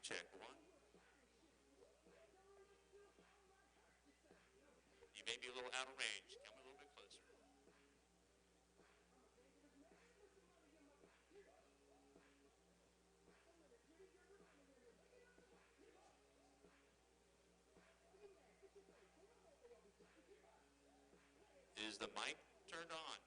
check one. You may be a little out of range. Come a little bit closer. Is the mic turned on?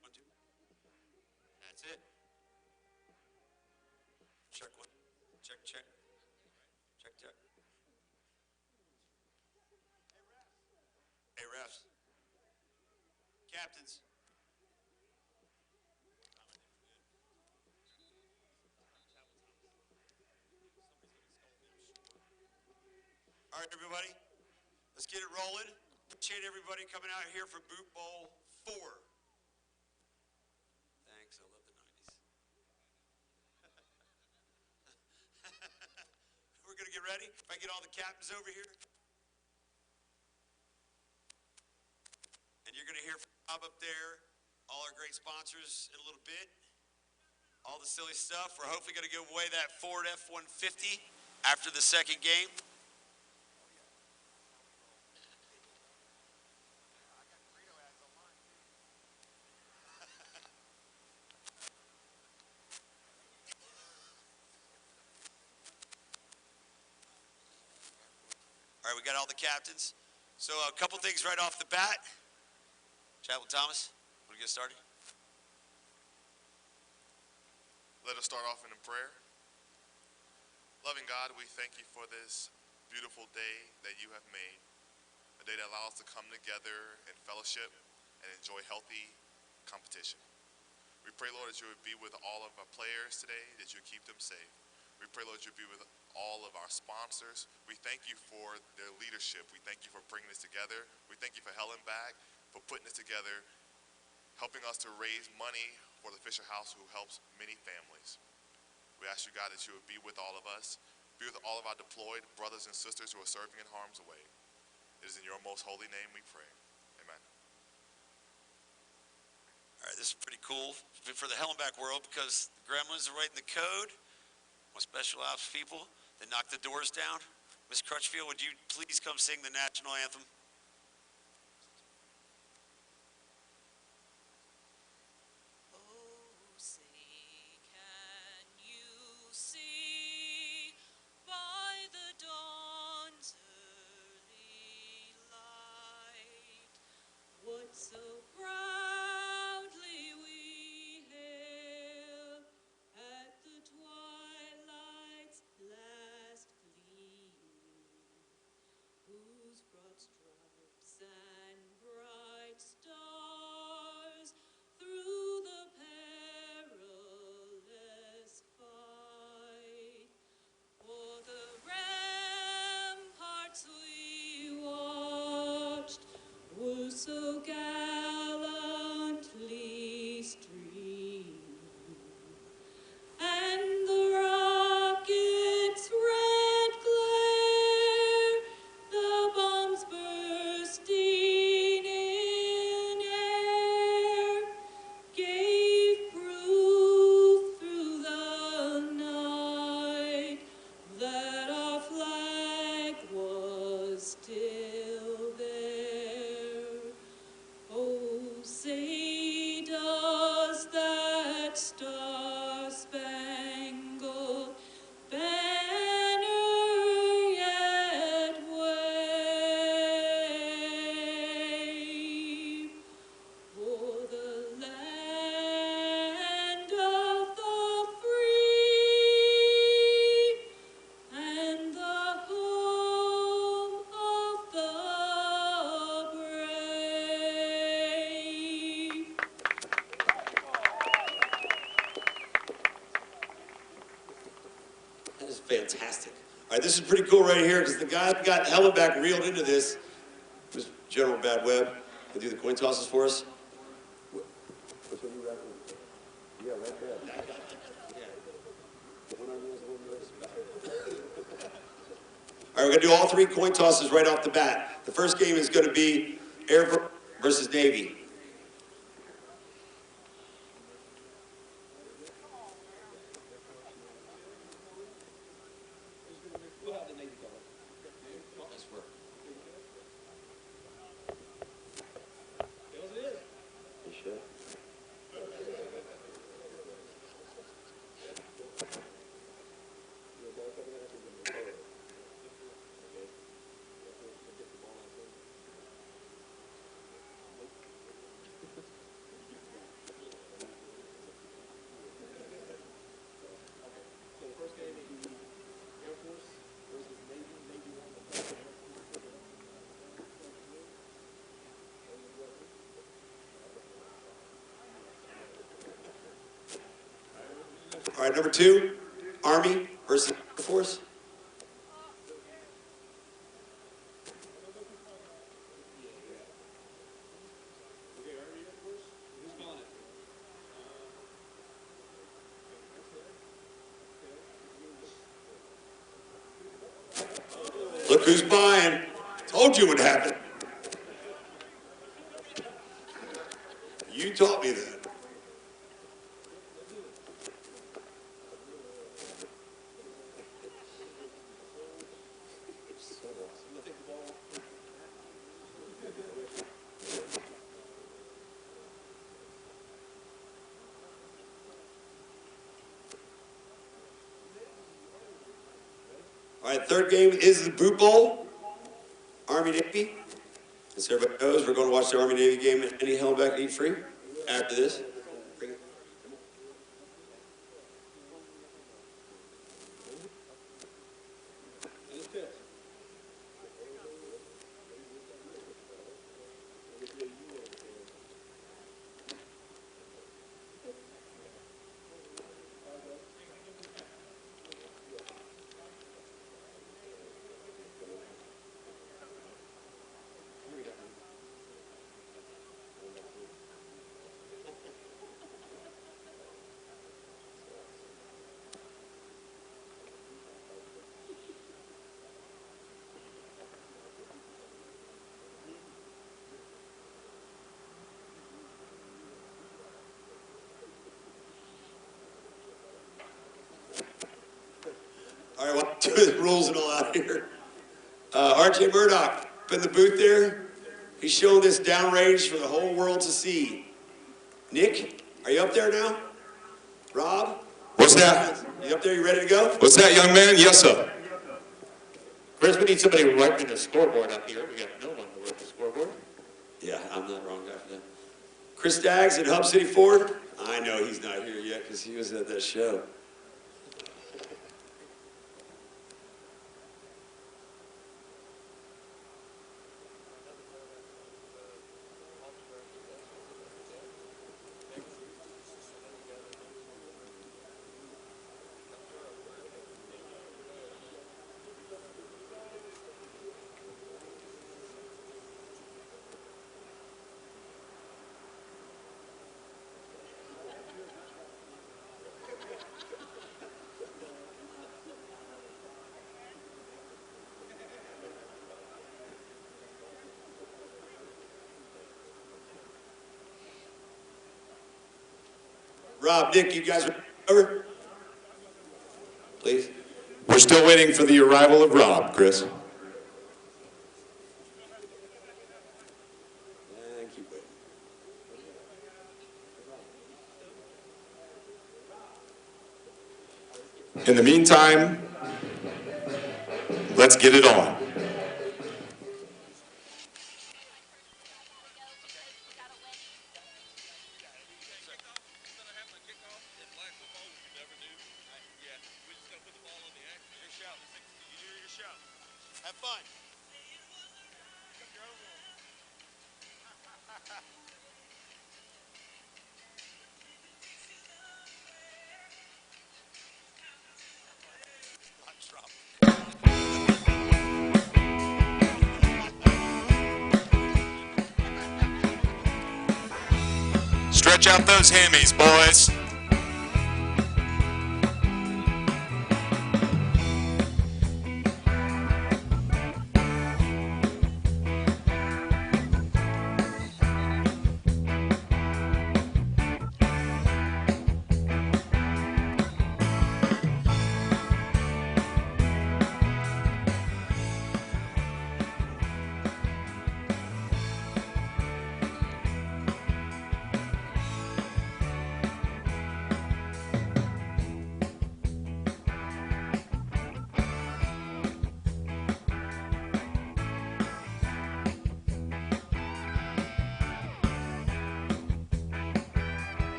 One, two. That's it. Check one. Check, check. Check, check. Hey, refs. Captains. All right, everybody, let's get it rolling. Appreciate everybody coming out here for Boot Bowl 4. Thanks, I love the 90s. We're gonna get ready. If I get all the captains over here. And you're gonna hear from Bob up there, all our great sponsors in a little bit. All the silly stuff. We're hopefully gonna give away that Ford F-150 after the second game. All right, we got all the captains. So a couple things right off the bat. Chapel Thomas, want to get started? Let us start off in a prayer. Loving God, we thank you for this beautiful day that you have made, a day that allows us to come together in fellowship and enjoy healthy competition. We pray, Lord, that you would be with all of our players today, that you would keep them safe. We pray, Lord, you would be with all of our sponsors. We thank you for their leadership. We thank you for bringing this together. We thank you for Helen Back, for putting this together, helping us to raise money for the Fisher House, who helps many families. We ask you, God, that you would be with all of us, be with all of our deployed brothers and sisters who are serving in harm's way. It is in your most holy name we pray. Amen. All right, this is pretty cool for the Helen Back world because the Gremlins are writing the code. My special ops people that knock the doors down. Miss Crutchfield, would you please come sing the national anthem? So proudly we hail at the twilight's last gleaming, whose broad stripes and bright stars through the perilous fight for the ramparts we watched were so gallantly streaming, and the rocket's red glare, the bombs bursting in air, gave proof through the night that our flag was still there. Oh, say does that star-spangled banner yet wave for the land of the free and the home of the brave? That is fantastic. All right, this is pretty cool right here because the guy who got Helen Back reeled into this was General Bad Webb. Can do the coin tosses for us? Yeah, right there. All right, we're going to do all three coin tosses right off the bat. The first game is going to be air versus Navy. All right, number 2, Army versus Air Force. Look who's buying. Told you it would happen. You taught me that. All right, third game is the Boot Bowl, Army-Navy. As everybody knows, we're going to watch the Army-Navy game at any Helen Back Eat Free after this. All right, well, do the rules and all out here. RJ Murdoch up in the booth there. He's showing this downrange for the whole world to see. Nick, are you up there now? Rob? What's that? You up there? You ready to go? What's that, young man? Yes, sir. Chris, we need somebody writing the scoreboard up here. We got no one to work the scoreboard. Yeah, I'm not the wrong guy for that. Chris Staggs at Hub City Ford. I know he's not here yet because he was at that show. Rob, Nick, you guys over? Please. We're still waiting for the arrival of Rob, Chris. Thank you, wait. In the meantime, let's get it on. Have fun. Stretch out those hammies, boys.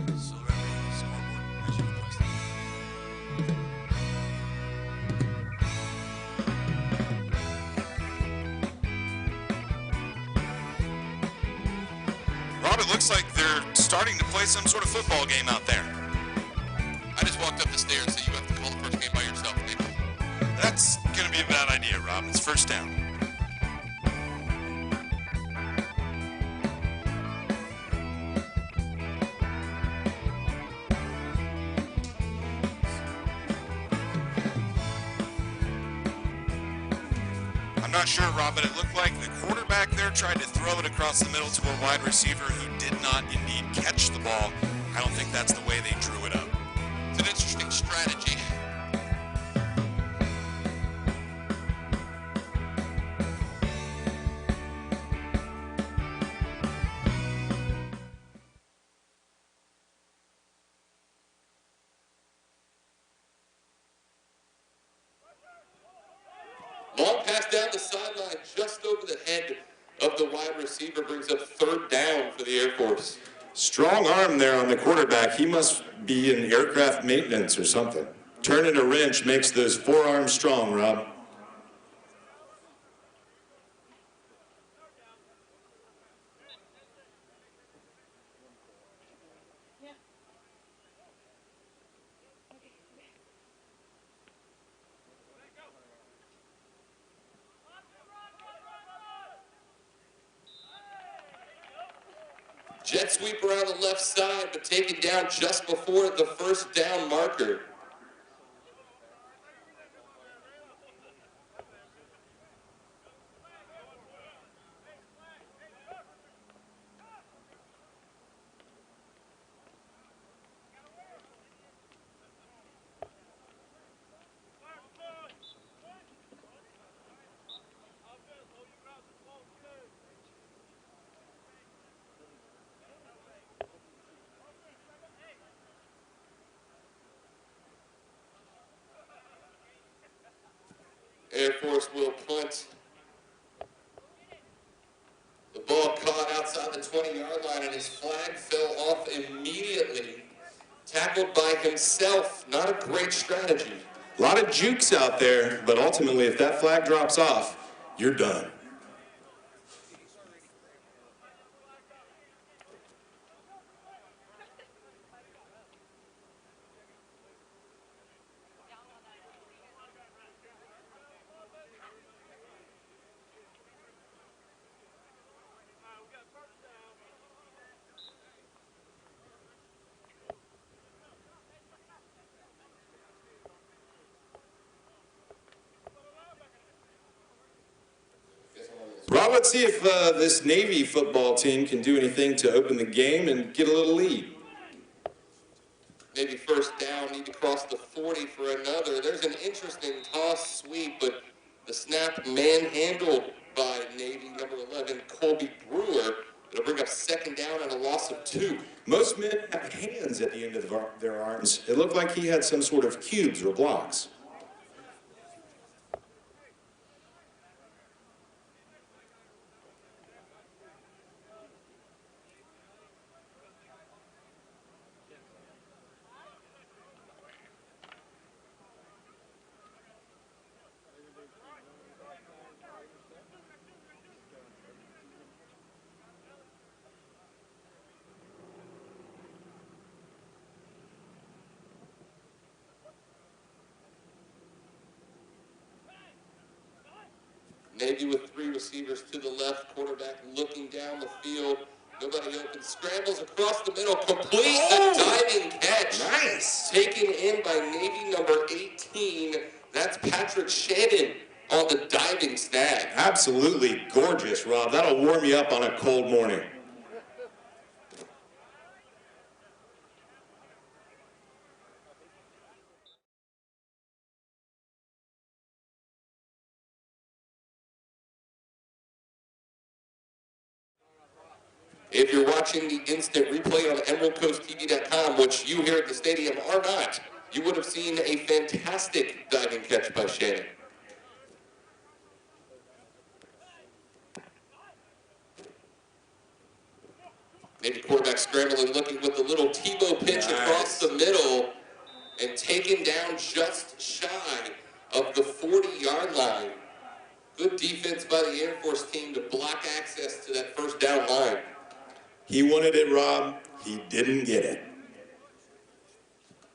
So ready, scoreboard, as you requested. Rob, it looks like they're starting to play some sort of football game out there. I just walked up the stairs, so you have to call the first game by yourself, maybe. That's going to be a bad idea, Rob. It's first down. I'm not sure, Rob, but it looked like the quarterback there tried to throw it across the middle to a wide receiver who did not indeed catch the ball. I don't think that's the way they drew it up. It's an interesting strategy. Long pass down the sideline, just over the head of the wide receiver, brings up third down for the Air Force. Strong arm there on the quarterback. He must be in aircraft maintenance or something. Turning a wrench makes those forearms strong, Rob. Jet sweep around the left side, but taken down just before the first down marker. Air Force will punt. The ball caught outside the 20-yard line, and his flag fell off immediately. Tackled by himself. Not a great strategy. A lot of jukes out there, but ultimately, if that flag drops off, you're done. Rob, let's see if this Navy football team can do anything to open the game and get a little lead. Maybe first down, need to cross the 40 for another. There's an interesting toss sweep, but the snap manhandled by Navy number 11, Colby Brewer. It'll bring up second down and a loss of 2. Most men have hands at the end of their arms. It looked like he had some sort of cubes or blocks. Navy with 3 receivers to the left, quarterback looking down the field. Nobody open, scrambles across the middle, complete a diving catch. Nice. Taken in by Navy number 18. That's Patrick Shannon on the diving snag. Absolutely gorgeous, Rob. That'll warm you up on a cold morning. If you're watching the instant replay on EmeraldCoastTV.com, which you here at the stadium are not, you would have seen a fantastic diving catch by Shannon. Navy quarterback scrambling, looking with a little Tebow pitch across the middle and taken down just shy of the 40-yard line. Good defense by the Air Force team to block access to that first down line. He wanted it, Rob. He didn't get it.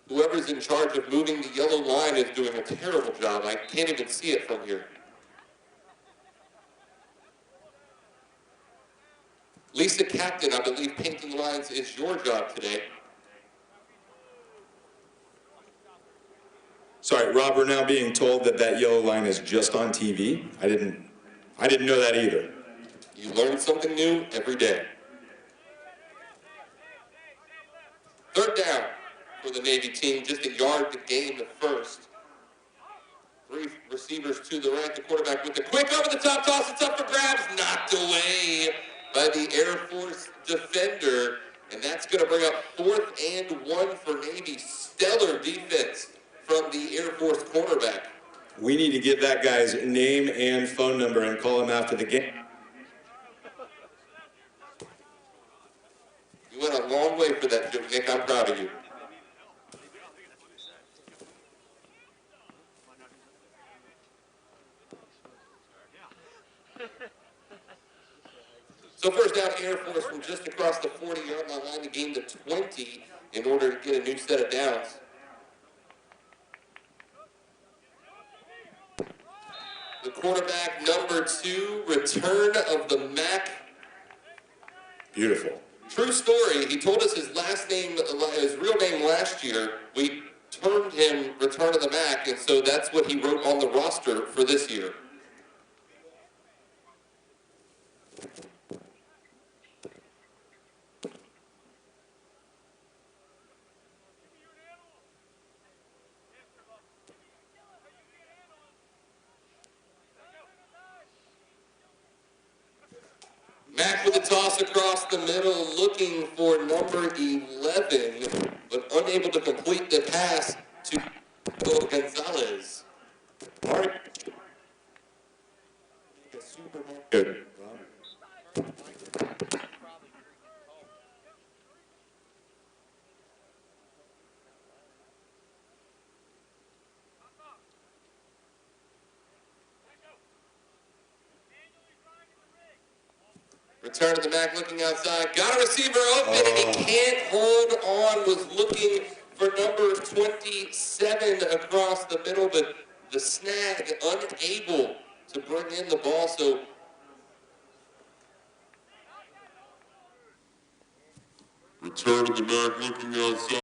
Whoever's in charge of moving the yellow line is doing a terrible job. I can't even see it from here. Lisa Captain, I believe painting lines is your job today. Sorry, Rob, we're now being told that that yellow line is just on TV. I didn't know that either. You learn something new every day. Third down for the Navy team, just a yard to gain the first. Three receivers to the right, the quarterback with the quick over the top toss, it's up for grabs, knocked away by the Air Force defender, and that's going to bring up 4th and 1 for Navy. Stellar defense from the Air Force cornerback. We need to get that guy's name and phone number and call him after the game. You went a long way for that, Nick. I'm proud of you. So first down, Air Force from just across the 40-yard line to gain the 20 in order to get a new set of downs. The quarterback, number 2, return of the Mac. Beautiful. True story. He told us his real name last year. We termed him Return of the Mac, and so that's what he wrote on the roster for this year. Mack with a toss across the middle, looking for number 11, but unable to complete the pass to Gonzalez. Good. Return to the Mac, looking outside. Got a receiver open, and he can't hold on. Was looking for number 27 across the middle, but the snag, unable to bring in the ball. So return to the Mac, looking outside.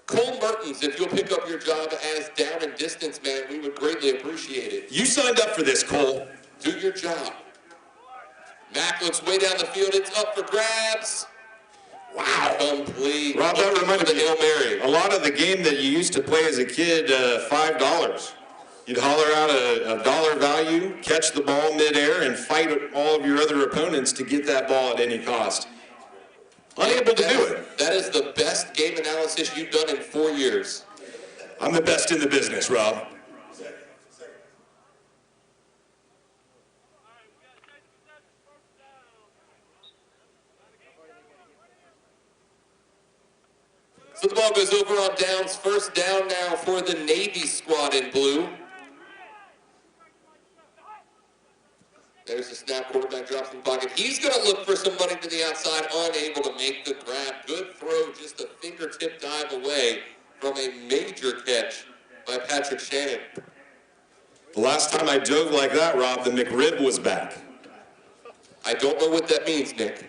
Cole Mertens, if you'll pick up your job as down and distance man, we would greatly appreciate it. You signed up for this, Cole. Do your job. Mack looks way down the field. It's up for grabs. Wow. Complete. Rob, that reminded me me of Hail Mary. a lot of the game that you used to play as a kid, $5. You'd holler out a dollar value, catch the ball midair, and fight all of your other opponents to get that ball at any cost. Unable to do it. That is the best game analysis you've done in 4 years. I'm the best in the business, Rob. So the ball goes over on downs. First down now for the Navy squad in blue. There's the snap, quarterback drops in the pocket. He's going to look for some money to the outside, unable to make the grab. Good throw, just a fingertip dive away from a major catch by Patrick Shannon. The last time I dove like that, Rob, the McRib was back. I don't know what that means, Nick.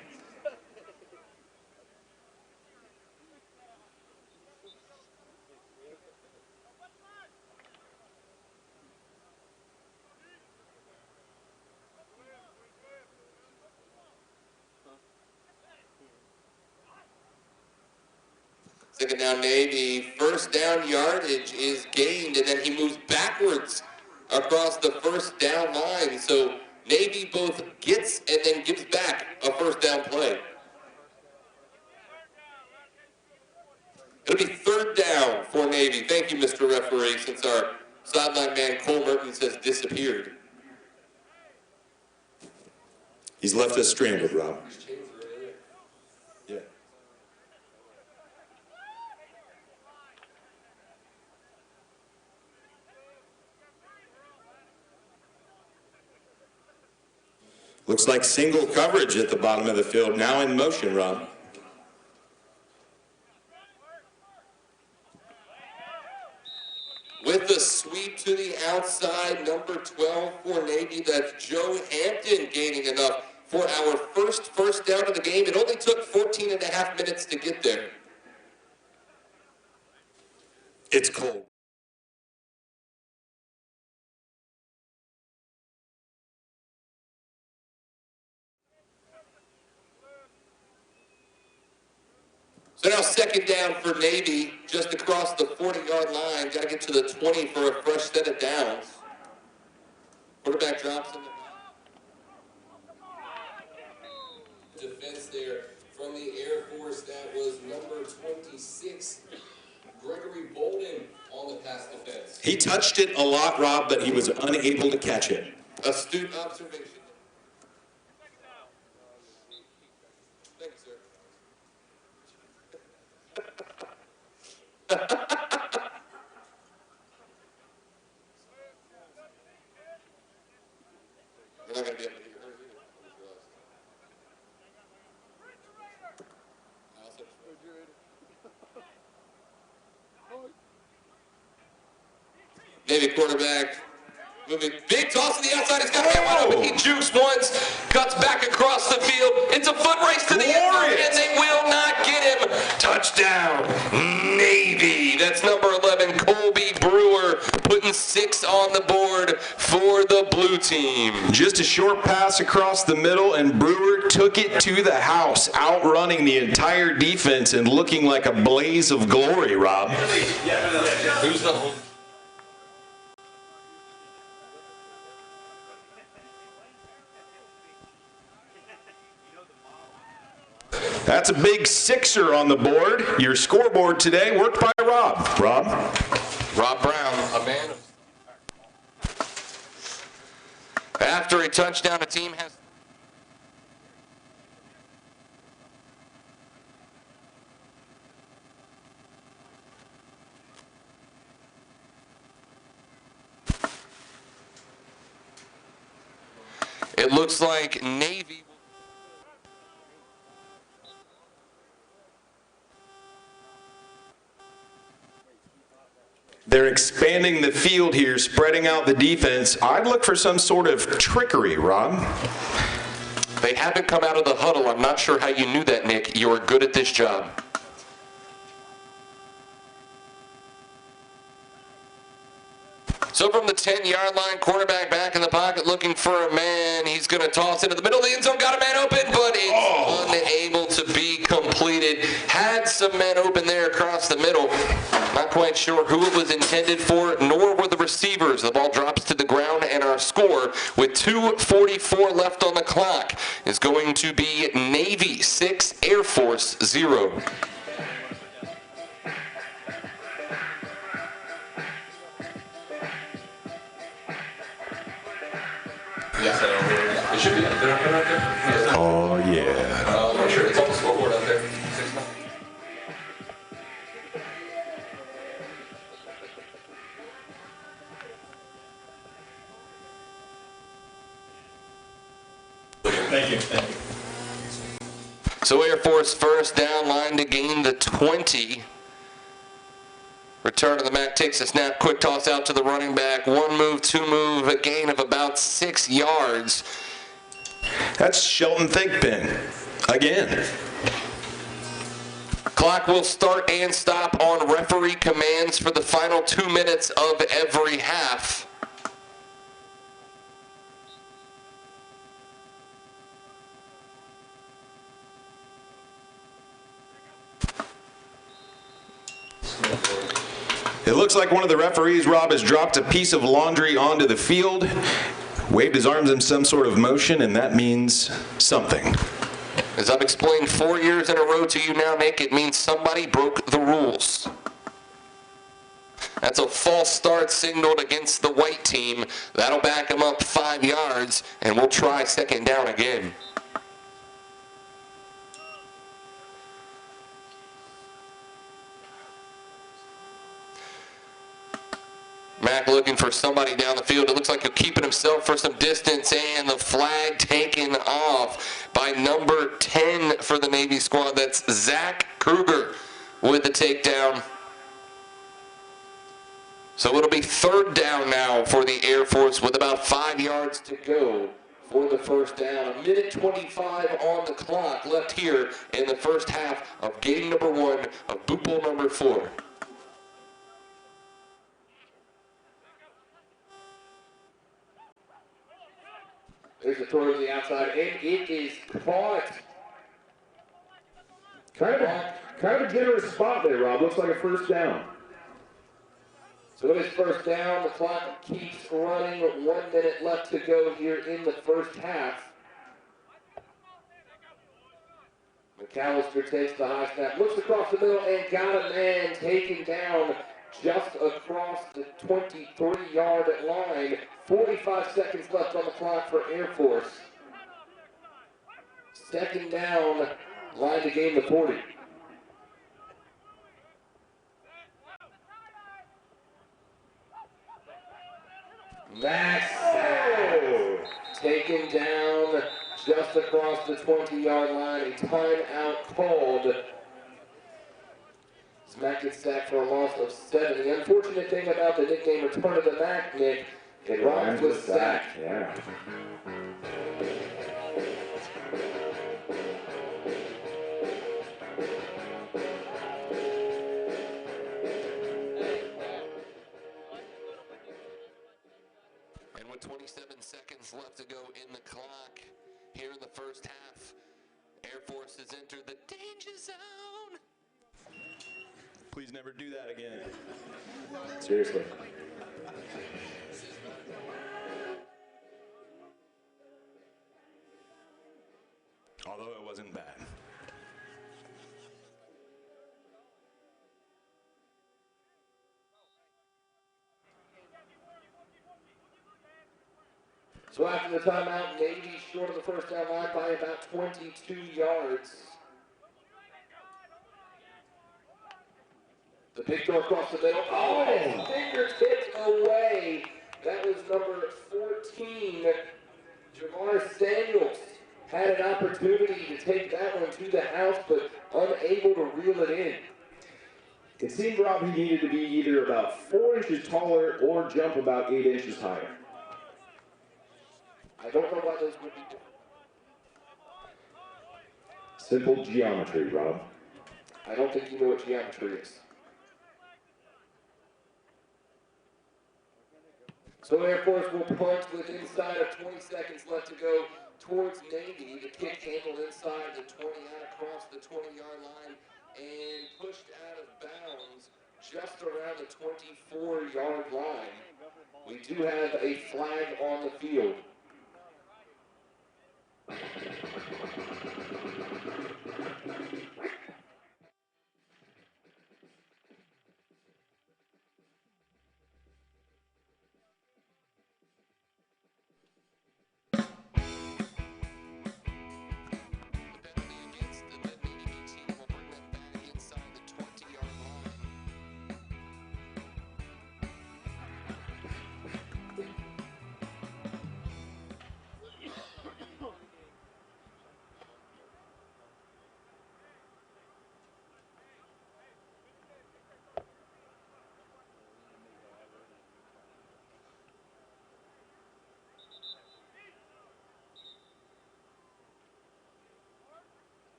Second down Navy, first down yardage is gained, and then he moves backwards across the first down line. So Navy both gets and then gives back a first down play. Thank you, Mr. Referee, since our sideline man Cole Mertens has disappeared. He's left us stranded, Rob. Yeah. Looks like single coverage at the bottom of the field, now in motion, Rob. With the sweep to the outside, number 12 for Navy, that's Joe Hampton gaining enough for our first down of the game. It only took 14 and a half minutes to get there. It's cold. So now second down for Navy, just across the 40-yard line. Got to get to the 20 for a fresh set of downs. Quarterback drops in the defense there from the Air Force. That was number 26, Gregory Bolden, on the pass defense. He touched it a lot, Rob, but he was unable to catch it. Astute observation. Thank you, sir. We're not going to be able to hear her either. Navy quarterback moving, big toss to the outside. He's got a man wide open. He jukes once, cuts back across the field. It's a foot race to the end zone, and they will not get him. Touchdown, Navy. That's number 11, Colby Brewer, putting 6 on the board for the blue team. Just a short pass across the middle, and Brewer took it to the house, outrunning the entire defense and looking like a blaze of glory, Rob. Who's the home? That's a big sixer on the board. Your scoreboard today worked by Rob. Rob Brown, a man. After a touchdown, a team has. It looks like Navy. They're expanding the field here, spreading out the defense. I'd look for some sort of trickery, Rob. They haven't come out of the huddle. I'm not sure how you knew that, Nick. You are good at this job. So from the 10-yard line, quarterback back in the pocket looking for a man. He's going to toss into the middle of the end zone. Got a man open, but it's unable to be completed. Had some men open there across the middle. Not quite sure who it was intended for, nor were the receivers. The ball drops to the ground, and our score with 2:44 left on the clock is going to be Navy 6, Air Force 0. It should be up there. Oh, yeah. I'm not sure. It's on the scoreboard out there. Thank you. Thank you. So Air Force first down, line to gain the 20. Return to the mat, takes a snap, quick toss out to the running back. One move, two move, a gain of about 6 yards. That's Shelton Thigpen again. Clock will start and stop on referee commands for the final 2 minutes of every half. It looks like one of the referees, Rob, has dropped a piece of laundry onto the field, waved his arms in some sort of motion, and that means something. As I've explained 4 years in a row to you now, Nick, it means somebody broke the rules. That's a false start signaled against the white team. That'll back them up 5 yards, and we'll try second down again. Mack looking for somebody down the field. It looks like he'll keep it himself for some distance, and the flag taken off by number 10 for the Navy squad. That's Zach Kruger with the takedown. So it'll be third down now for the Air Force with about 5 yards to go for the first down. 1:25 on the clock left here in the first half of game number 1 of boot bowl number 4. There's a throw to the outside, and it is caught. Kind of a generous spot there, Rob. Looks like a first down. So it is first down. The clock keeps running. 1 minute left to go here in the first half. McAllister takes the high snap, looks across the middle, and got a man taken down just across the 23-yard line. 45 seconds left on the clock for Air Force. Second down, line to gain the 40. Max taken down just across the 20-yard line. A timeout called. Mack gets sacked for a loss of 7. The unfortunate thing about the nickname Return of the Mack, Nick, it rhymes with sack. Yeah. And with 27 seconds left to go in the clock here in the first half, Air Force has entered the danger zone. Please never do that again. Seriously. Although it wasn't bad. So after the timeout, Navy short of the first down line by about 22 yards. The big throw across the middle. Oh, his fingertips away. That was number 14, Jamar Samuels. Had an opportunity to take that one to the house, but unable to reel it in. It seemed, Rob, he needed to be either about 4 inches taller or jump about 8 inches higher. I don't know why those would be different. Simple geometry, Rob. I don't think you know what geometry is. So Air Force will punt with inside of 20 seconds left to go towards Navy. The kick handled inside the 20, out across the 20-yard line, and pushed out of bounds just around the 24-yard line. We do have a flag on the field.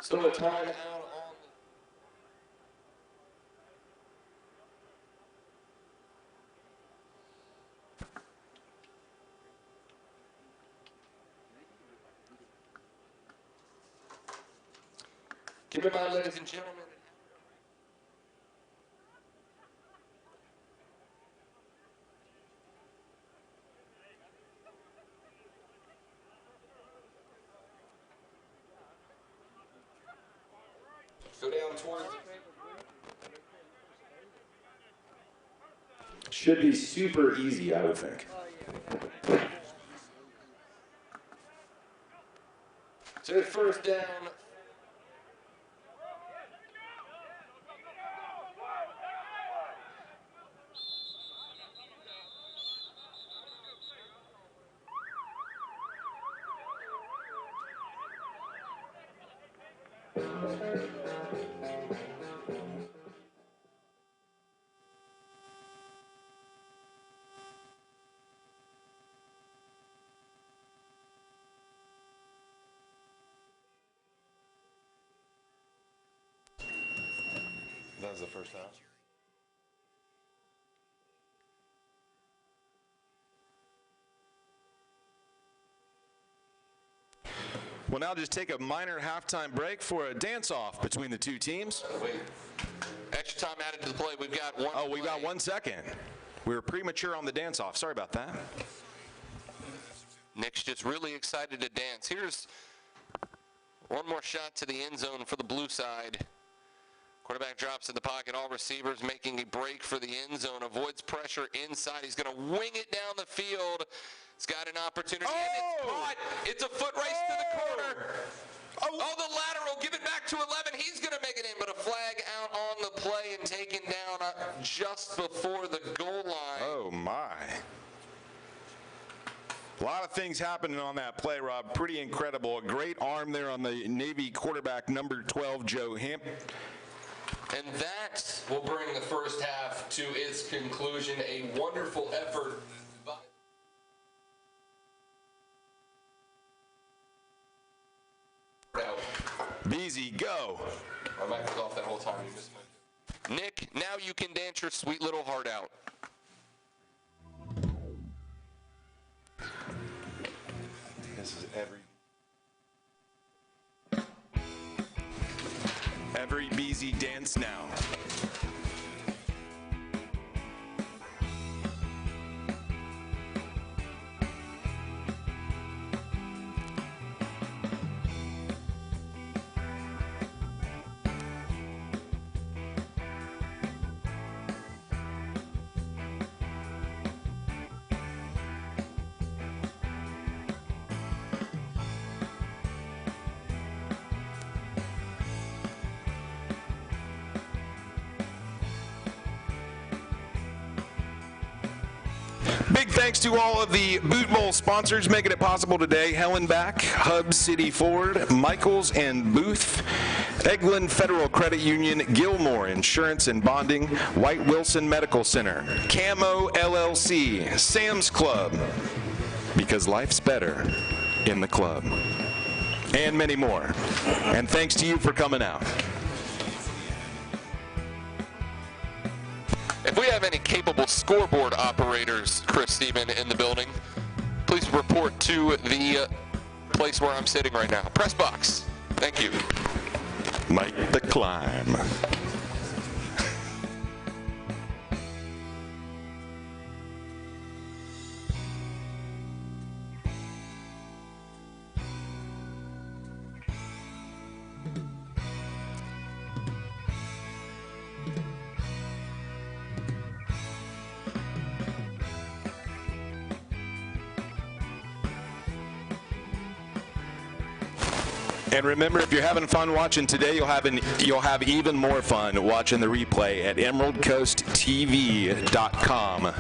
So a timeout on Keep in mind, ladies and gentlemen, towards. Should be super easy, I would think. So first down. That was the first half. We'll now just take a minor halftime break for a dance-off between the two teams. Wait. Extra time added to the play. We've got one. Oh, we've got 1 second. We were premature on the dance-off. Sorry about that. Nick's just really excited to dance. Here's one more shot to the end zone for the blue side. Quarterback drops in the pocket. All receivers making a break for the end zone. Avoids pressure inside. He's going to wing it down the field. He's got an opportunity. And it's caught. It's a foot race to the corner. Oh, the lateral. Give it back to 11. He's going to make it in, but a flag out on the play and taken down just before the goal line. Oh, my. A lot of things happening on that play, Rob. Pretty incredible. A great arm there on the Navy quarterback, number 12, Joe Hemp. And that will bring the first half to its conclusion. A wonderful effort by... Beezy, go. My mic was off that whole time. You missed my... Nick, now you can dance your sweet little heart out. This is every Beezy dance now. Big thanks to all of the Boot Bowl sponsors making it possible today. Helen Back, Hub City Ford, Michaels and Booth, Eglin Federal Credit Union, Gilmore Insurance and Bonding, White Wilson Medical Center, Camo LLC, Sam's Club, because life's better in the club, and many more. And thanks to you for coming out. If we have any capable scoreboard operators, Chris Steven, in the building, please report to the place where I'm sitting right now. Press box. Thank you. Make the climb. And remember, if you're having fun watching today, you'll have even more fun watching the replay at emeraldcoasttv.com.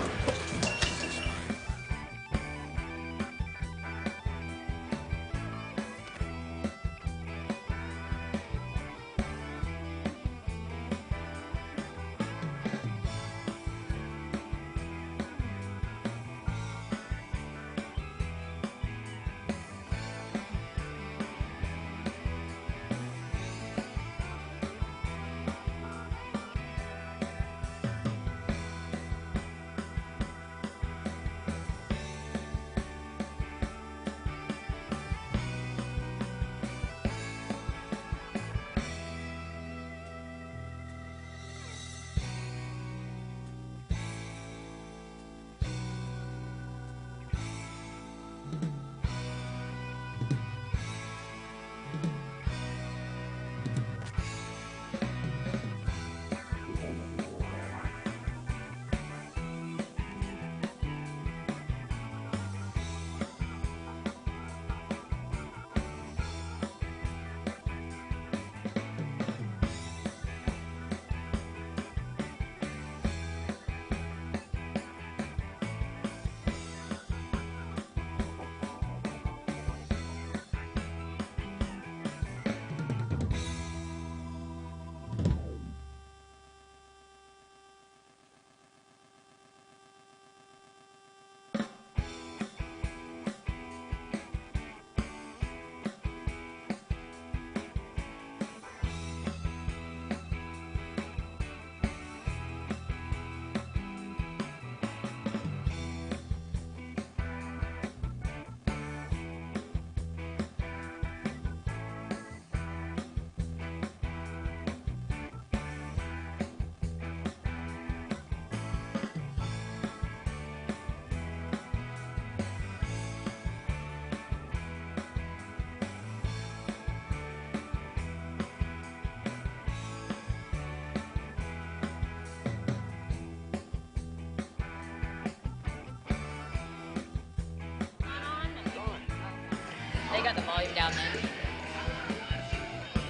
volume down then.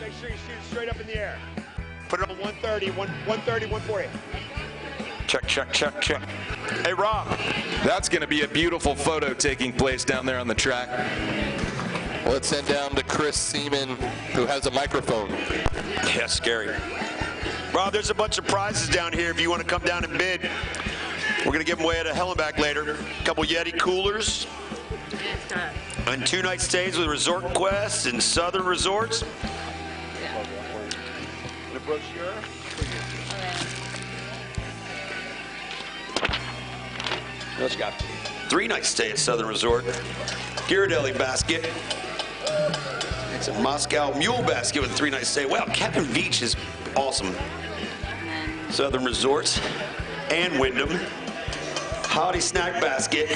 Make sure you shoot it straight up in the air. Put it on 130, 130, 140. Check, check, check, check. Hey, Rob. That's going to be a beautiful photo taking place down there on the track. Let's send down to Chris Seaman, who has a microphone. Yeah, scary. Rob, there's a bunch of prizes down here if you want to come down and bid. We're going to give them away at a Helen Back later. A couple Yeti coolers. And 2-night stays with Resort Quest and Southern Resorts. The brochure. Let's got 3-night stay at Southern Resort. Ghirardelli basket. It's a Moscow Mule basket with a 3-night stay. Wow, Captain Beach is awesome. Southern Resorts and Wyndham. Holiday snack basket.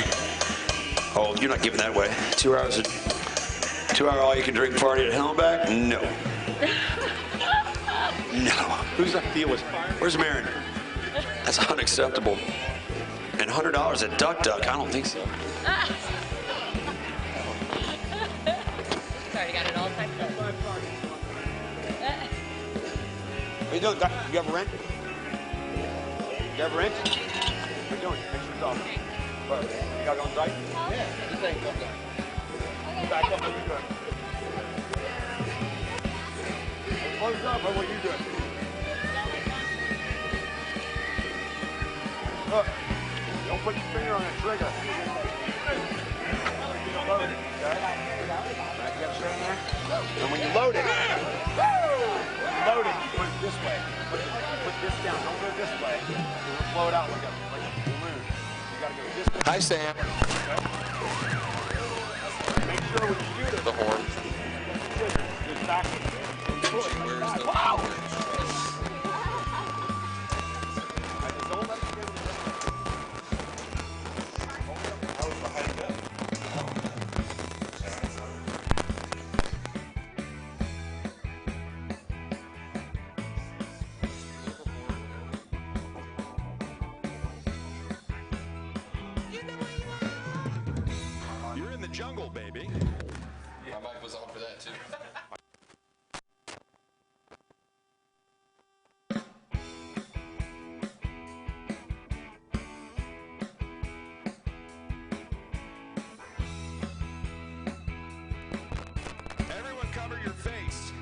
Oh, you're not giving that away. 2 hours, 2 hour all you can drink party at Helen Back? No. No. Who's that deal with? Where's Marin? That's unacceptable. And $100 at Duck Duck? I don't think so. Sorry, got it all typed up. What you doing? You have a rent? You have a rent? What are you doing? Make sure it's off. You got it on tight? Yeah. This thing comes up. Back up. What are you doing? Close up. What are you doing? Look. Don't put your finger on the trigger. Load it, okay? Right, you got to stay in there. And when you load it, you put it this way. Put this down. Don't go this way. It'll flow it out like a balloon. You got to go this way. Hi, Sam. Okay? Make sure when you shoot it, The horn. it's backwards. Wow! Don't let it get You're in the jungle, baby. My mic was on for that, too. Everyone cover your face.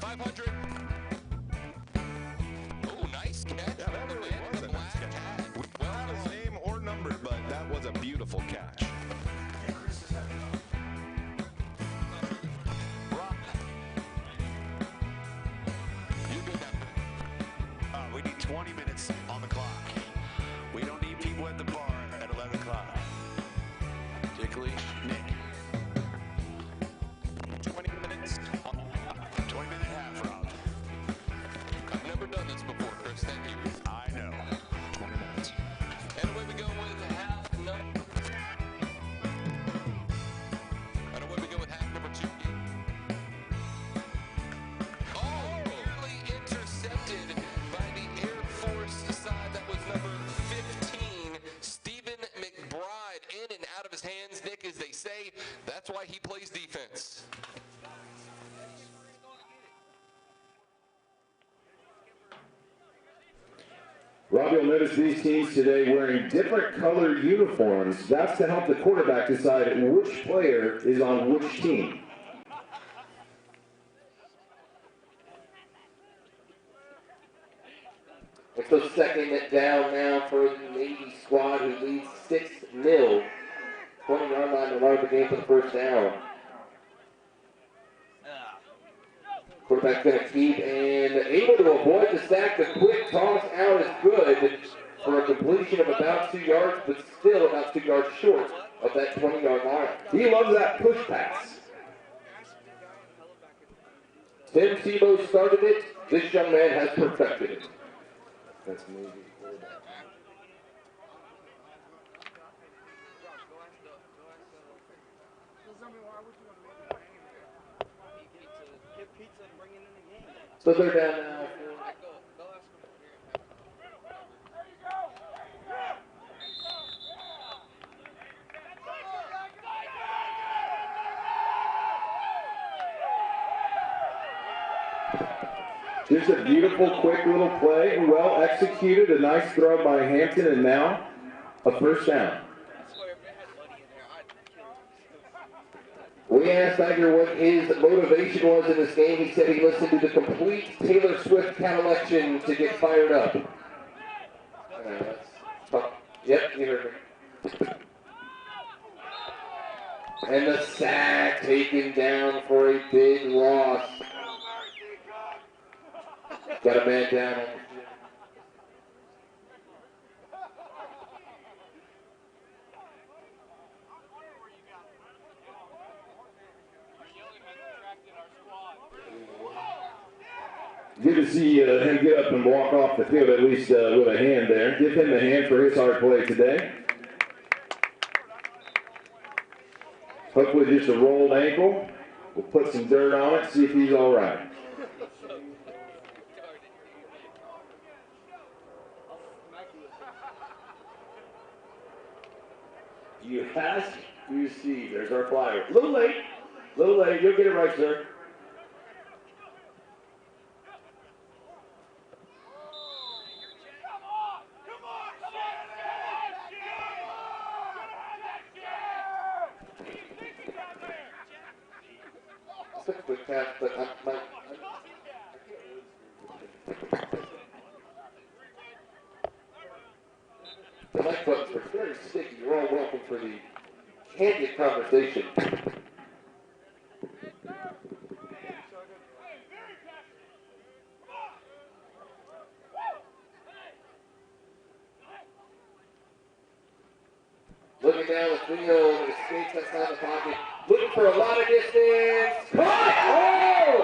500. Oh, nice catch. Yeah, that really was a nice catch. Well, not his name or number, but that was a beautiful catch. Rob. You're good now. We need 20 minutes on the clock. We don't need people at the bar at 11 o'clock. Particularly Nick. 20 minutes. 20-minute half, Rob. I've never done this before, Chris. Thank you. I know. 20 minutes. And away we go with half number. And away we go with half number 2. Oh, nearly intercepted by the Air Force side. That was number 15, Stephen McBride. In and out of his hands, Nick, as they say. That's why he plays defense. Rob, you'll notice these teams today wearing different colored uniforms. That's to help the quarterback decide which player is on which team. It's a second down now for the Navy squad, who leads 6-0. 20-yard line to run the game for the first down. Quarterback's going to keep and able to avoid the sack. The quick toss out is good for a completion of about 2 yards, but still about 2 yards short of that 20-yard line. He loves that push pass. Tim Tebow started it. This young man has perfected it. That's Navy quarterback. So they're down now. Just a beautiful, quick little play, well executed, a nice throw by Hampton, and now a first down. We asked Tiger what his motivation was in this game. He said he listened to the complete Taylor Swift collection to get fired up. Yep, you heard me. And the sack taken down for a big loss. Got a man down. Good to see him get up and walk off the field, at least with a hand there. Give him the hand for his hard play today. Hopefully just a rolled ankle. We'll put some dirt on it, see if he's all right. You ask, you see. There's our flyer. A little late. You'll get it right, sir. It's a quick pass, but the mic buttons are very sticky. You're all welcome for the candid conversation. Looking down the field, escapes outside the pocket, looking for a lot of distance. Caught! Oh!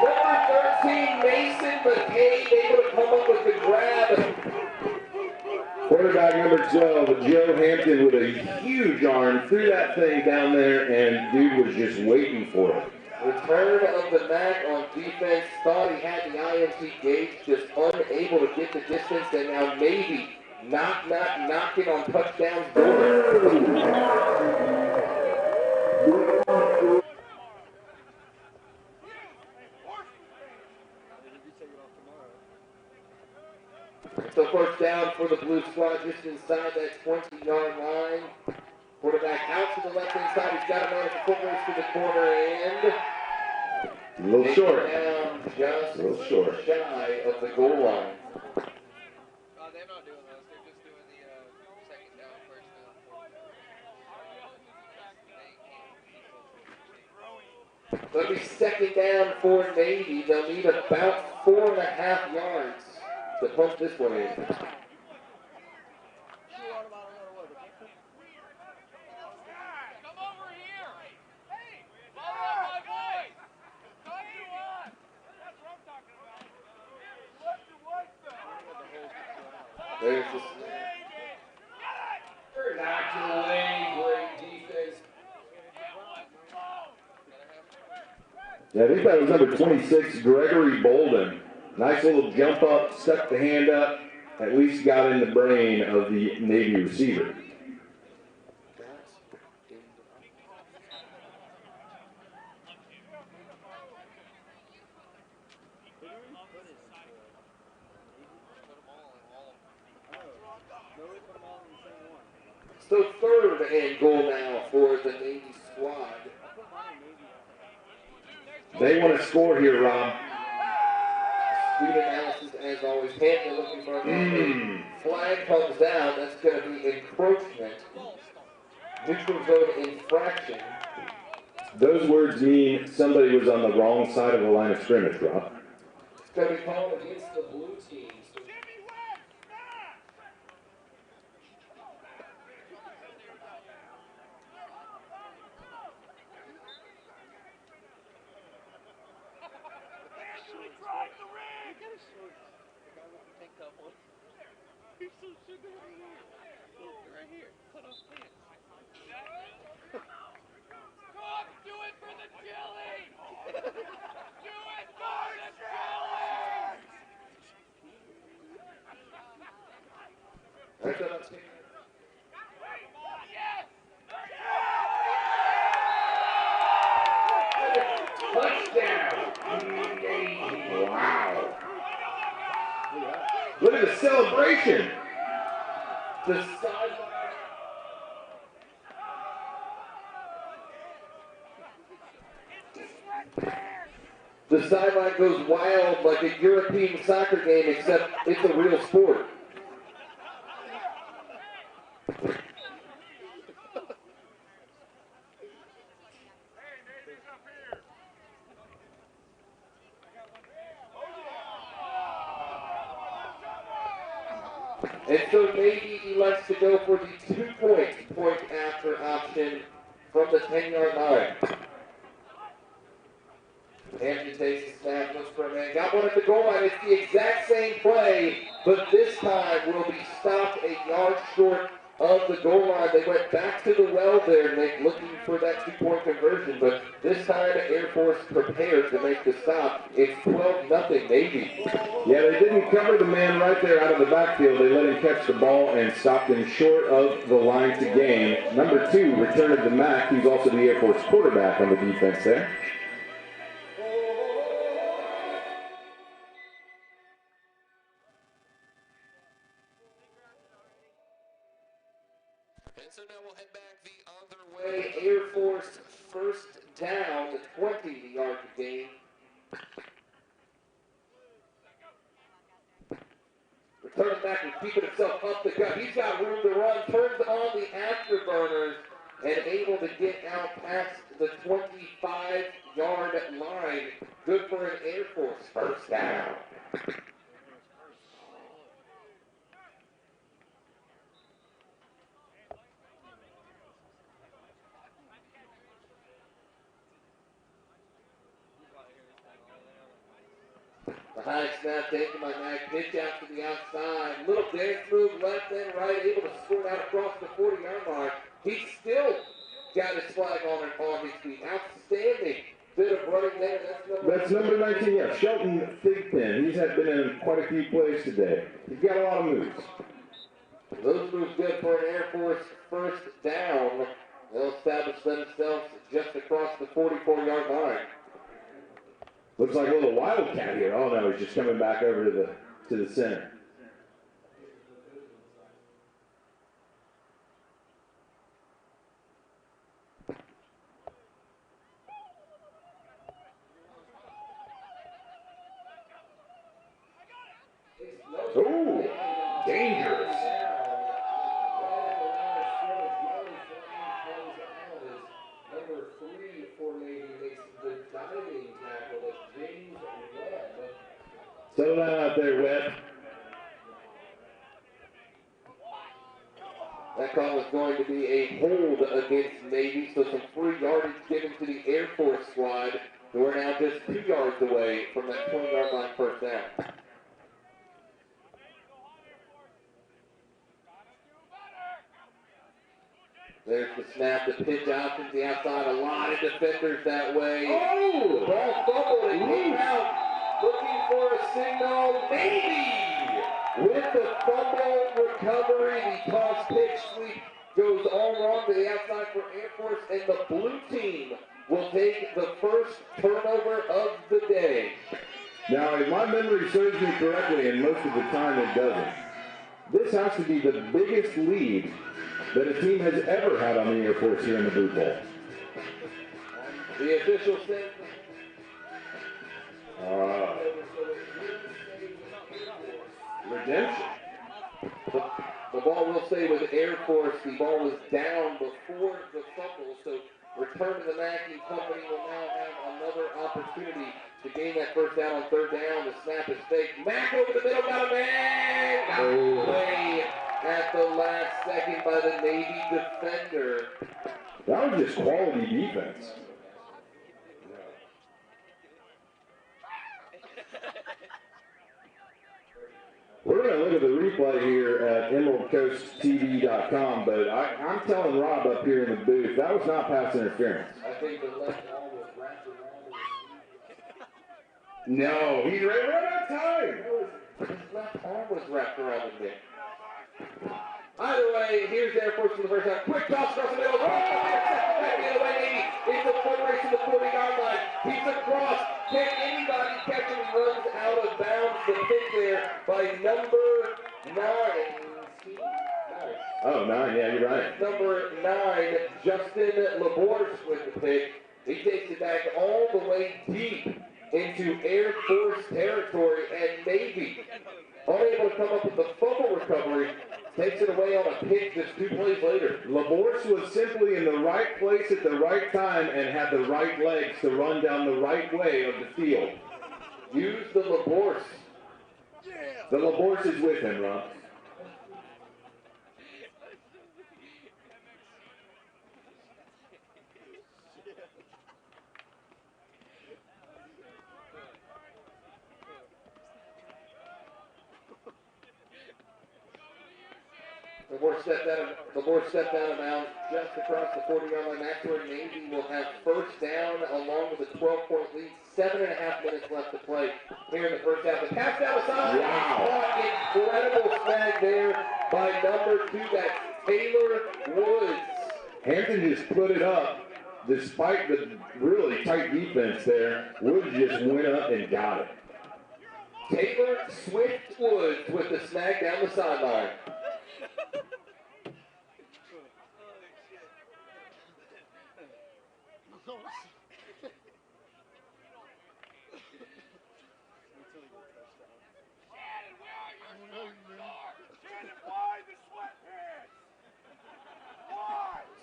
Number 13, Mason McCabe, able to come up with the grab. Quarterback number 12, Joe Hampton, with a huge arm, threw that thing down there, and dude was just waiting for it. Return of the Mac on defense, thought he had the INT gauge, just unable to get the distance, and now maybe knocking on touchdowns door. So first down for the Blue Squad, just inside that 20-yard line. Quarterback out to the left-hand side. He's got a man at the foot race to the corner and A little short. down just A little short. shy of the goal line. They're not doing those. They're just doing the second down, first down. It'll be second down for Navy. They'll need about 4.5 yards to punch this one in. There's the knocked it away. Great defense. Yeah, I think that was number 26, Gregory Bolden. Nice little jump up, stuck the hand up, at least got in the brain of the Navy receiver. So third and goal now for the Navy squad. They want to score here, Rob. Speed analysis as always. Hampton looking for a flag comes down. That's going to be encroachment. Neutral zone infraction. Those words mean somebody was on the wrong side of the line of scrimmage, Rob. It's going to be called against the blue team. Look at the celebration. The sideline. The sideline goes wild like a European soccer game, except it's a real sport. And so Navy elects to go for the 2-point after option from the 10-yard line. Hampton takes the snap, looks for a man. Got one at the goal line. It's the exact same play, but this time will be stopped a yard short of the goal line. They went back to the well there, Nick, looking for that 2-point conversion, but this time Air Force prepared to make the stop. It's 12-0 Navy. Yeah, they didn't cover the man right there out of the backfield. They let him catch the ball and stopped him short of the line to gain. Number 2, returned to Mack, who's also the Air Force quarterback on the defense there. And so now we'll head back the other Way way. Air Force first down, 20 yard gain. Returns back and keeping himself up the gut. He's got room to run, turns on the afterburners, and able to get out past the 25-yard line. Good for an Air Force first down. The high snap taken by Mack, pitch out to the outside. Little dance move left and right, able to score out across the 40-yard line. He's still got his flag on his feet. Outstanding bit of running there. That's number 19, yeah, Shelton Thigpen. He's been in quite a few plays today. He's got a lot of moves. Those moves good for an Air Force first down. They'll establish themselves just across the 44-yard line. Looks like a little wildcat here. Oh no, he's just coming back over to the center. Ooh, dangerous. Number 3 for Navy makes the diving tackle as James Webb. Settle down out there, Webb. That call is going to be a hold against Navy, so some free yardage given to the Air Force squad, who are now just 2 yards away from that 20-yard line first down. There's the snap, the pitch out to the outside. A lot of defenders that way. Oh! The ball fumbled and came out looking for a signal. Navy with the fumble recovery. The toss pitch sweep goes all wrong to the outside for Air Force, and the blue team will take the first turnover of the day. Now, if my memory serves me correctly, and most of the time it doesn't, this has to be the biggest lead that a team has ever had on the Air Force here in the Boot Bowl. The official said redemption. the ball will stay with Air Force. The ball was down before the fumble, so return to the Mackey Company will now have another opportunity to gain that first down on third down. The snap is fake. Mack over the middle, got a man! Got away at the last second by the Navy defender. That was just quality defense. We're going to look at the replay here at EmeraldCoastTV.com, but I'm telling Rob up here in the booth, that was not pass interference. I think the left arm was wrapped around his No, he ran out of time. His left arm was wrapped around him there. Either way, here's Air Force for the first time. Quick toss across the middle. Back the other way, Navy. It's a foot race to the 40-yard line. He's across. Can anybody catch him? Runs out of bounds. The pick there by number 9. Oh, 9, yeah, you're right. Number 9, Justin Laborce with the pick. He takes it back all the way deep into Air Force territory, and Navy, unable to come up with the fumble recovery, takes it away on a pick just 2 plays later. Laborce was simply in the right place at the right time and had the right legs to run down the right way of the field. Use the Laborce. The Laborce is with him, Ron. Laborce stepped out of bounds just across the 40-yard line. That's where Navy will have first down along with a 12-point lead. 7.5 minutes left to play here in the first half. The pass down the side. Wow. Incredible snag there by number 2. That's Taylor Woods. Hampton just put it up. Despite the really tight defense there, Woods just went up and got it. Taylor Swift Woods with the snag down the sideline.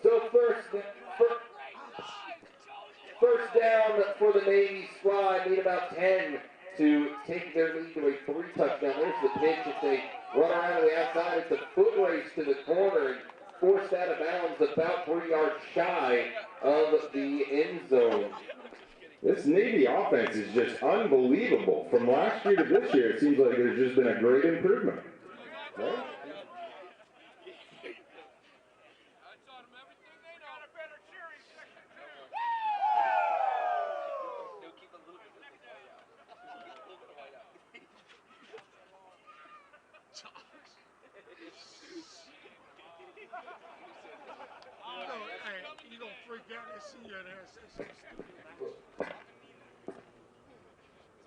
So first down for the Navy squad. Need about 10 to take their lead to a 3-touchdown. There's the pitch. It's a run around to the outside. It's a foot race to the corner and forced out of bounds about 3 yards shy of the end zone. This Navy offense is just unbelievable. From last year to this year, it seems like there's just been a great improvement. Right?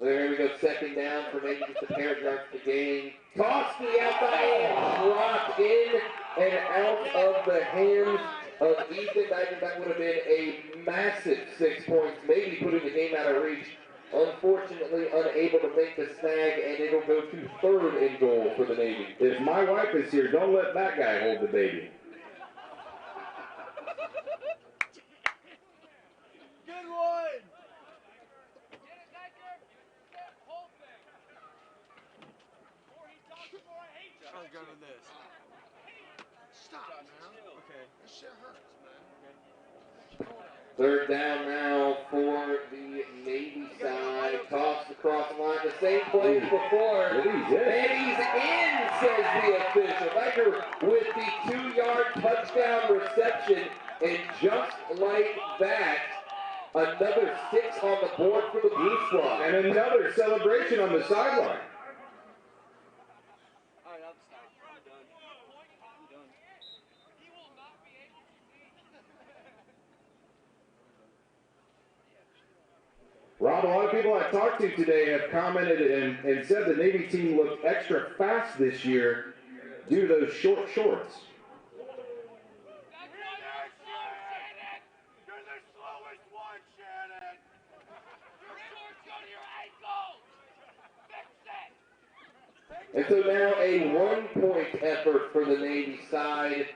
There we go, second down for maybe just a pair of yards to gain. Toss to the outside and dropped in and out of the hands of Ethan. That would have been a massive 6 points, maybe putting the game out of reach. Unfortunately, unable to make the snag, and it'll go to 3rd and goal for the Navy. If my wife is here, don't let that guy hold the baby. Good one! I'll go to this. Stop, man. Okay. This shit hurts, man. Third down now for the Navy side. Tossed across the line, the same play as before. And he's in, says the official. Becker with the 2-yard touchdown reception. And just like that, another 6 on the board for the Blue Squad. And another celebration on the sideline. Rob, a lot of people I've talked to today have commented and said the Navy team looked extra fast this year due to those short shorts. And so now a 1-point effort for the Navy side.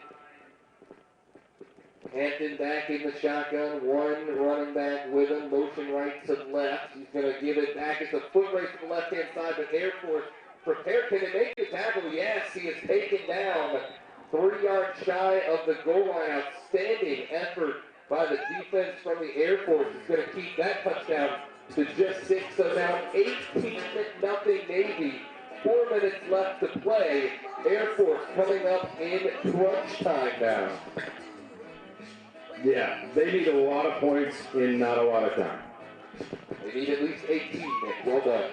Hampton back in the shotgun, one running back with him, motion right to left. He's going to give it back. It's a foot race to the left-hand side, but Air Force prepared. Can they make the tackle? Yes, he is taken down 3 yards shy of the goal line. Outstanding effort by the defense from the Air Force. Is going to keep that touchdown to just 6. So now 18-0 Navy. 4 minutes left to play. Air Force coming up in crunch time now. Yeah, they need a lot of points in not a lot of time. They need at least 18, Nick. Well done.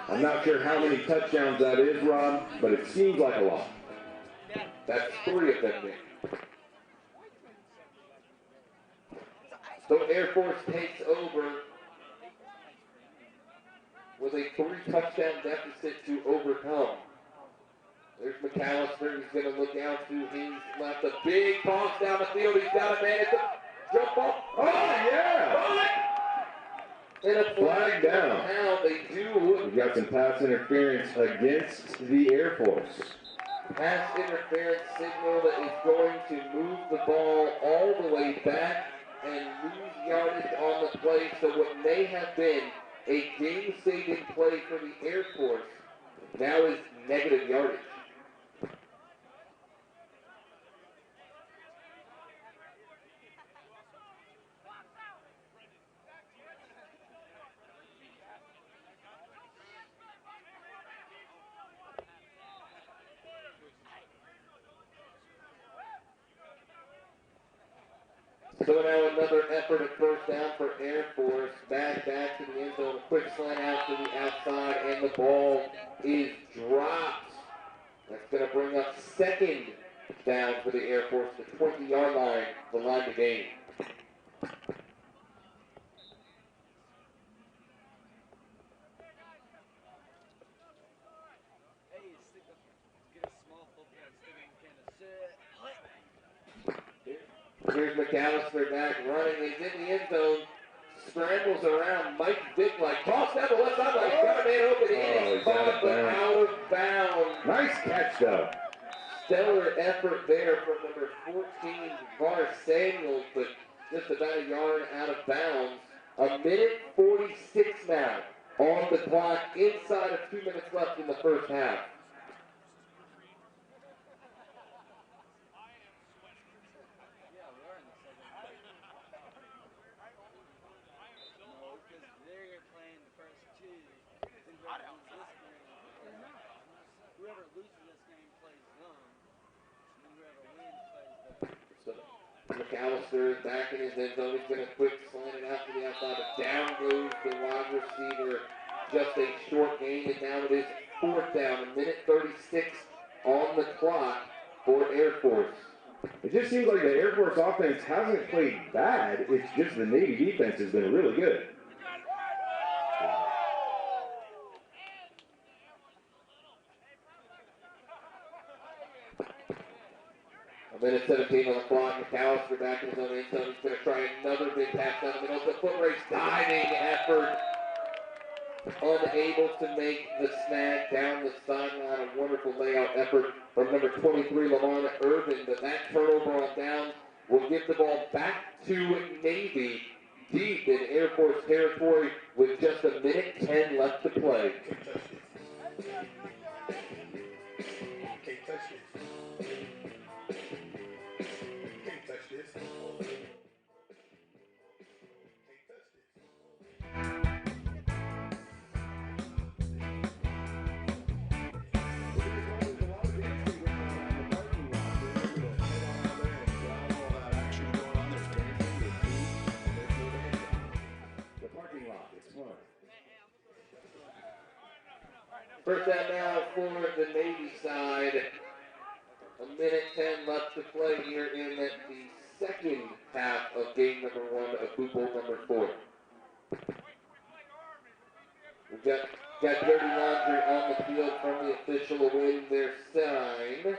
I'm not sure how many touchdowns that is, Rob, but it seems like a lot. That's 3 of them, Nick. So Air Force takes over with a 3-touchdown deficit to overcome. There's McAllister. He's going to look out to his left. A big toss down the field. He's got a man at the jump ball. Oh, yeah! And a Flag down. Now they do. We've got some pass interference against the Air Force. Pass interference signal that is going to move the ball all the way back and lose yardage on the play. So what may have been a game-saving play for the Air Force now is negative yardage. So now another effort at first down for Air Force. Back to the end zone. A quick slant out to the outside, and the ball is dropped. That's going to bring up second down for the Air Force, the 20-yard line, the line to gain. Here's McAllister back running. He's in the end zone. Scrambles around. Mike Vick like toss down the left sideline. Got a man open. He's Caught but out of bounds. Nice catch, though. Stellar effort there from number 14, Var Samuels, but just about a yard out of bounds. A minute 46 now on the clock. Inside of 2 minutes left in the first half. McAllister back in his end zone. He's going to quick slant it out to the outside. But down goes the wide receiver. Just a short gain, and now it is fourth down. A minute 36 on the clock for Air Force. It just seems like the Air Force offense hasn't played bad. It's just the Navy defense has been really good. A minute 17 on the clock. McAllister back in his own end zone. He's going to try another big pass down the middle. The foot race diving effort. Unable to make the snag down the sideline. A wonderful layout effort from number 23, Lamar Irvin. But that turnover on downs will give the ball back to Navy deep in Air Force territory with just a minute 10 left to play. First down now for the Navy side. A minute 10 left to play here in the second half of game number 1 of boot bowl number 4. We've got dirty laundry on the field from the official awaiting their sign.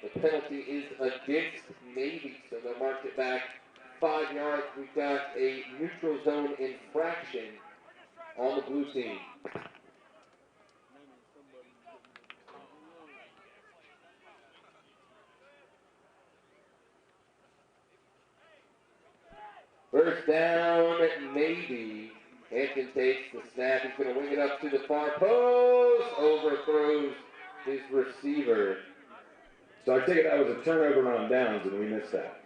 The penalty is against Navy, so they'll mark it back 5 yards. We've got a neutral zone infraction on the blue team. First down, Navy. Hampton takes the snap. He's going to wing it up to the far post. Overthrows his receiver. So I take it that was a turnover on downs, and we missed that.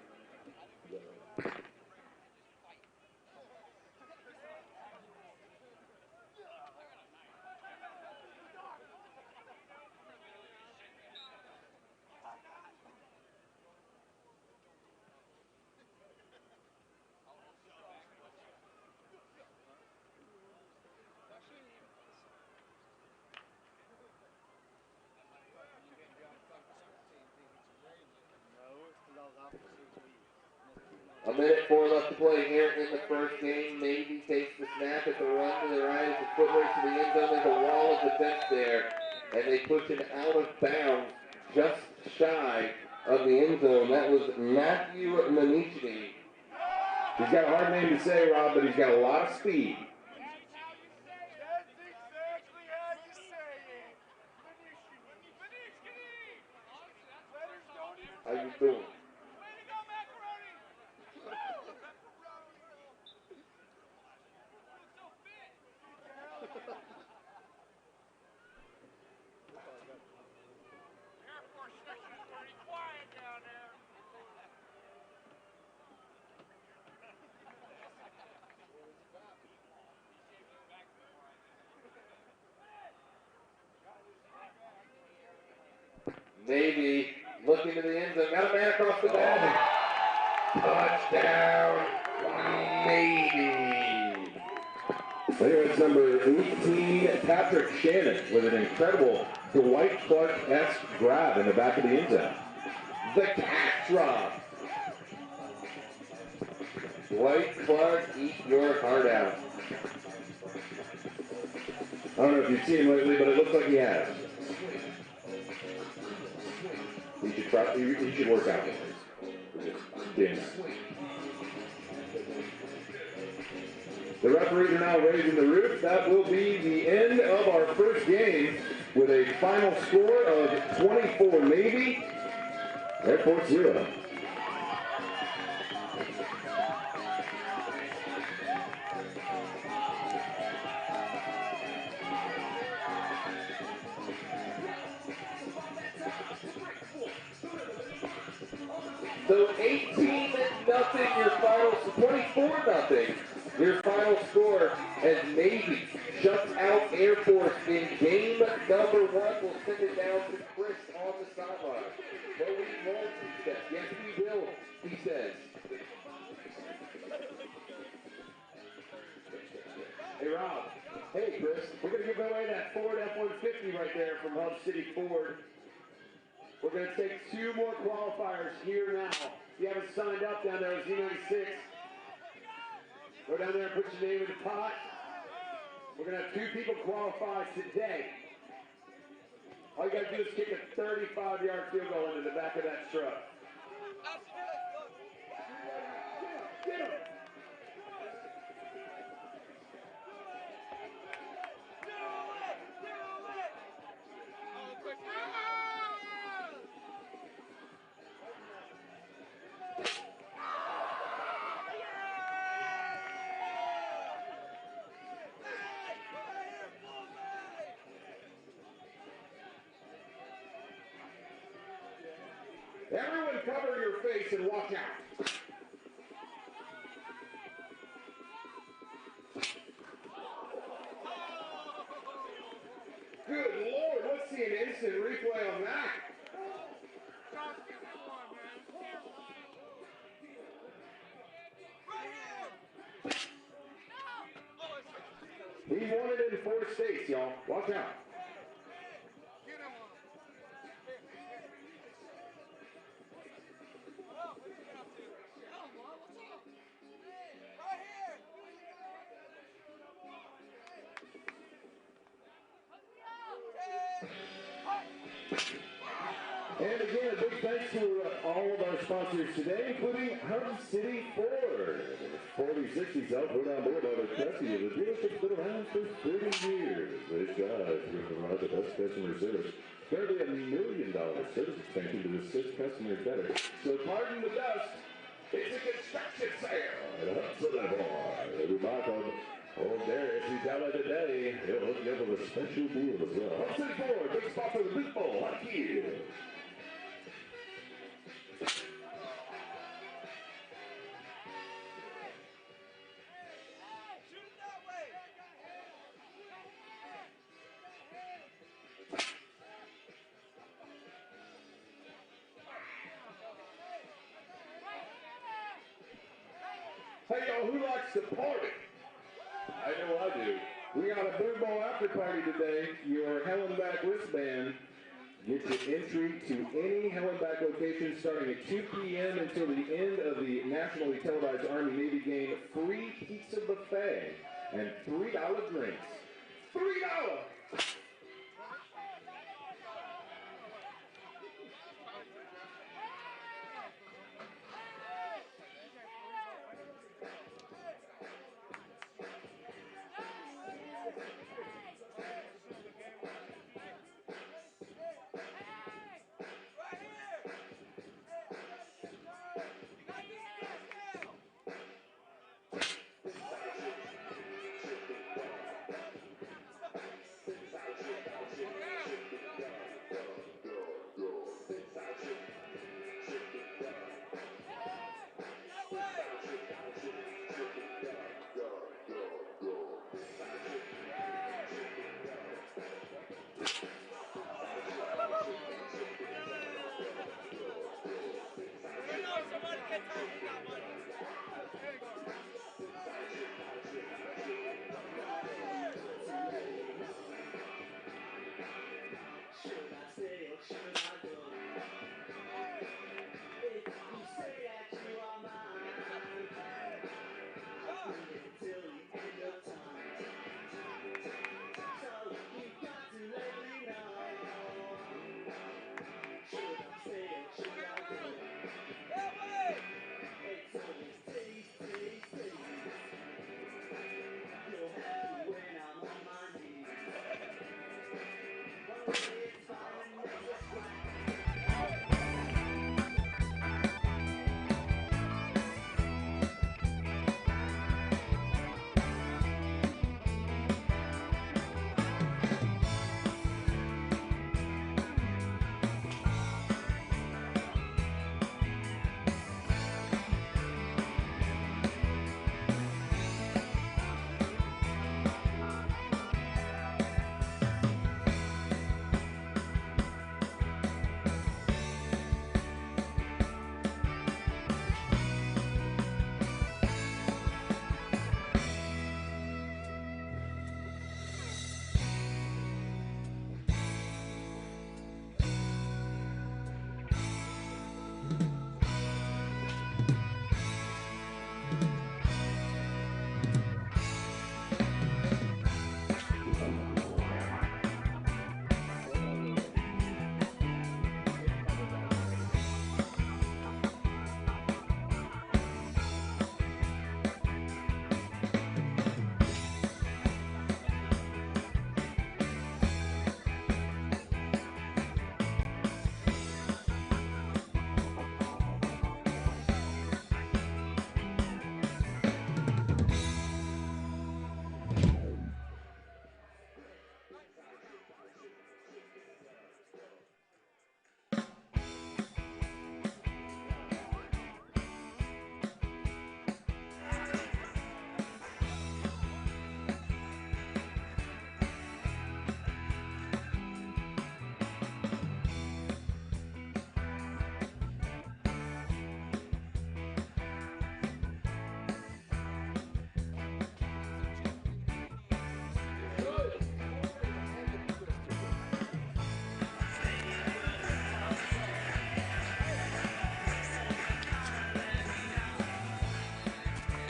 minute 4 left to play here in the first game. Navy takes the snap at the run to the right. It's a foot race to the end zone. There's a wall of defense there. And they push him out of bounds just shy of the end zone. That was Matthew Manichny. He's got a hard name to say, Rob, but he's got a lot of speed. How you doing? Navy looking to the end zone. Got a man across the back. Touchdown, Navy. There is number 18, Patrick Shannon, with an incredible Dwight Clark-esque grab in the back of the end zone. The catch drop. Dwight Clark, eat your heart out. I don't know if you've seen him lately, but it looks like he has. He should work out with this. Damn right. The referees are now raising the roof. That will be the end of our first game with a final score of 24 Navy, Air Force 0. So 18-0, your final, 24-0, your final score as Navy shuts out Air Force in game number 1. We'll send it down to Chris on the sideline. Will we roll, he says. Yes, we will, he says. Hey, Rob. Hey, Chris. We're going to give away that Ford F-150 right there from Hub City Ford. We're going to take 2 more qualifiers here now. If you haven't signed up down there, Z96. Go down there and put your name in the pot. We're going to have 2 people qualify today. All you got to do is kick a 35-yard field goal into the back of that truck. Get him. Everyone cover your face and walk out. Good Lord, let's see an instant replay on that. He won it in 4 states, y'all. Watch out. And again, a big thanks to all of our sponsors today, including Hub City Ford. 4060 South Road on board out of Cressy is a dealership that around for 30 years. They strive to provide the best customer service. Fairly $1 million service extension to assist customers better. So pardon the dust. It's a construction sale at Hub City Ford. Every mark of old Darius, he's out of today. He'll hook you up with a special deal as well. Hub City Ford, big spot for the Boot Bowl. Like you. Hey, y'all, who likes to party? I know I do. We got a Boot Bowl after party today. Your Helen Back wristband Get your entry to any Helen Back location starting at 2 p.m. until the end of the nationally televised Army-Navy game. Free pizza buffet and $3 drinks. $3!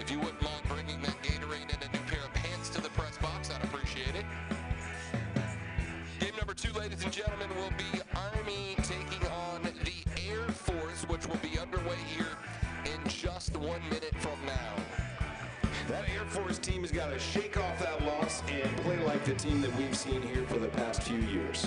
If you wouldn't mind bringing that Gatorade and a new pair of pants to the press box, I'd appreciate it. Game number 2, ladies and gentlemen, will be Army taking on the Air Force, which will be underway here in just 1 minute from now. That Air Force team has got to shake off that loss and play like the team that we've seen here for the past few years.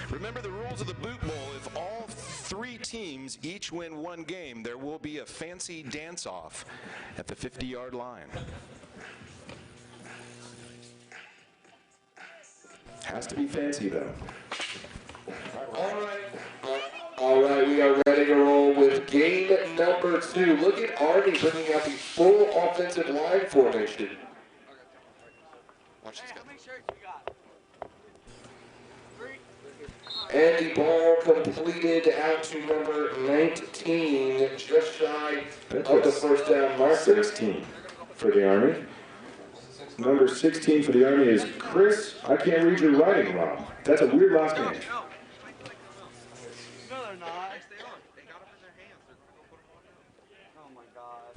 Remember the rules of the Boot Bowl. If all 3 teams each win 1 game, there will be a fancy dance-off at the 50-yard line. Has to be fancy, though. All right, we are ready to roll with game number 2. Look at Arnie bringing out the full offensive line formation. Watch this guy. And the ball completed out to number 19, just shy of the first down marker. 16 for the Army. Number 16 for the Army is Chris. I can't read your writing, Rob. That's a weird last name. No, they're not. They are. They got them in their hands. They're going to go put them on. Oh my God.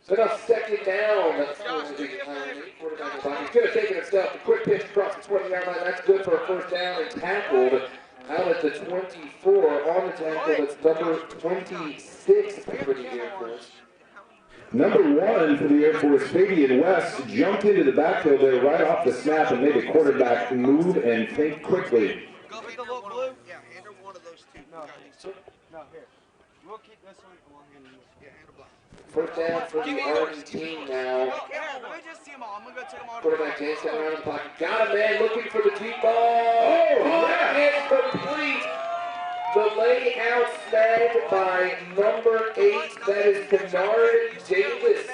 So now second down for the Army. Quarterback He's going to take it himself. A quick pitch across the 20-yard line. That's good for a first down and tackled out at the 24. On the tackle, that's number 26 for the Air Force. Number 1 for the Air Force, Fabian West, jumped into the backfield there right off the snap and made the quarterback move and think quickly. Go pick the little blue. Yeah, hand her one of those two. No, here. We'll keep this one and we'll hand this one. Yeah, hand her black. First down for the Army team now. Let me just see them all. I'm going to go take them all. Quarterback dancing around the pocket. Got a man looking for the deep ball. That is complete. The layout snagged by number 8. That is Bernard Davis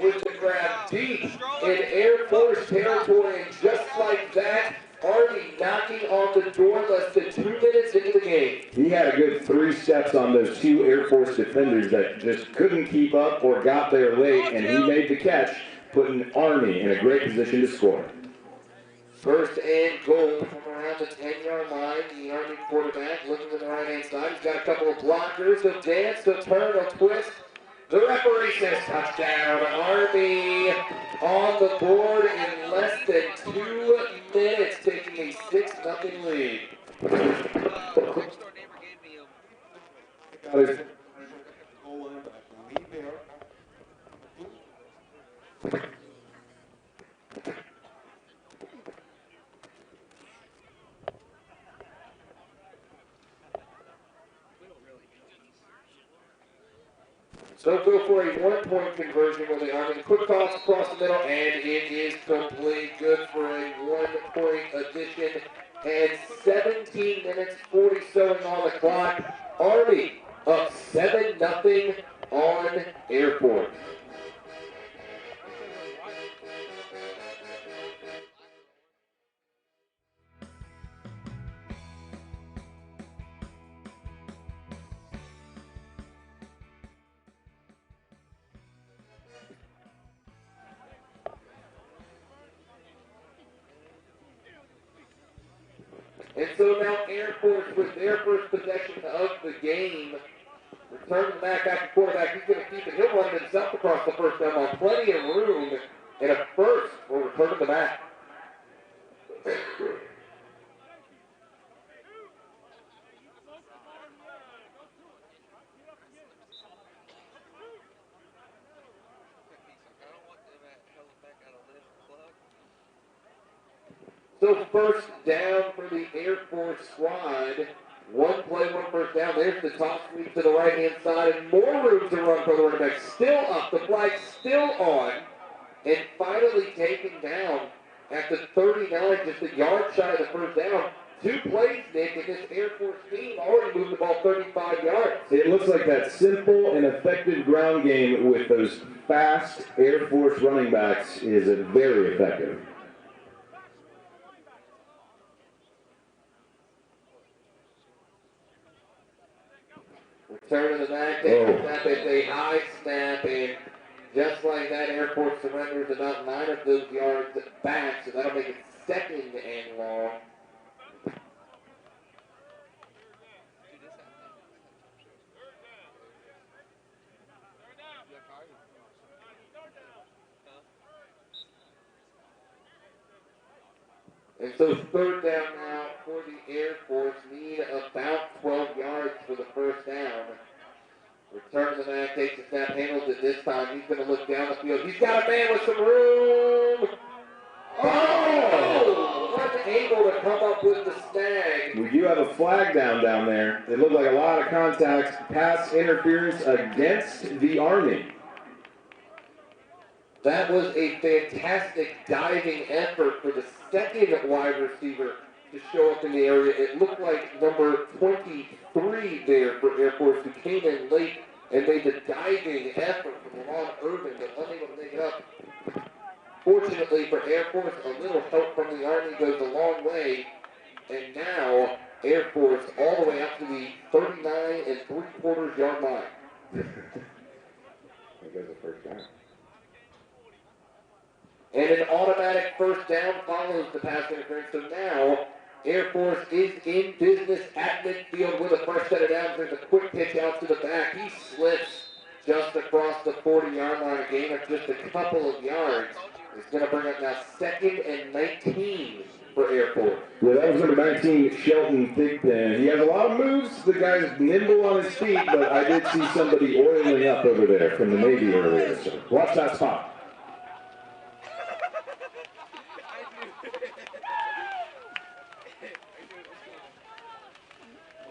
with the grab deep in Air Force territory. And just like that, Army knocking on the door less than 2 minutes into the game. He had a good 3 steps on those 2 Air Force defenders that just couldn't keep up or got there late, and he made the catch, putting Army in a great position to score. First and goal from around the 10-yard line. The Army quarterback looking to the right-hand side. He's got a couple of blockers. He'll dance, he'll turn, he'll twist. The referee says touchdown. Army on the board in less than 2 minutes, taking a 6-0 lead. So go for a 1-point conversion with the Army. Quick toss across the middle, and it is complete. Good for a 1-point addition. And 17 minutes, 40 showing on the clock. Army up 7-0 on Air Force. And so now Air Force with their first possession of the game. Returns back after quarterback. He's going to keep it. He'll run himself across the first down on plenty of room. And a first will return to the back. So first down for the Air Force squad. 1 play, 1 first down. There's the top sweep to the right-hand side. And more room to run for the running back. Still up. The flag still on. And finally taken down at the 39, just a yard shy of the first down. 2 plays, Nick, and this Air Force team already moved the ball 35 yards. It looks like that simple and effective ground game with those fast Air Force running backs is very effective. Return to the back, they snap it, a high snap, and just like that, Air Force surrenders about 9 of those yards back, so that'll make it 2nd and long. And so third down now for the Air Force. Need about 12 yards for the first down. Return to the man, takes the snap, handles it this time. He's going to look down the field. He's got a man with some room. Oh! Unable to come up with the snag. We do have a flag down there. It looked like a lot of contact, pass interference against the Army. That was a fantastic diving effort for the second wide receiver to show up in the area. It looked like number 23 there for Air Force, who came in late and made the diving effort from Ron Irvin, but unable to make it up. Fortunately for Air Force, a little help from the Army goes a long way, and now Air Force all the way up to the 39 3/4 yard line. There goes the first down. And an automatic first down follows the pass interference. So now Air Force is in business at midfield with a first set of downs. There's a quick pitch out to the back. He slips just across the 40-yard line, a gain of just a couple of yards. It's going to bring up now 2nd and 19 for Air Force. Yeah, that was number 19, Shelton Thigpen. He has a lot of moves. The guy's nimble on his feet, but I did see somebody oiling up over there from the Navy earlier. So watch that spot.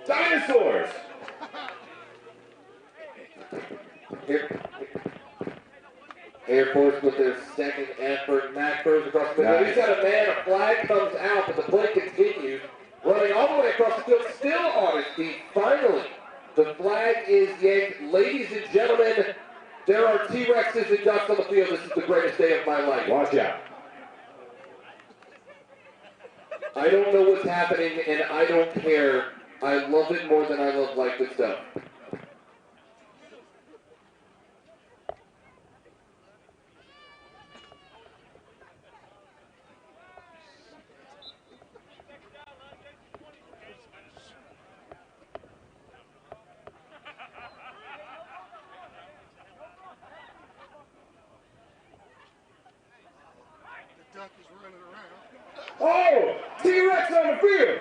Dinosaurs! Air Force with their second effort. Matt throws across the middle. He's got a man. A flag comes out, but the play continues. Running all the way across the field, still on his feet. Finally, the flag is yanked. Ladies and gentlemen, there are T-Rexes and ducks on the field. This is the greatest day of my life. Watch out. I don't know what's happening, and I don't care. I love it more than I love like this stuff. Oh! T-Rex on the field!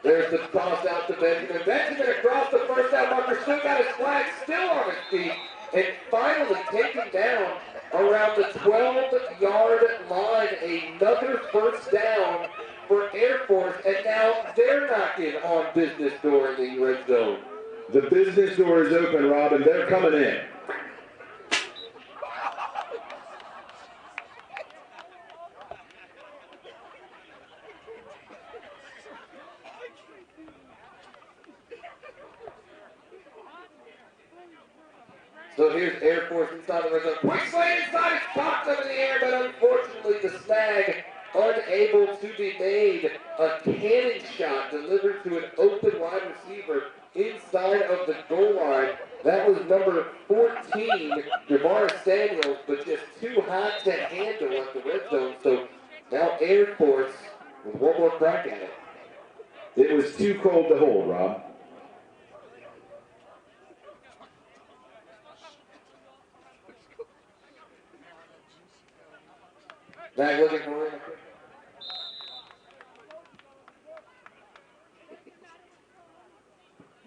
There's the toss out to Benjamin. Benjamin across the first down marker, still got his flag, still on his feet, and finally taken down around the 12-yard line. Another first down for Air Force, and now they're knocking on business door in the red zone. The business door is open, Rob, and they're coming in. So here's Air Force inside the red zone. Quick slant inside, it's popped up in the air, but unfortunately the snag unable to be made. A cannon shot delivered to an open wide receiver inside of the goal line. That was number 14, Jamar Samuels, but just too hot to handle at the red zone. So now Air Force with one more crack at it. It was too cold to hold, Rob. Back looking for him.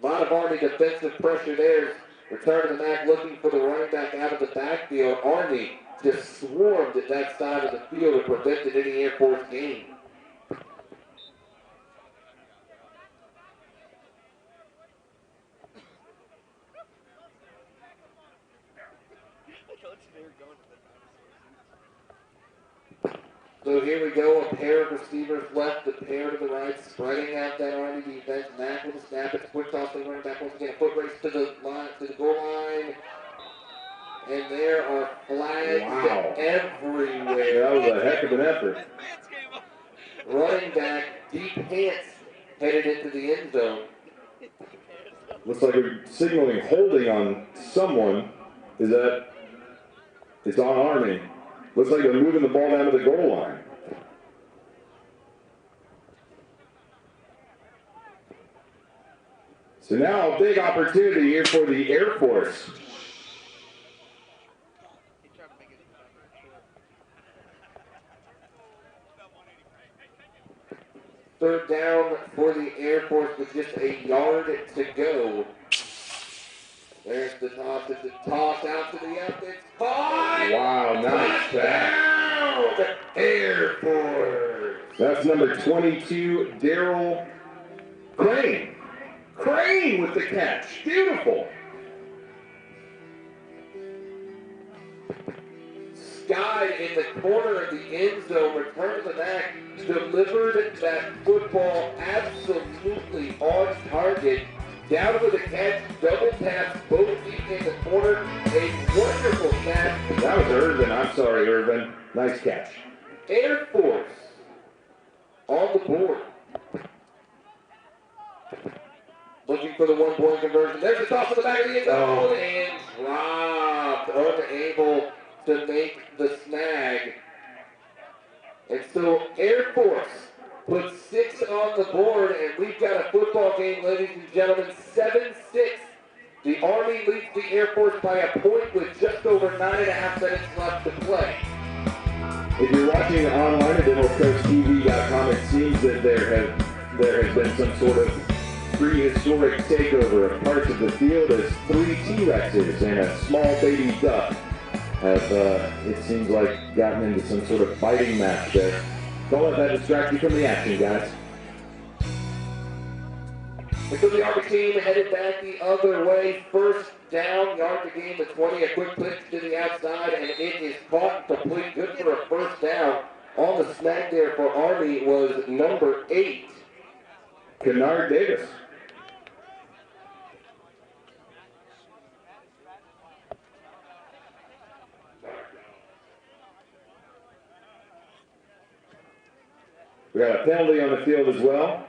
A lot of Army defensive pressure there. Return to the Mac looking for the running back out of the backfield. Army just swarmed at that side of the field and prevented any Air Force gain. So here we go, a pair of receivers left, a pair to the right, spreading out that Army defense. Mack with a snap, it's a quick toss to the running back once again, a foot race to the line, to the goal line. And there are flags everywhere. That was a heck of an effort. Running back, deep pants, headed into the end zone. Looks like we're signaling holding on someone. Is that? It's on Army. Looks like they're moving the ball down to the goal line. So now a big opportunity here for the Air Force. Third down for the Air Force with just a yard to go. There's the toss. It's a toss out to the left. It's caught. Wow, nice pass. Down, Air Force. That's number 22, Daryl Crane. Crane with the catch. Beautiful. guy in the corner of the end zone, returned the back, delivered that football absolutely on target. Down with a catch, double taps, both feet in the corner. A wonderful snap. That was Irvin. I'm sorry, Irvin. Nice catch. Air Force on the board. Looking for the 1-point conversion. There's a toss to the back of the end zone and dropped. Unable to make the snag. And so Air Force puts 6 on the board, and we've got a football game, ladies and gentlemen, 7-6. The Army leads the Air Force by a point with just over 9.5 minutes left to play. If you're watching online at DevilsCoastTV.com, it seems that there has been some sort of prehistoric takeover of parts of the field as 3 T-Rexes and a small baby duck have, it seems like, gotten into some sort of fighting match there. Don't let that distract you from the action, guys. And so the Army team headed back the other way. First down, yard to gain the 20. A quick pitch to the outside, and it is caught complete. Good for a first down. On the snag there for Army was number 8. Kennard Davis. We got a penalty on the field as well.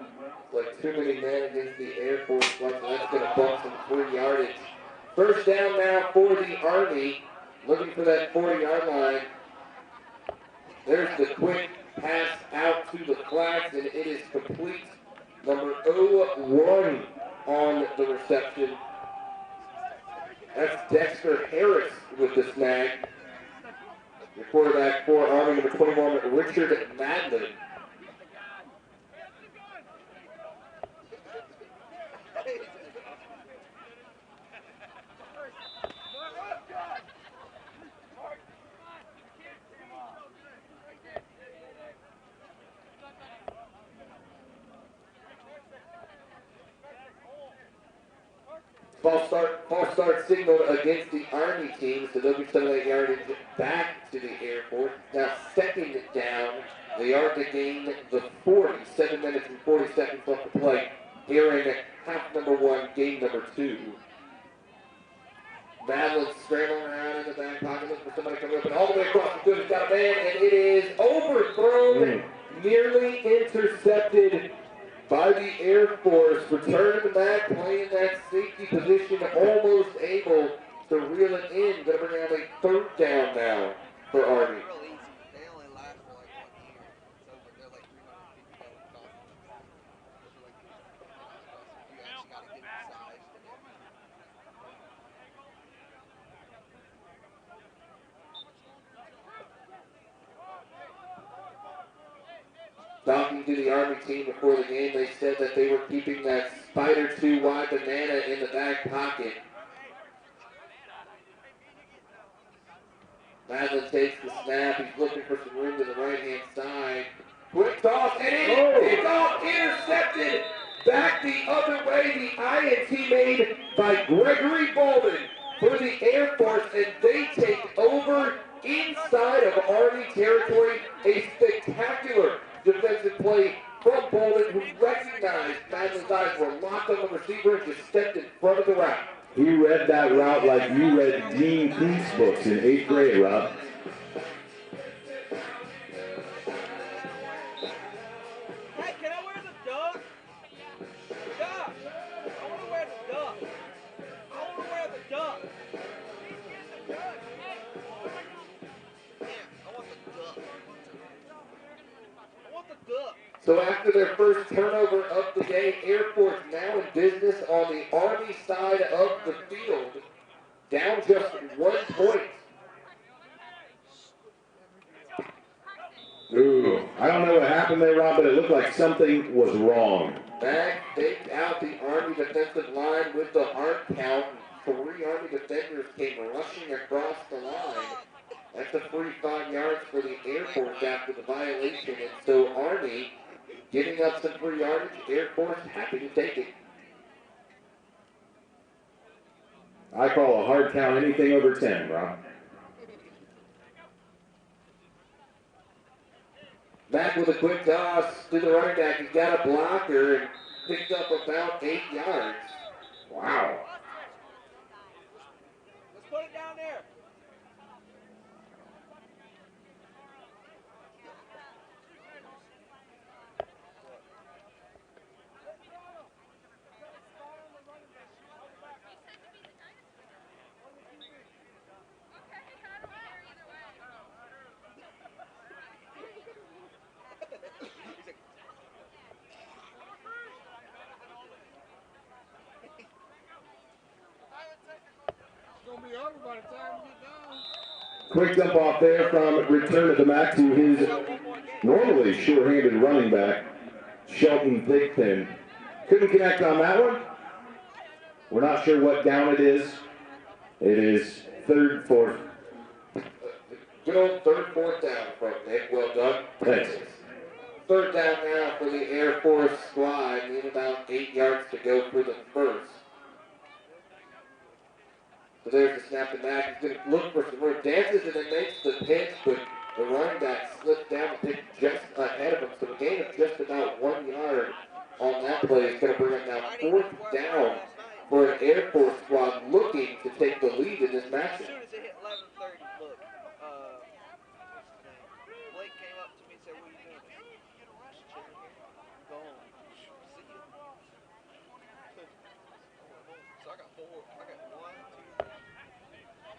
Like too many men against the Air Force. That's going to bump some 3 yardage. First down now for the Army. Looking for that 40-yard line. There's the quick pass out to the flats, and it is complete. Number 01 on the reception. That's Dexter Harris with the snag. The quarterback for Army, number 21, Richard Madlin. False start signal against the Army team, so they'll be sending that yardage back to the Air Force. Now second down, the yard to gain the 40, 7 minutes and 40 seconds left to play here in half number 1, game number 2. Madeline scrambling around in the back pocket, looking for somebody coming up, and all the way across the field, he's got a man, and it is overthrown, nearly intercepted by the Air Force. Returning back, playing that safety position, almost able to reel it in. Going to bring out a third down now for Army. Talking to the Army team before the game, they said that they were keeping that Spider 2 wide banana in the back pocket. Madeline takes the snap. He's looking for some room to the right-hand side. Quick toss, and it's off, intercepted. Back the other way, the INT made by Gregory Bowman for the Air Force, and they take over inside of Army territory. A spectacular defensive play from Bowman, who recognized Madeline's eyes were locked on the receiver and just stepped in front of the route. He read that route like you read Dean Koontz books in 8th grade, Rob. Hey, can I wear the duck? Duck! I want to wear the duck. I want to wear the duck. Yeah, I want the duck. I want the duck. So after their first turnover of the day, Air Force now in business on the Army side of the field, down just 1 point. Ooh, I don't know what happened there, Rob, but it looked like something was wrong. Back faked out the Army defensive line with the hard count. 3 Army defenders came rushing across the line. That's a free 5 yards for the Air Force after the violation. And so Army giving up some free yardage. Air Force happy to take it. I call a hard count anything over 10, Rob. Back with a quick toss to the running back. He's got a blocker and picked up about 8 yards. Wow. Let's put it down there. Quick dump off there from return of the Mac to his normally sure-handed running back, Shelton Thigpen. Couldn't connect on that one. We're not sure what down it is. It is third, fourth. Good old third, fourth down from Nick. Well done. Thanks. Third down now for the Air Force squad. Need about 8 yards to go for the first. So there's the snap and back. He's going to look for some room. Dances and then makes the pitch, but the running back slipped down and picked just ahead of him. So a gain of just about 1 yard on that play. It's going to bring him now fourth down for an Air Force squad looking to take the lead in this As matchup. soon as it hit 11:30, look, Blake came up to me and said, "What are you doing?" Just chilling here. Go home. See you. So I got 4. I got 1, 2.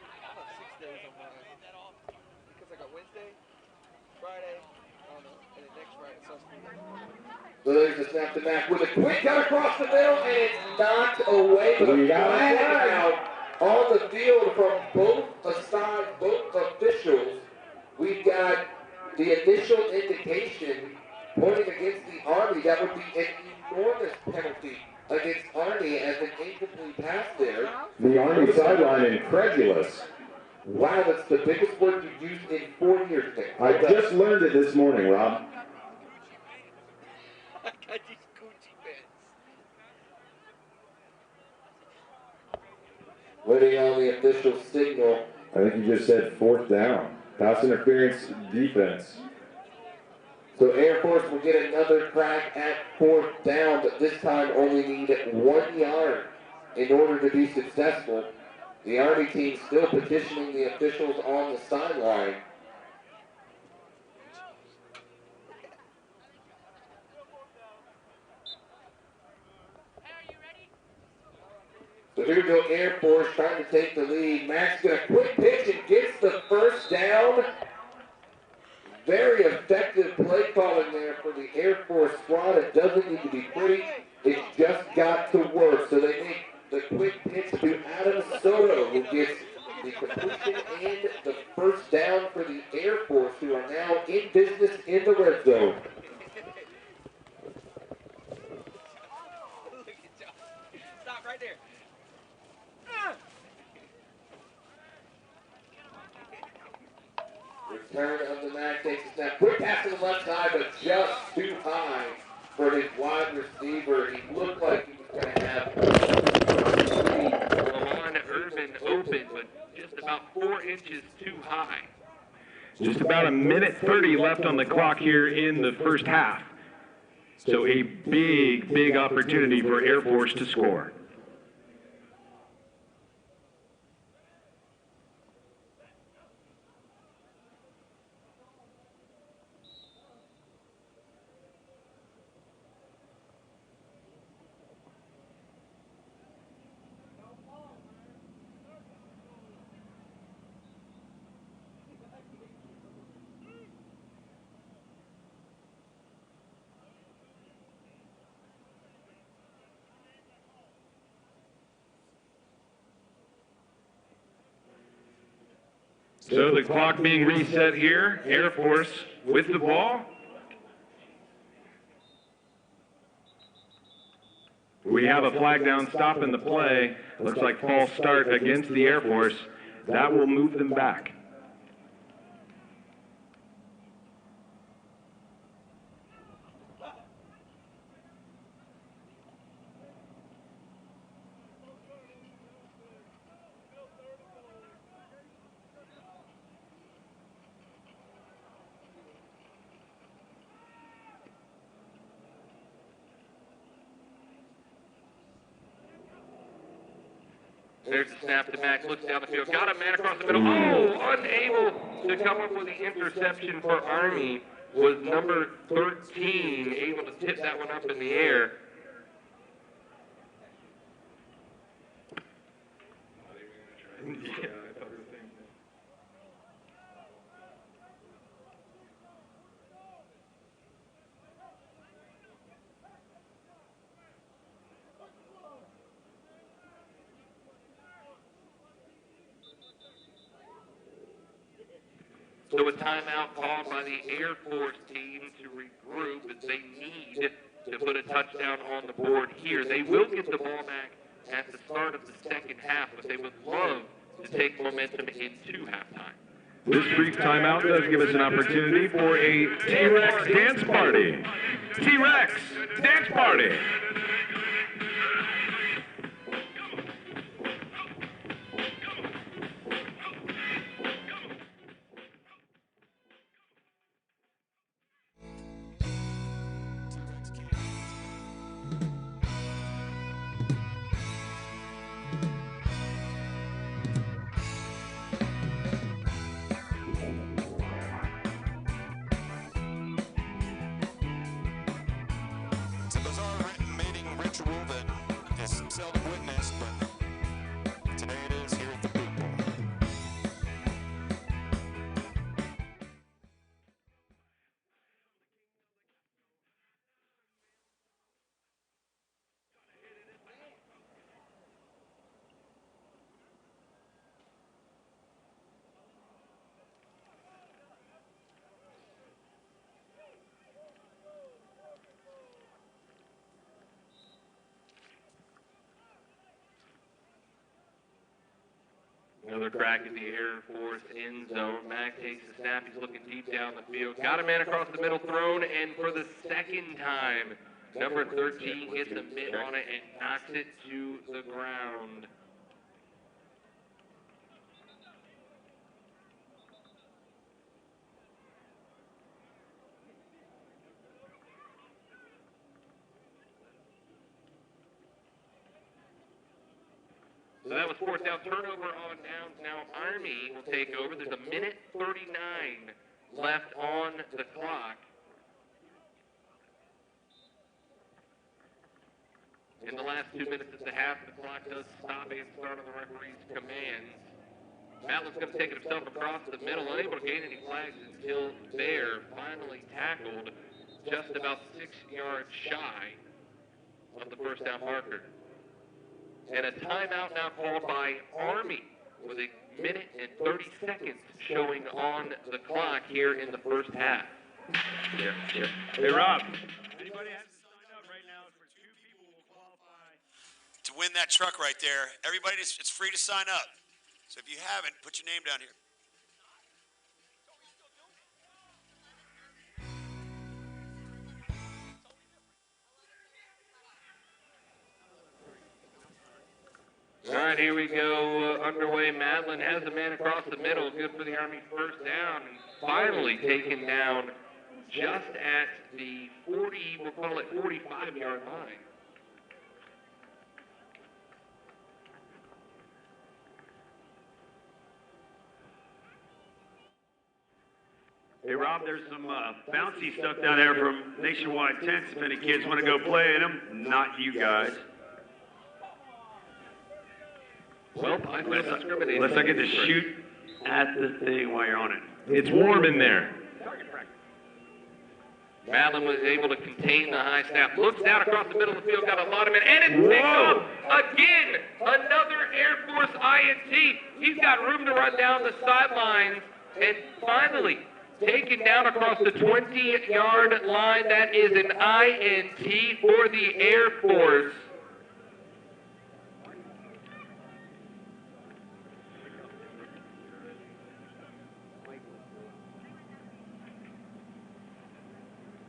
I have 6 days on mine because I got Wednesday, Friday, and then next Friday, so it's 3 days. So there's the snap to back with a quick cut across the middle, and it's knocked away. But We got flag it. now on the field from both sides, both officials. We've got the initial indication pointing against the Army. That would be an enormous penalty against Army as an incomplete pass there. The Army sideline incredulous. Wow, that's the biggest word you've used in 4 years, Nick. I just learned it this morning, Rob. I got these Gucci pants. Waiting on the official signal. I think you just said fourth down. Pass interference defense. So Air Force will get another crack at fourth down, but this time only need 1 yard in order to be successful. The Army team still petitioning the officials on the sideline. So here we go, Air Force trying to take the lead. Max got a quick pitch and gets the first down. Very effective play calling there for the Air Force squad. It doesn't need to be pretty. It's just got to work. So they make the quick pitch to Adam Soto, who gets the completion and the first down for the Air Force, who are now in business in the red zone. Look at John. Stop right there. Return of the man takes a snap. Quick pass to the left side, but just too high for his wide receiver. He looked like he was going to have Lamont Urban open, but just about 4 inches too high. Just about a minute 30 left on the clock here in the first half. So a big opportunity for Air Force to score. So the clock being reset here, Air Force with the ball. We have a flag down stop in the play. Looks like false start against the Air Force. That will move them back. There's the snap to Mack, looks down the field, got a man across the middle. Oh, unable to come up with the interception for Army was number 13, able to tip that one up in the air. Yeah. So a timeout called by the Air Force team to regroup as they need to put a touchdown on the board here. They will get the ball back at the start of the second half, but they would love to take momentum into halftime. This brief timeout does give us an opportunity for a T-Rex dance party. T-Rex dance party. It's a bizarre mating ritual that is seldom witnessed, but today it is here at the Boot Bowl. Another crack at the Air Force end zone. Mack takes the snap. He's looking deep down the field. Got a man across the middle, thrown, and for the second time, number 13 gets a mitt on it and knocks it to the ground. So that was fourth down, turnover on downs. Now Army will take over. There's a minute 39 left on the clock. In the last 2 minutes of the half, the clock does stop and start on the referee's commands. Matlin's going to take it himself across the middle, unable to gain any flags until Bear finally tackled just about 6 yards shy of the first down marker. And a timeout now called by Army with a minute and 30 seconds showing on the clock here in the first half. Yeah. Hey, Rob. Anybody has to sign up right now for 2 people will qualify. To win that truck right there, everybody, it's free to sign up. So if you haven't, put your name down here. All right, here we go, underway. Madeline has a man across the middle, good for the Army first down, and finally taken down just at the 40, we'll call it 45-yard line. Hey, Rob, there's some bouncy stuff down there from Nationwide Tents. If any kids want to go play in them, not you guys. Well, I feel discriminated. Unless I get to shoot at the thing while you're on it. It's warm in there. Madeline was able to contain the high snap. Looks down across the middle of the field, got a lot of men, and it's picked up again. Another Air Force INT. He's got room to run down the sidelines, and finally taken down across the 20-yard line. That is an INT for the Air Force.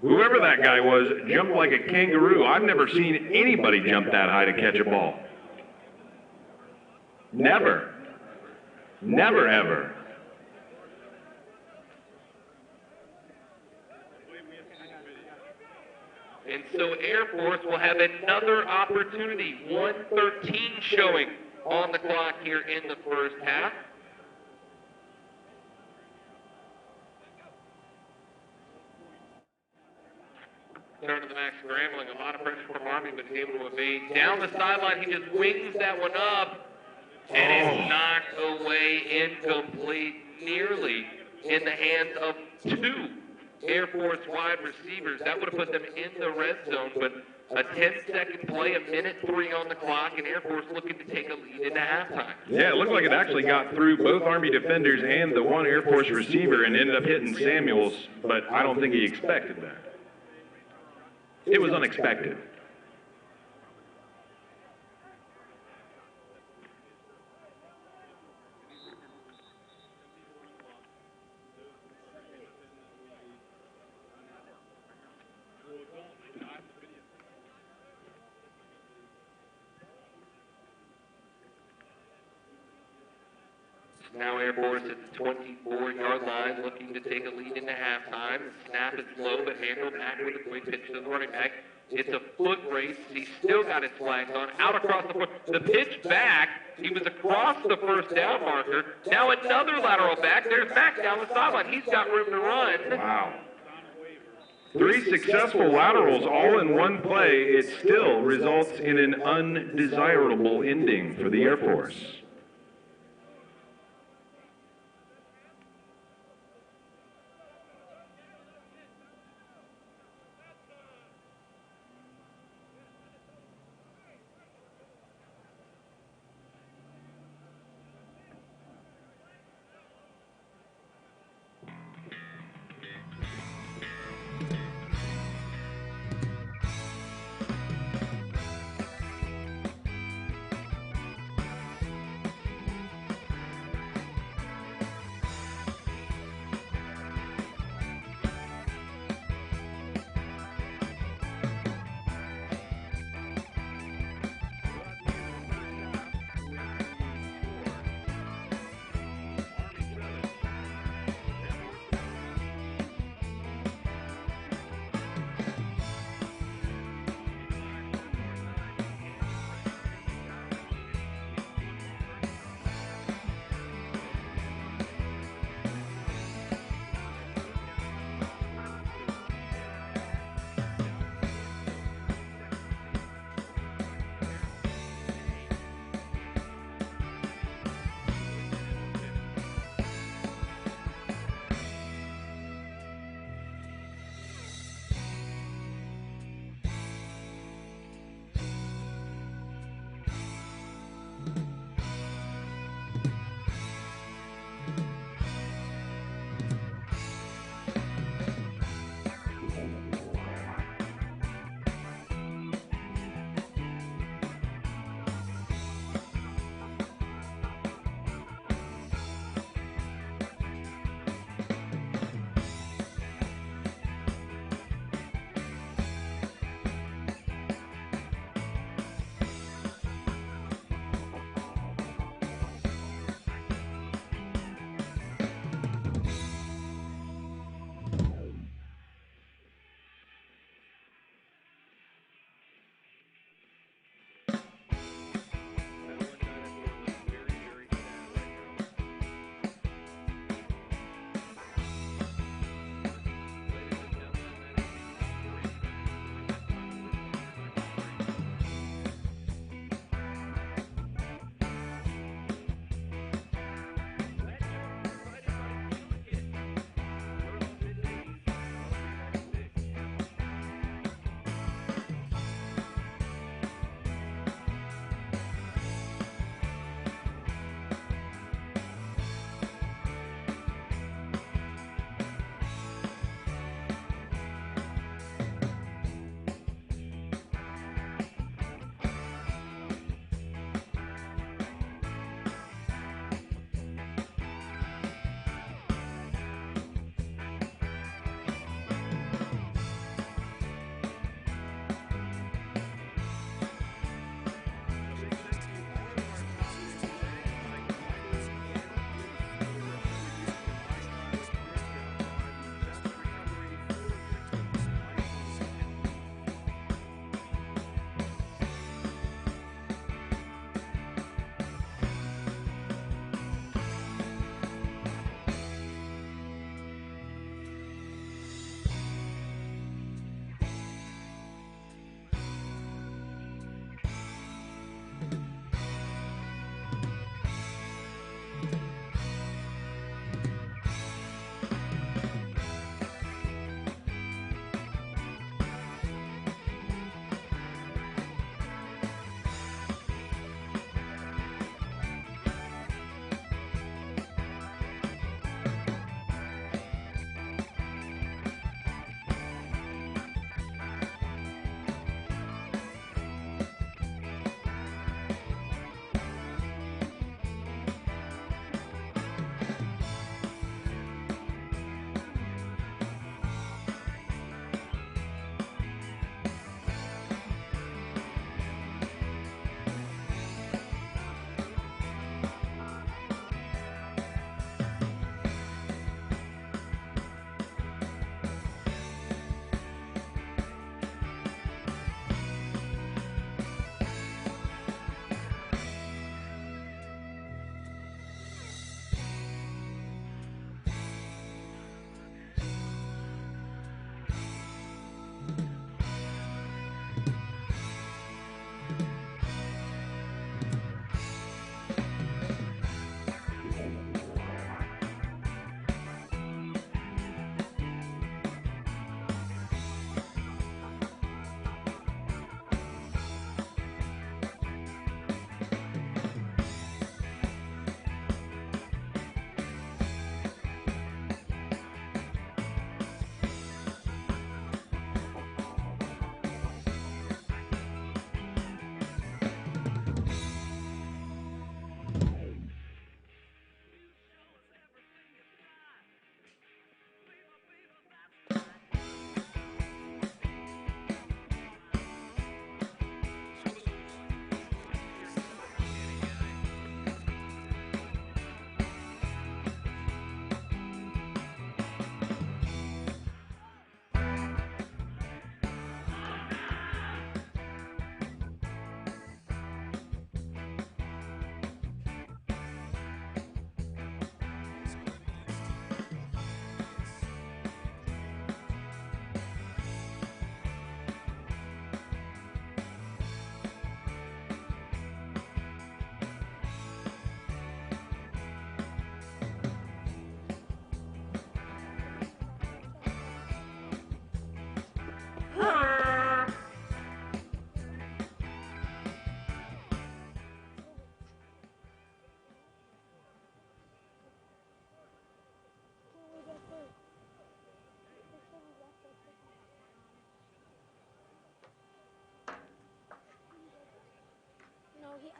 Whoever that guy was jumped like a kangaroo. I've never seen anybody jump that high to catch a ball. Never. Never, ever. And so Air Force will have another opportunity. 1:13 showing on the clock here in the first half. Turn to the max scrambling. A lot of pressure from Army, but he's able to evade. Down the sideline, he just wings that one up. And it's knocked away incomplete, nearly in the hands of two Air Force wide receivers. That would have put them in the red zone, but a 10-second play, a minute 3 on the clock, and Air Force looking to take a lead into halftime. Yeah, it looked like it actually got through both Army defenders and the one Air Force receiver and ended up hitting Samuels, but I don't think he expected that. It was unexpected. Now Air Force at the 24-yard line, looking to take a lead into halftime. The snap is low, but handled back with a quick pitch to the running back. It's a foot race. He's still got his flags on. Out across the foot. The pitch back. He was across the first down marker. Now another lateral back. There's Mack down the sideline. He's got room to run. Wow. 3 successful laterals all in one play. It still results in an undesirable ending for the Air Force.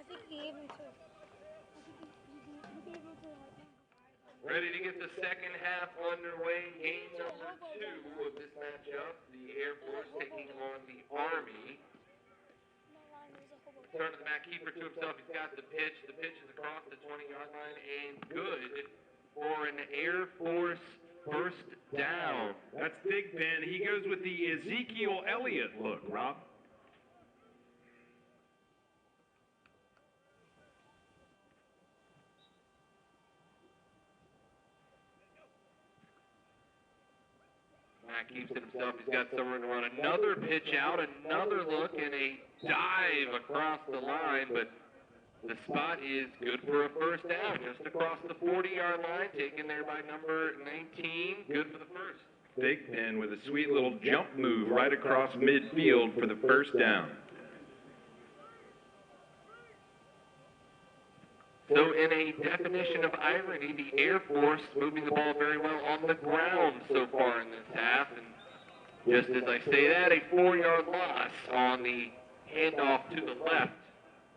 I think he gave him to. Ready to get the second half underway. Game number 2 of this matchup. The Air Force taking on the Army. Turn to the back keeper to himself. He's got the pitch. The pitch is across the 20-yard line and good for an Air Force first down. That's Big Ben. He goes with the Ezekiel Elliott look, Rob. Mack keeps it himself. He's got somewhere to run. Another pitch out, another look, and a dive across the line, but the spot is good for a first down, just across the 40-yard line, taken there by number 19. Good for the first. Big Ben with a sweet little jump move right across midfield for the first down. So in a definition of irony, the Air Force moving the ball very well on the ground so far in this half. And just as I say that, a 4-yard loss on the handoff to the left.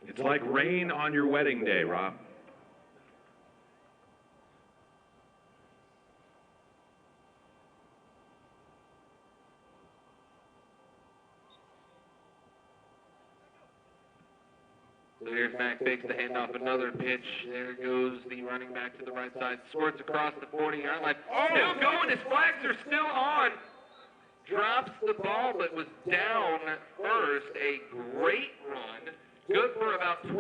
It's like rain on your wedding day, Rob. So here's Mack, fakes the handoff, another pitch. There goes the running back to the right side, squirts across the 40-yard line. Still going, his flags are still on. Drops the ball, but was down first. A great run, good for about 22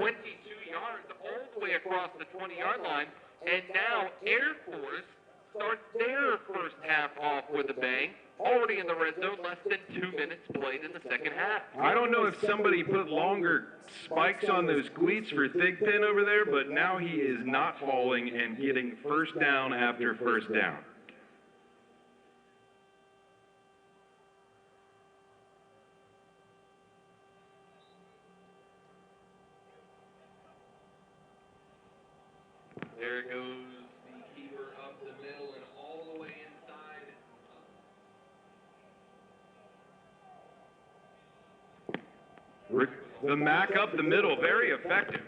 yards, all the way across the 20-yard line. And now Air Force starts their first half off with a bang. Already in the red zone, less than 2 minutes played in the second half. I don't know if somebody put longer spikes on those cleats for Big Ben over there, but now he is not falling and getting first down after first down. There goes the keeper up the middle and all the way inside. The Mack up the middle, very effective.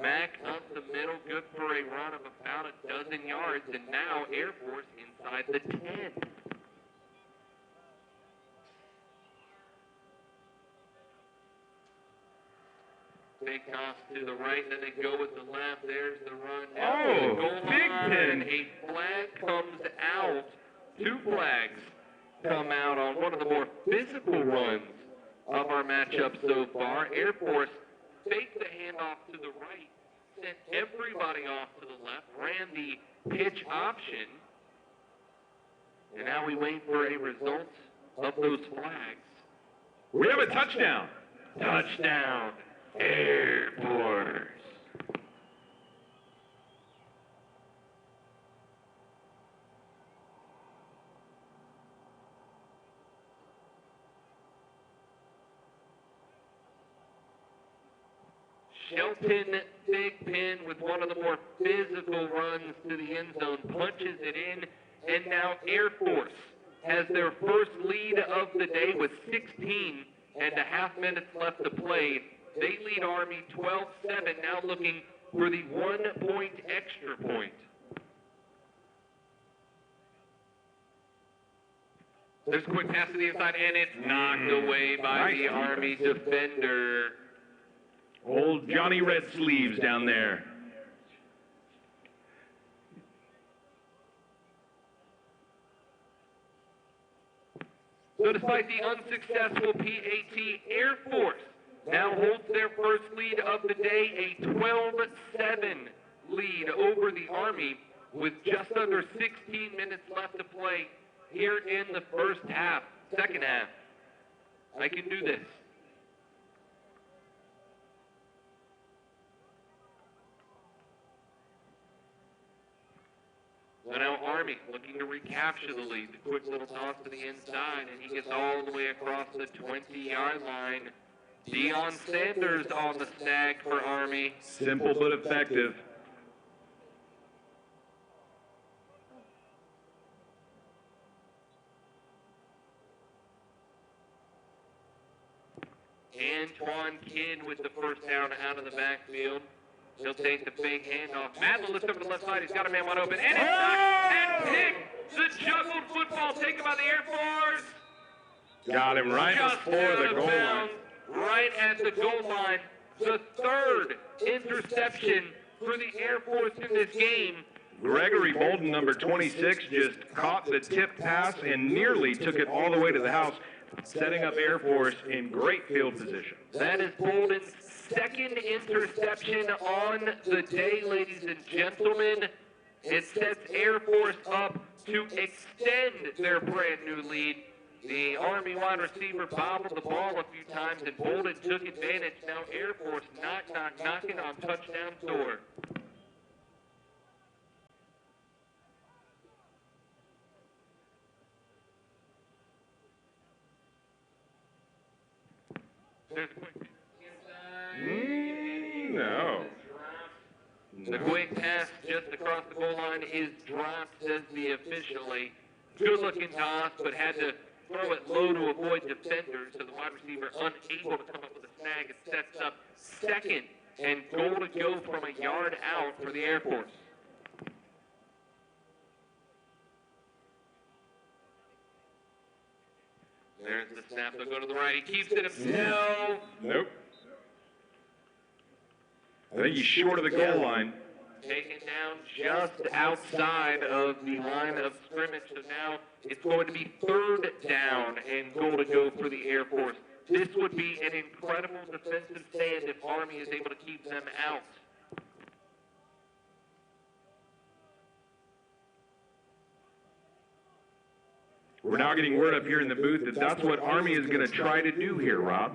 Mack up the middle, good for a run of about a dozen yards, and now Air Force inside the 10. Big toss to the right, then they go with the left. There's the run. Oh, Big Ben. A flag comes out. 2 flags come out on one of the more physical runs of our matchup so far. Air Force faked the handoff to the right, sent everybody off to the left, ran the pitch option, and now we wait for a result of those flags. We have a touchdown. Touchdown, Air Force. Shelton Big Ben with one of the more physical runs to the end zone, punches it in, and now Air Force has their first lead of the day with 16.5 minutes left to play. They lead Army 12-7, now looking for the 1-point extra point. There's a quick pass to the inside, and it's knocked away by the Army defender. Old Johnny Red Sleeves down there. So despite the unsuccessful PAT, Air Force now holds their first lead of the day, a 12-7 lead over the Army with just under 16 minutes left to play here in the second half. I can do this. So now Army looking to recapture the lead. The quick little toss to the inside, and he gets all the way across the 20-yard line. Deion Sanders on the snag for Army. Simple but effective. Antoine Kidd with the first down out of the backfield. He'll take the fake handoff. Madden lifts over the left side. He's got a man wide open. And it's knocked and picked. The juggled football taken by the Air Force. Got him right Just before out the of goal line. bounds, right at the goal line. The third interception for the Air Force in this game. Gregory Bolden, number 26, just caught the tip pass and nearly took it all the way to the house, setting up Air Force in great field position. That is Bolden's second interception on the day, ladies and gentlemen. It sets Air Force up to extend their brand new lead. The Army wide receiver bobbled the ball a few times and Bolden took advantage. Now Air Force knocking on touchdown door. There's a quick No. The quick pass just across the goal line is dropped, says the officially. Good looking toss, but had to throw it low to avoid defenders, so the wide receiver unable to come up with a snag. It sets up second and goal to go from a yard out for the Air Force. There's the snap. They'll go to the right. He keeps it himself. Nope. I think he's short of the goal line. Taken down just outside of the line of scrimmage. So now it's going to be third down and goal to go for the Air Force. This would be an incredible defensive stand if Army is able to keep them out. We're now getting word up here in the booth that that's what Army is going to try to do here, Rob.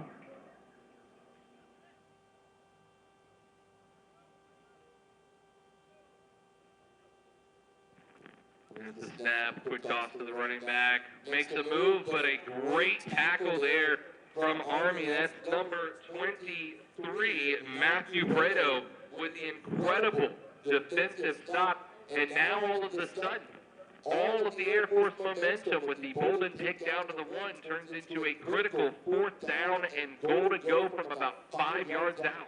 There's the snap, quick toss to the running back. Makes a move, but a great tackle there from Army. That's number 23, Matthew Bredo, with the incredible defensive stop. And now all of a sudden, all of the Air Force momentum with the Bolden pick down to the one turns into a critical fourth down and goal to go from about 5 yards out.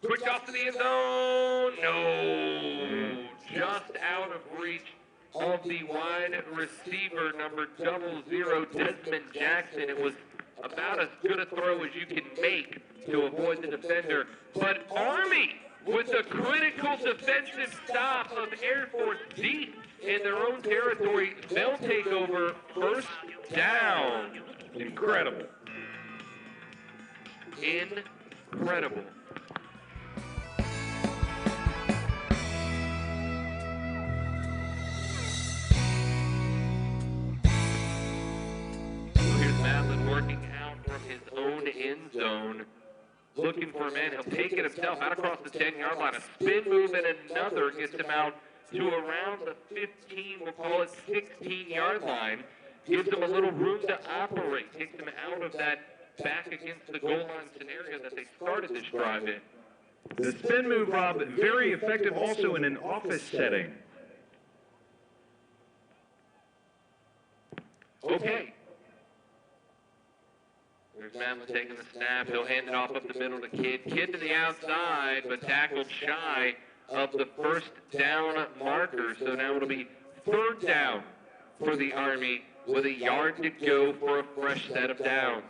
Quick off to the end zone. No. Just out of reach of the wide receiver, number 00, Desmond Jackson. It was about as good a throw as you can make to avoid the defender. But Army, with the critical defensive stop of Air Force deep in their own territory, they'll take over first down. Incredible. Incredible. Working out from his own end zone, looking for a man. He'll take it himself out across the 10-yard line. A spin move and another gets him out to around the 15, we'll call it 16-yard line. Gives him a little room to operate. Takes him out of that back against the goal line scenario that they started this drive in. The spin move, Rob, very effective also in an office setting. Okay. There's Matlin taking the snap. He'll hand it off up the middle to Kidd. Kidd to the outside, but tackled shy of the first down marker. So now it'll be third down for the Army with a yard to go for a fresh set of downs.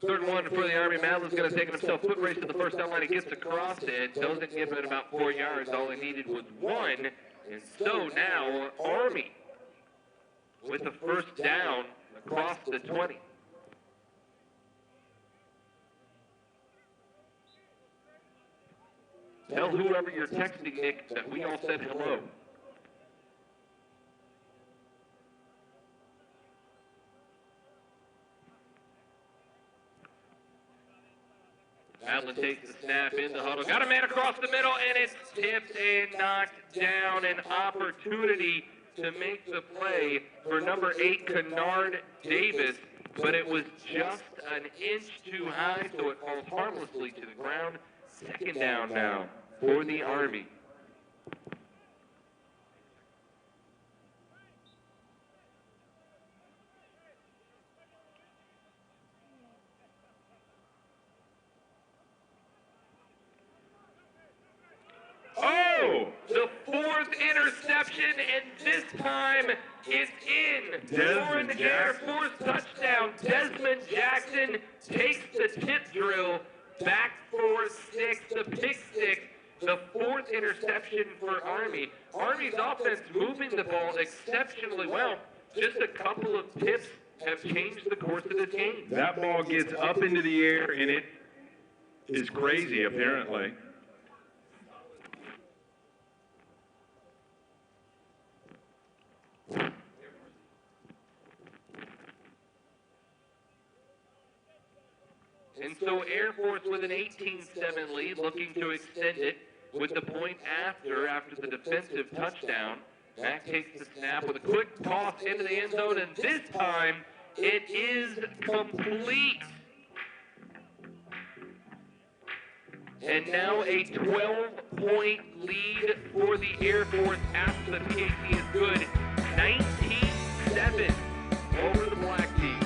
Third and one for the Army. Madlin's going to take it himself. Foot race to the first down line. He gets across it. Doesn't give it about 4 yards. All he needed was one. And so now Army with the first down across the 20. Tell whoever you're texting, Nick, that we all said hello. Madeline takes the snap in the huddle. Got a man across the middle, and it's tipped and knocked down. An opportunity to make the play for number 8, Kennard Davis, but it was just an inch too high, so it falls harmlessly to the ground. Second down now for the Army. Oh, the 4th interception, and this time it's in for an Air Force touchdown. Desmond Jackson takes the tip drill back for 6, the pick 6, the 4th interception for Army. Army's offense moving the ball exceptionally well. Just a couple of tips have changed the course of this game. That ball gets up into the air, and it is crazy, apparently. And so Air Force with an 18-7 lead, looking to extend it with the point after the defensive touchdown. Mack takes the snap with a quick toss into the end zone, and this time it is complete. And now a 12-point lead for the Air Force after the PAT is good. 19-7 over the Black team.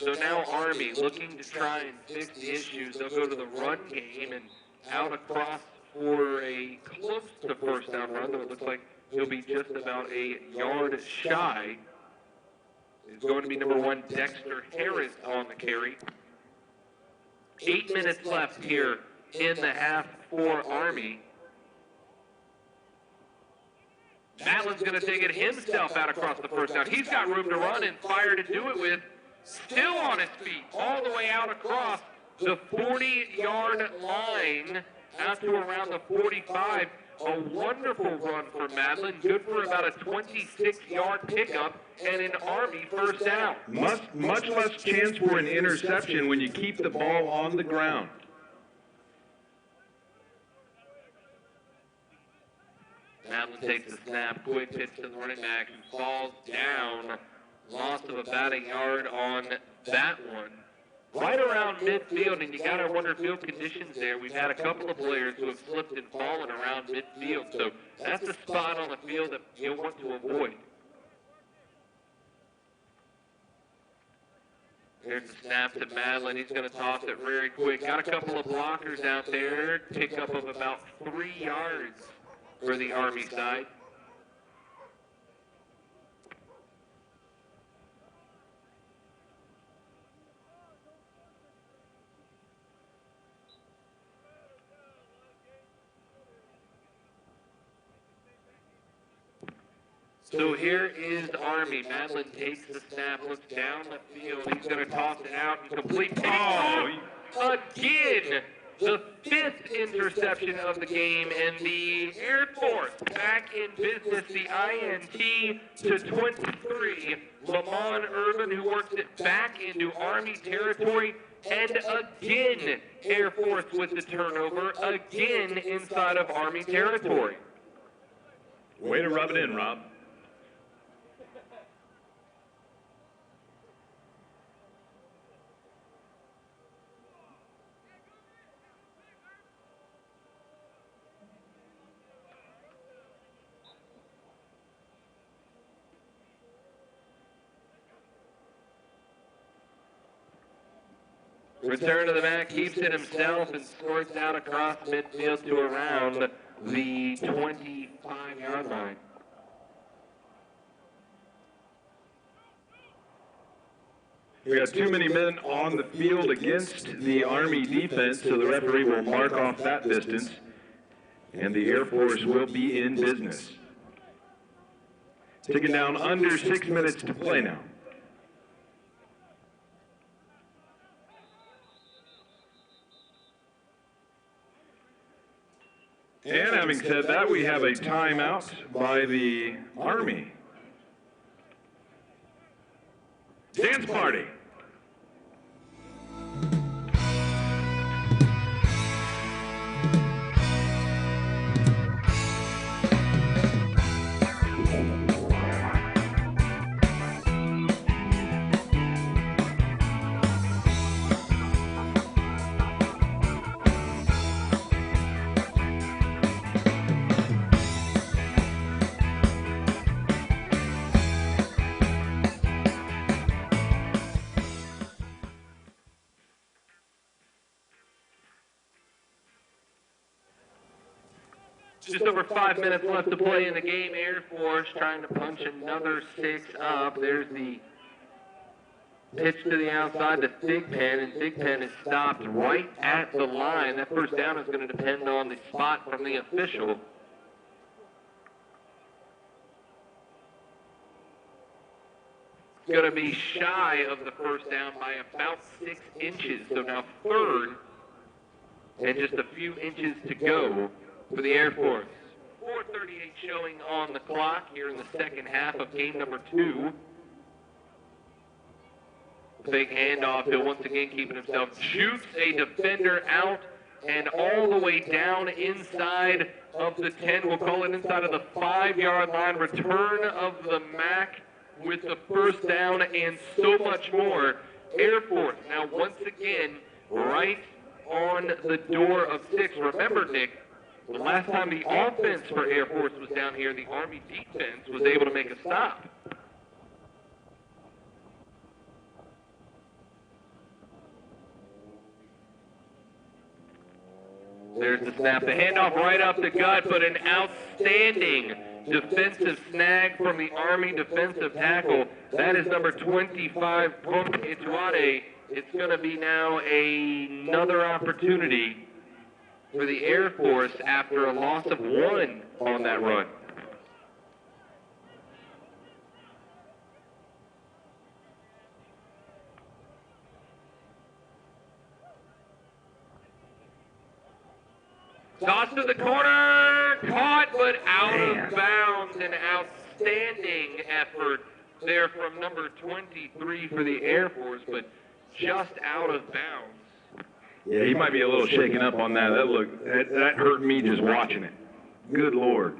So now Army looking to try and fix the issues. They'll go to the run game and out across for a close to first down run, though it looks like he'll be just about a yard shy. It's going to be number 1, Dexter Harris on the carry. 8 minutes left here in the half for Army. Madeline's going to take it himself out across the first down. He's got room to run and fire to do it with. Still on his feet, all the way out across the 40-yard line, out to around the 45. A wonderful run for Madeline, good for about a 26-yard pickup and an Army first down. Much less chance for an interception when you keep the ball on the ground. Madeline takes the snap, quick pitch to the running back, who falls down. Loss of about a yard on that one. Right around midfield, and you got to wonder field conditions there. We've had a couple of players who have slipped and fallen around midfield, so that's a spot on the field that you'll want to avoid. Here's the snap to Madeline. He's going to toss it very quick. Got a couple of blockers out there. Pickup of about 3 yards for the Army side. So here is Army. Madeline takes the snap, looks down the field. He's going to toss it out and complete. Again, the 5th interception of the game, and the Air Force back in business. The INT to 23. Lamont Irvin, who works it back into Army territory. And again, Air Force with the turnover, again inside of Army territory. Way to rub it in, Rob. Return to the back, keeps it himself, and squirts out across midfield to around the 25-yard line. We got too many men on the field against the Army defense, so the referee will mark off that distance, and the Air Force will be in business. Ticking down under 6 minutes to play now. And having said that, we have a timeout by the Army. Dance party. Just over 5 minutes left to play in the game. Air Force trying to punch another 6 up. There's the pitch to the outside to Thigpen, and Thigpen is stopped right at the line. That first down is going to depend on the spot from the official. It's going to be shy of the first down by about 6 inches. So now third, and just a few inches to go for the Air Force. 4:38 showing on the clock here in the second half of game number 2. Big handoff. He'll once again keeping himself. Shoots a defender out and all the way down inside of the 10. We'll call it inside of the 5-yard line. Return of the MAC with the first down and so much more. Air Force now once again right on the door of 6. Remember, Nick, the last time the offense for Air Force was down here, the Army defense was able to make a stop. There's the snap, the handoff right up the gut, but an outstanding defensive snag from the Army defensive tackle. That is number 25, Punk Ituade. It's going to be now another opportunity for the Air Force after a loss of 1 on that run. Toss to the corner, caught but out of bounds. An outstanding effort there from number 23 for the Air Force, but just out of bounds. Yeah, he might be a little shaken up on that. That hurt me just watching it. Good Lord.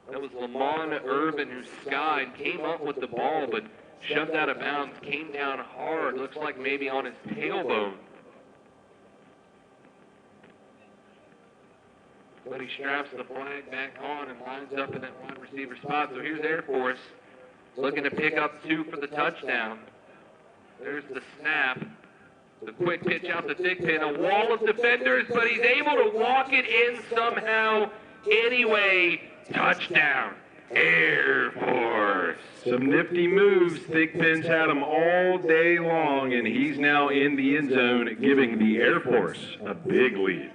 That was Lamont Urban who skied, came up with the ball, but shoved out of bounds, came down hard. Looks like maybe on his tailbone. But he straps the flag back on and lines up in that wide receiver spot. So here's Air Force looking to pick up 2 for the touchdown. There's the snap. The quick pitch out to Thigpen. A wall of defenders, but he's able to walk it in somehow. Anyway, touchdown, Air Force. Some nifty moves. Thigpen's had them all day long, and he's now in the end zone, giving the Air Force a big lead.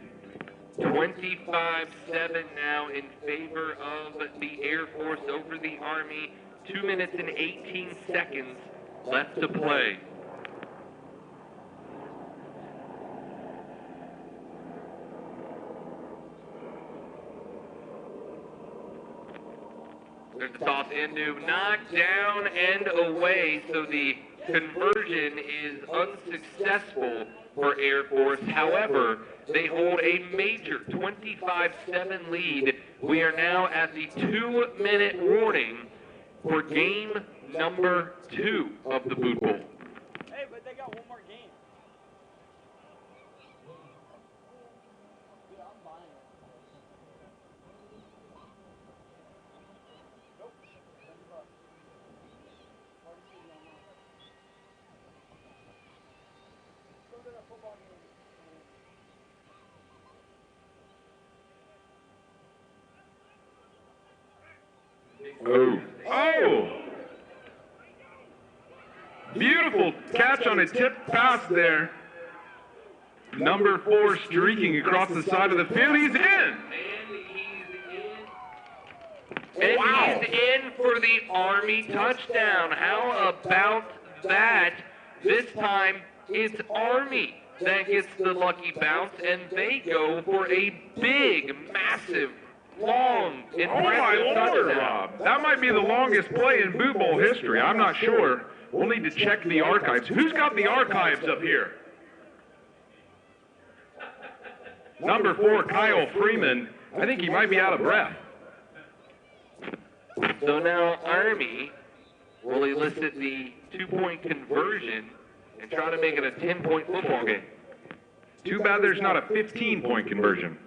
25-7 now in favor of the Air Force over the Army. 2 minutes and 18 seconds left to play. There's the toss into, knocked down and away, so the conversion is unsuccessful for Air Force. However, they hold a major 25-7 lead. We are now at the 2-minute warning for game number 2 of the Boot Bowl. Hey, but they got one more game. Dude, I'm buying it. Nope. $70. Already seen it online. Go to that football game. Oh. Oh! Beautiful catch on a tip pass there. Number 4 streaking across the side of the field. He's in! And he's in. And he's in for the Army touchdown. How about that? This time, it's Army that gets the lucky bounce, and they go for a big, massive, long, impressive touchdown. Rob. That might be the longest play in Boot Bowl history. I'm not sure. We'll need to check the archives. Who's got the archives up here? Number 4, Kyle Freeman. I think he might be out of breath. So now Army will elicit the 2-point conversion and try to make it a 10-point football game. Too bad there's not a 15-point conversion.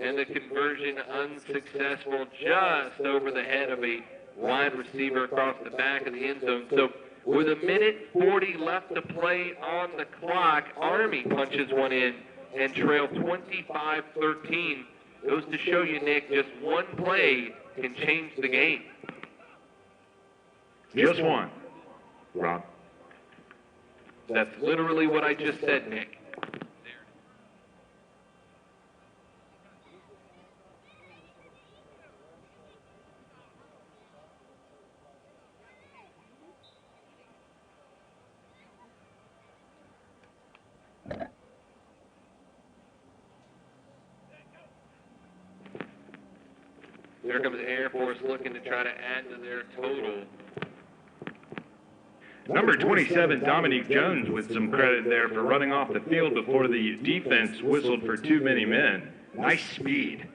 And the conversion unsuccessful, just over the head of a wide receiver across the back of the end zone. So with 1:40 left to play on the clock, Army punches one in and trail 25-13. Goes to show you, Nick, just one play can change the game. Just one, Rob. That's literally what I just said, Nick. There comes Air Force looking to try to add to their total. Number 27, Dominique Jones, with some credit there for running off the field before the defense whistled for too many men. Nice speed.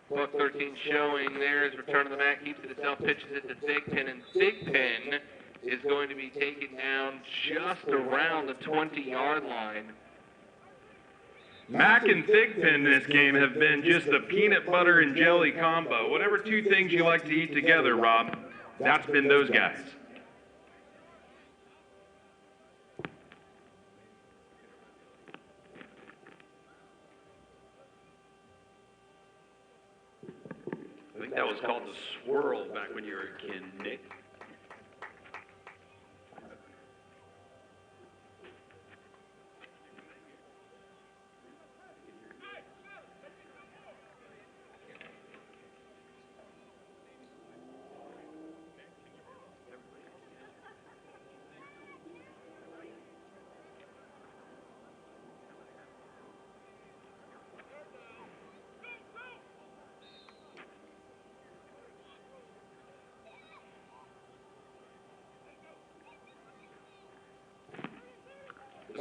Clock 13 showing there is return of the Mac, keeps it itself, pitches it to Thigpen, and Thigpen is going to be taken down just around the 20-yard line. Mac and Thigpen in this game have been just a peanut butter and jelly combo. Whatever two things you like to eat together, Rob, that's been those guys. I think that was called the swirl back when you were a kid, Nick.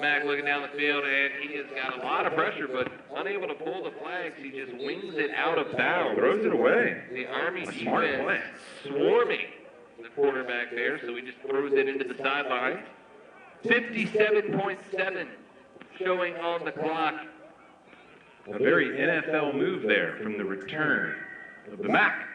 Mac looking down the field, and he has got a lot of pressure, but unable to pull the flags. He just wings it out of bounds. Throws it away. The Army A smart defense play. swarming the quarterback there, so he just throws it into the sideline. 57.7 showing on the clock. A very NFL move there from the return of the Mac.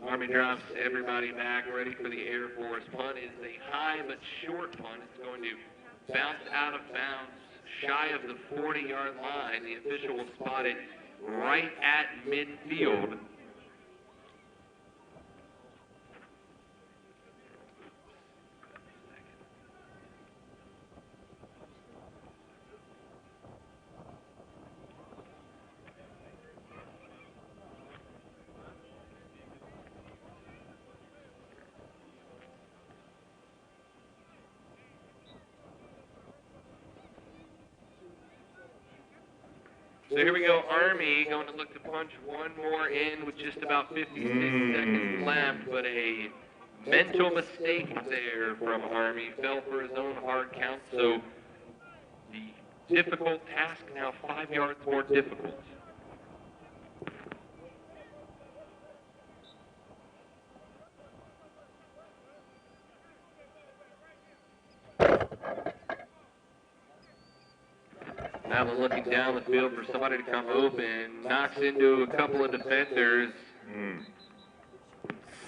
Army drops everybody back, ready for the Air Force. Punt is a high but short punt. It's going to bounce out of bounds, shy of the 40-yard line. The official will spot it right at midfield. So here we go, Army going to look to punch one more in with just about 56 seconds left, but a mental mistake there from Army. Fell for his own hard count, so the difficult task now 5 yards more difficult. Allen looking down the field for somebody to come open. Knocks into a couple of defenders.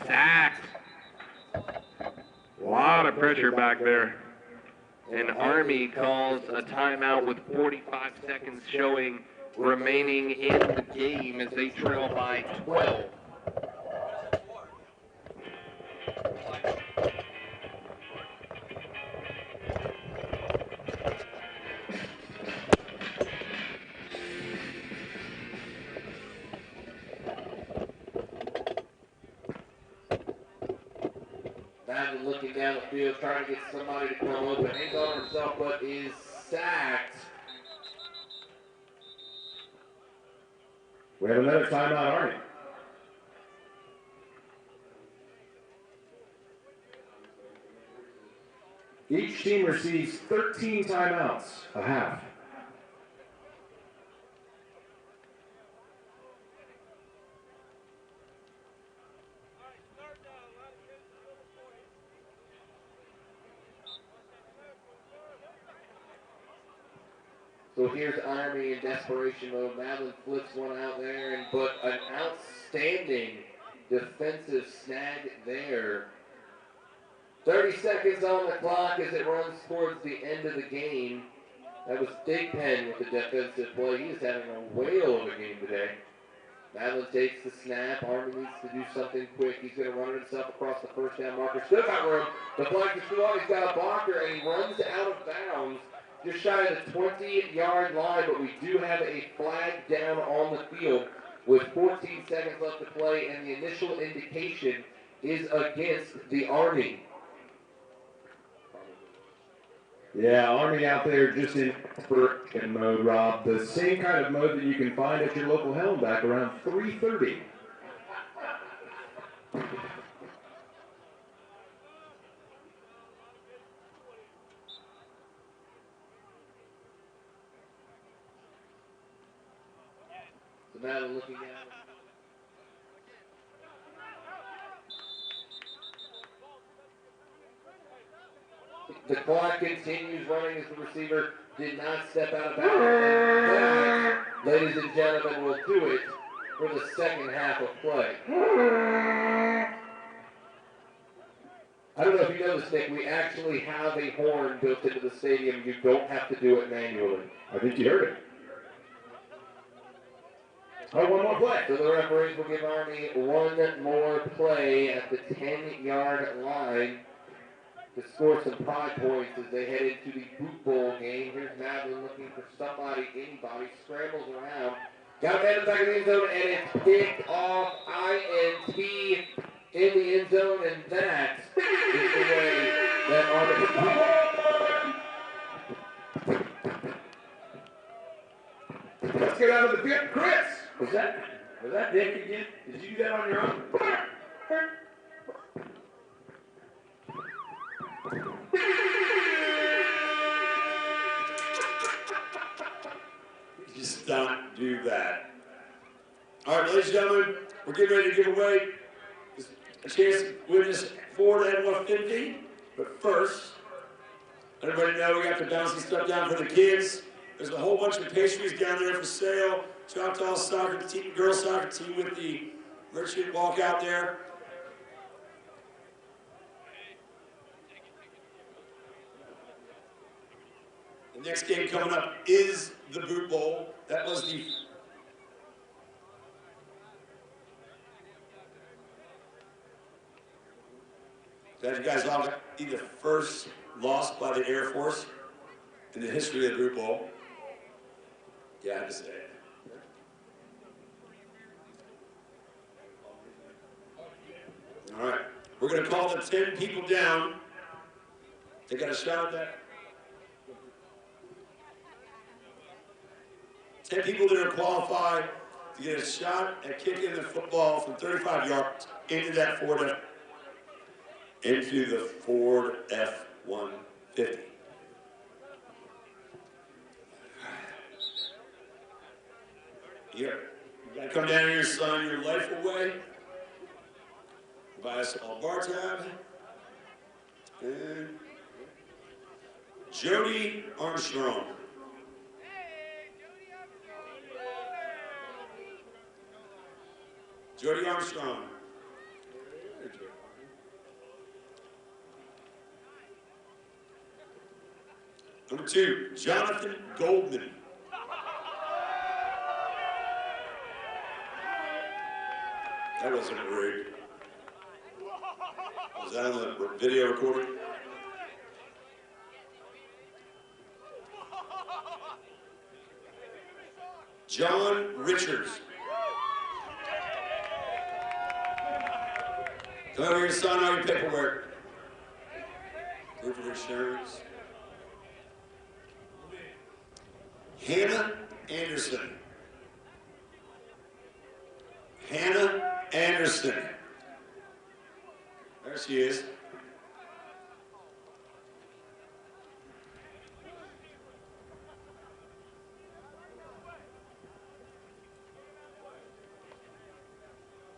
Sacked. A lot of pressure back there. And Army calls a timeout with 45 seconds showing remaining in the game as they trail by 12. Madden looking down the field, trying to get somebody to come open. Hangs on himself, but is sacked. We have another timeout, Army. Each team receives 13 timeouts, a half. So here's Army in desperation mode. Madeline flips one out there, but an outstanding defensive snag there. 30 seconds on the clock as it runs towards the end of the game. That was Big Pen with the defensive play. He is having a whale of a game today. Madeline takes the snap. Army needs to do something quick. He's going to run it himself across the first down marker. Still got room. The flag is too long. He's got a blocker, and he runs out of bounds just shy of the 20-yard line, but we do have a flag down on the field with 14 seconds left to play, and the initial indication is against the Army. Yeah, Army out there just in desperation mode, Rob. The same kind of mode that you can find at your local Helen Back around 3:30. So now looking at it. The clock continues running as the receiver did not step out of bounds. And that, ladies and gentlemen, will do it for the second half of play. I don't know if you know this, Nick, we actually have a horn built into the stadium. You don't have to do it manually. I think you heard it. Oh, one more play. So the referees will give Army one more play at the 10-yard line to score some pride points as they head into the Boot Bowl game. Here's Madeline looking for somebody, anybody, scrambles around. Got a man in the back of the end zone, and it's picked off INT in the end zone, and that is the way that Let's get out of the pit. Chris! Was that Dick again? Did you do that on your own? Just don't do that. All right, ladies and gentlemen, we're getting ready to give away a chance to win this Ford F-150. But first, let everybody know we got the bouncy stuff down for the kids. There's a whole bunch of pastries down there for sale. Choctaw soccer team, girls soccer team with the merchant walk out there. The next game coming up is the Boot Bowl. That was the that you guys all be the first loss by the Air Force in the history of the Boot Bowl. Yeah, I have to say it. All right, we're going to call the 10 people down. They got a shot at that. 10 people that are qualified to get a shot at kicking the football from 35 yards into that Ford F-150. You gotta come down here and sign your life away. Buy a small bar tab. And Jody Armstrong. Jody Armstrong. Number 2, Jonathan Goldman. That wasn't rude. Was that on the video recording? John Richards. Come over here and sign all your paperwork. Proof of insurance. Hannah Anderson. Hannah Anderson. There she is.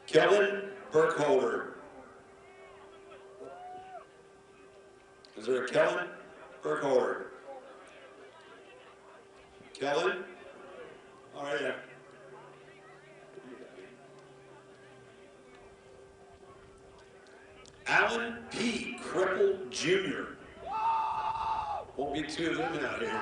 Kellen Burkholder. Is there a Kellen Burkholder? Kellen? All right, yeah. Alan P. Cripple Jr. Won't be 2 of them out here.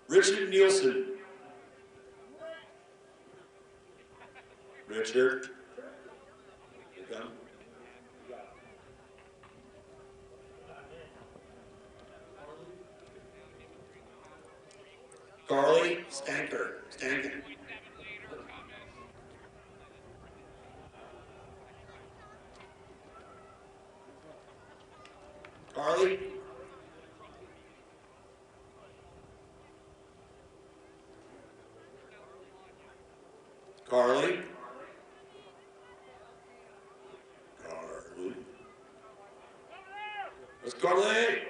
Richard Nielsen. Richard. Here you come. Carly Stankin. Carly. Carly. Where's Carly?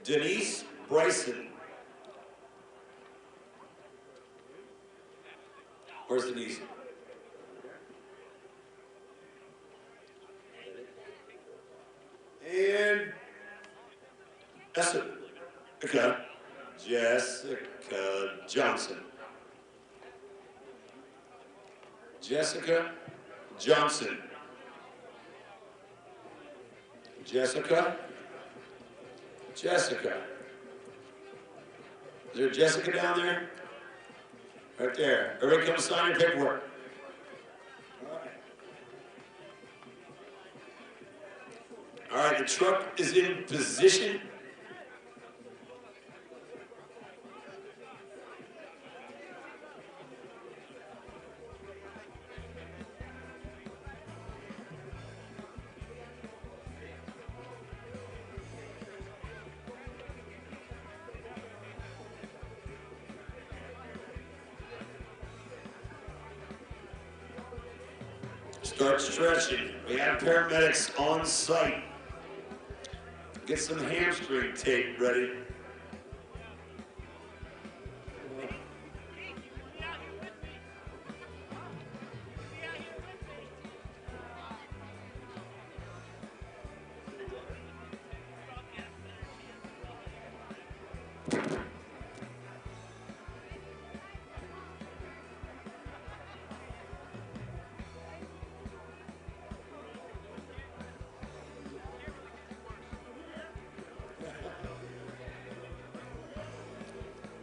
Denise Bryson. Where's Denise? And Jessica Johnson. Jessica Johnson. Jessica. Jessica. Is there a Jessica down there? Right there. Everybody come sign your paperwork. All right, the truck is in position. Start stretching. We have paramedics on site. Get some hamstring tape ready.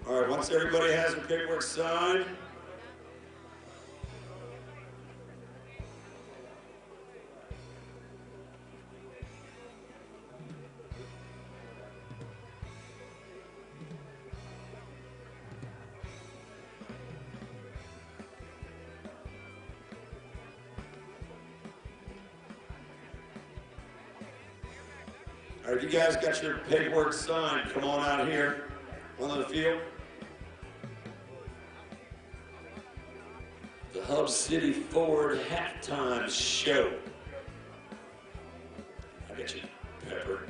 All right, once everybody has their paperwork signed, all right, you guys got your paperwork signed, come on out here on the field. The Hub City Ford halftime show. I got you, Pepper.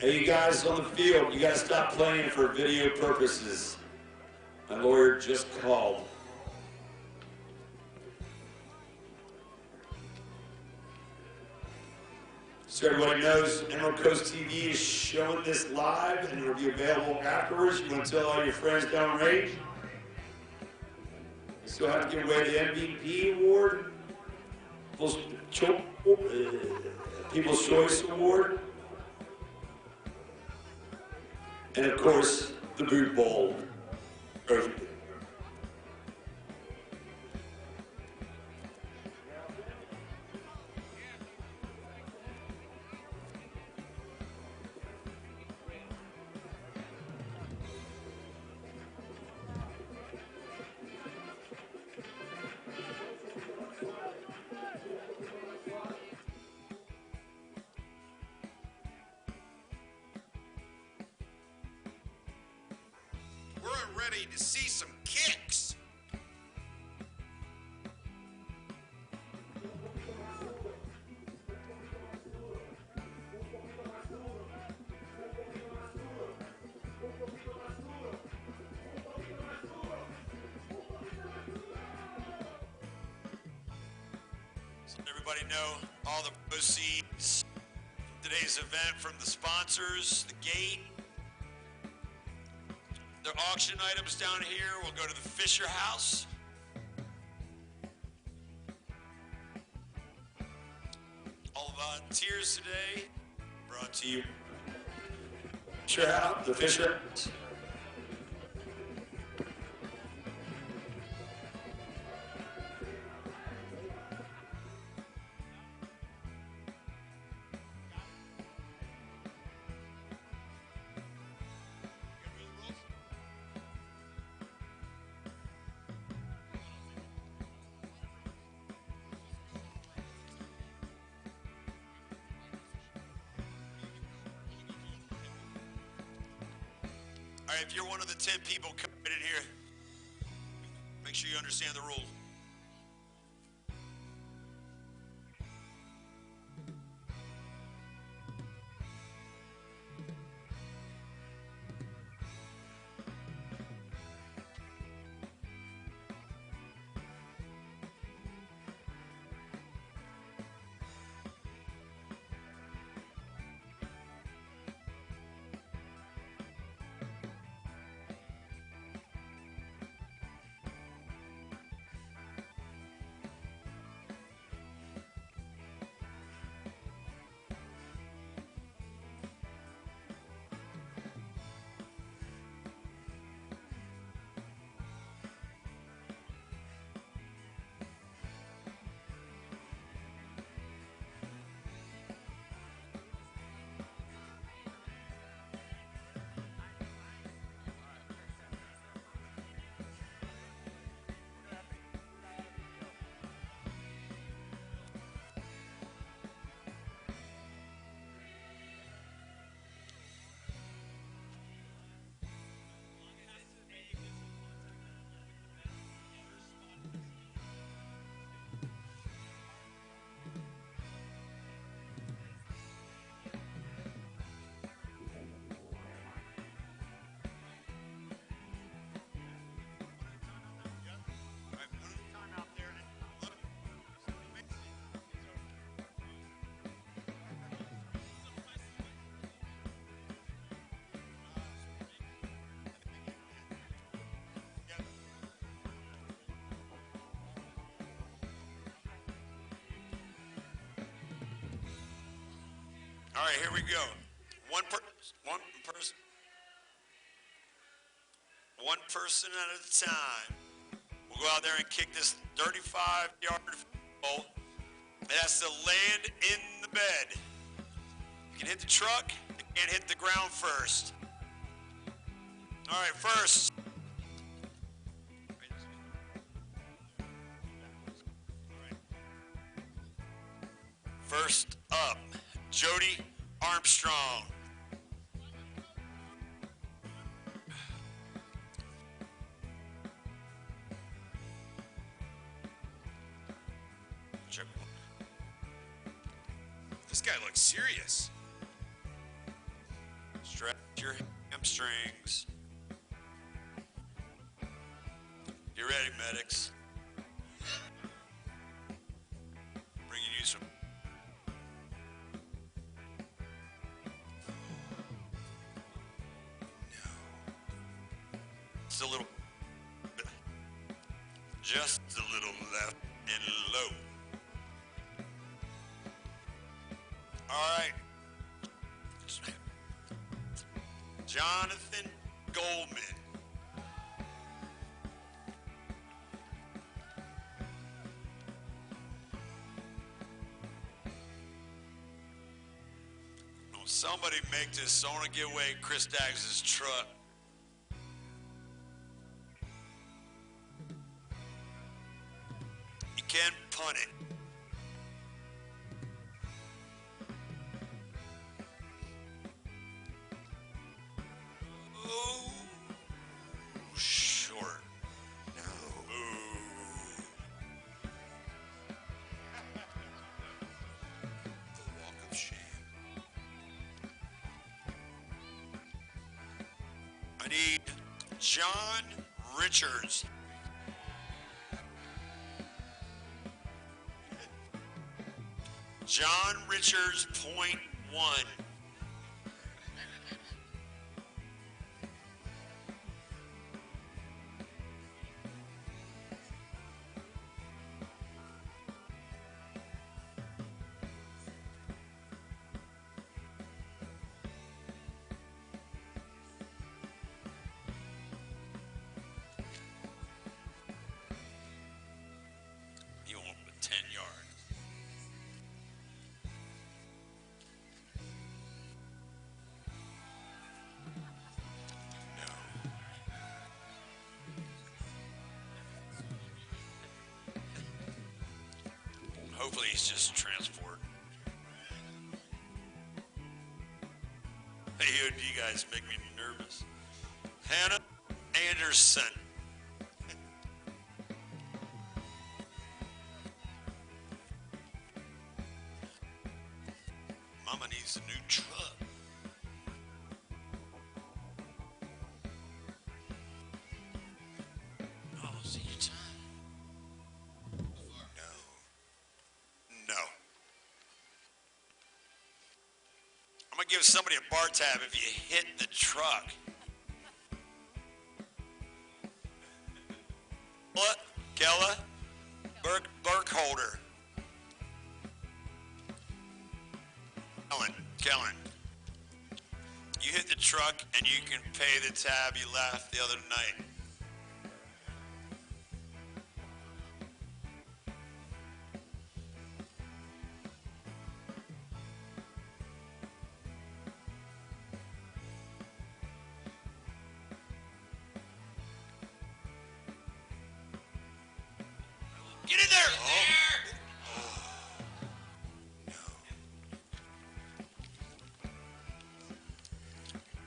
Hey, you guys on the field, you gotta stop playing for video purposes. My lawyer just called. So everybody knows Emerald Coast TV is showing this live and it'll be available afterwards. You want to tell all your friends downrange? We still have to give away the MVP award, People's Choice Award, and of course, the Boot Bowl trophy. We're ready to see some kicks. So let everybody know all the proceeds from today's event from the sponsors, the gate. The auction items down here will go to the Fisher House. All the volunteers today brought to you Fisher House, the Fisher House. All right, if you're one of the 10 people coming in here, make sure you understand the rules. All right, here we go. One person at a time. We'll go out there and kick this 35-yard goal. It has to land in the bed. You can hit the truck, you can't hit the ground first. All right, first. First up, Jody Armstrong. This guy looks serious. Stretch your hamstrings. You ready, medics? Bringing you some. No. Just a little. Just a little left and low. All right. Jonathan Goldman. Somebody make this. I want to get away Chris Daggs' truck. You can punt it. Oh, short. No. Ooh. The walk of shame. I need John Richards. John Richards, .1. You want 10 yards. Hopefully he's just transport. Hey, you guys make me nervous. Hannah Anderson. Mama needs a new truck. Oh, see your time. No. I'm gonna give somebody a bar tab if you hit the truck. What? Kella? Burkholder. Kellen. You hit the truck and you can pay the tab you left the other night. Get in there!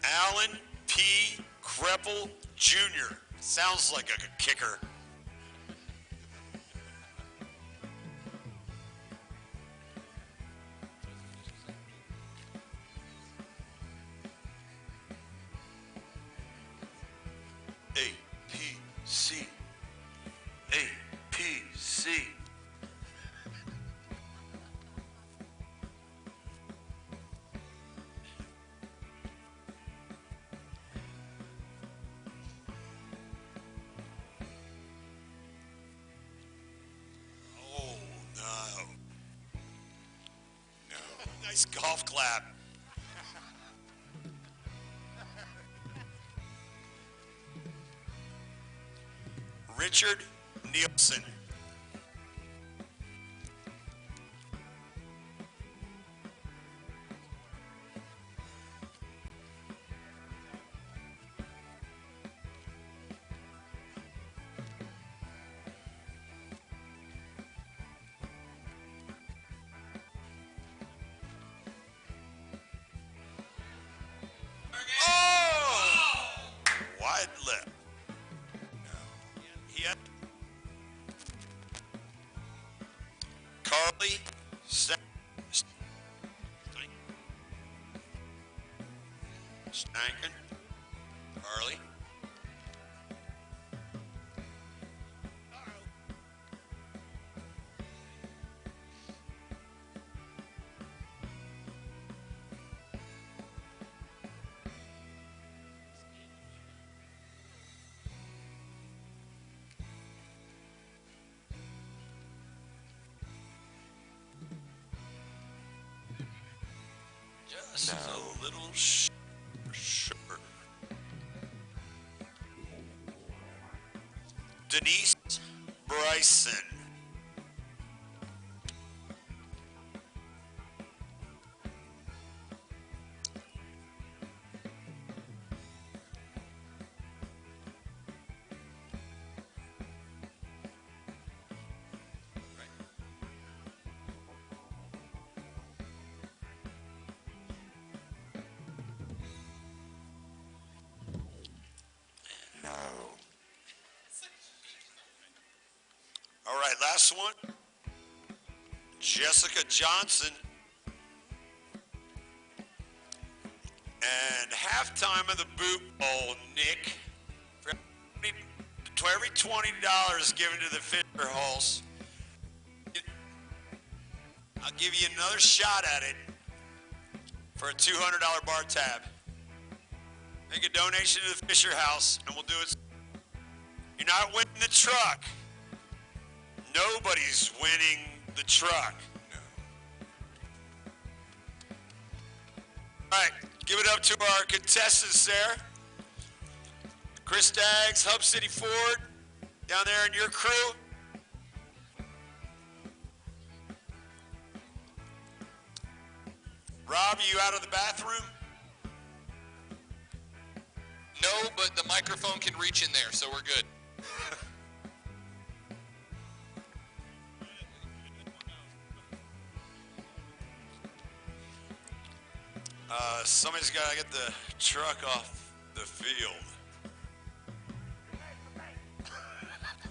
Alan P. Kreppel Jr. Sounds like a kicker. APC. APC. Nice golf clap. Richard Nielsen. Wide left. He had Carly Stankin, Harley. Just a little short. Denise Bryson. No. All right, last one. Jessica Johnson. And halftime of the boot bowl, Nick. For every $20 given to the Fisher Hulse, I'll give you another shot at it for a $200 bar tab. Make a donation to the Fisher House, and we'll do it. You're not winning the truck. Nobody's winning the truck. All right, give it up to our contestants there. Chris Staggs, Hub City Ford, down there in your crew. Rob, are you out of the bathroom? No, but the microphone can reach in there, so we're good. Somebody's got to get the truck off the field.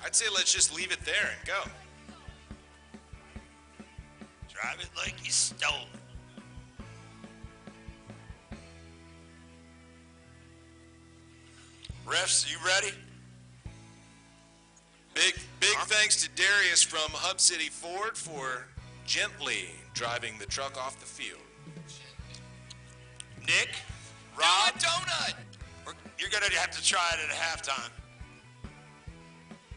I'd say let's just leave it there and go. Drive it like you stole it. Refs, you ready? Big thanks to Darius from Hub City Ford for gently driving the truck off the field. Nick, Rob, donut. You're going to have to try it at halftime.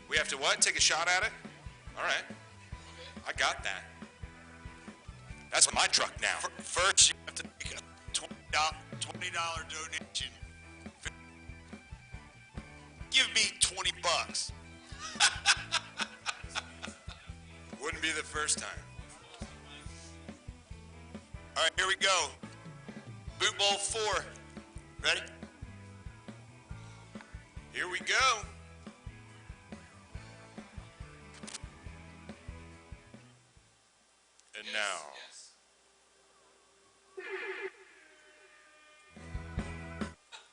We have to what? Take a shot at it? All right. I got that. That's my truck now. First, you have to make a $20 donation. Give me $20. Wouldn't be the first time. All right, here we go. Boot Bowl 4. Ready? Here we go. And now.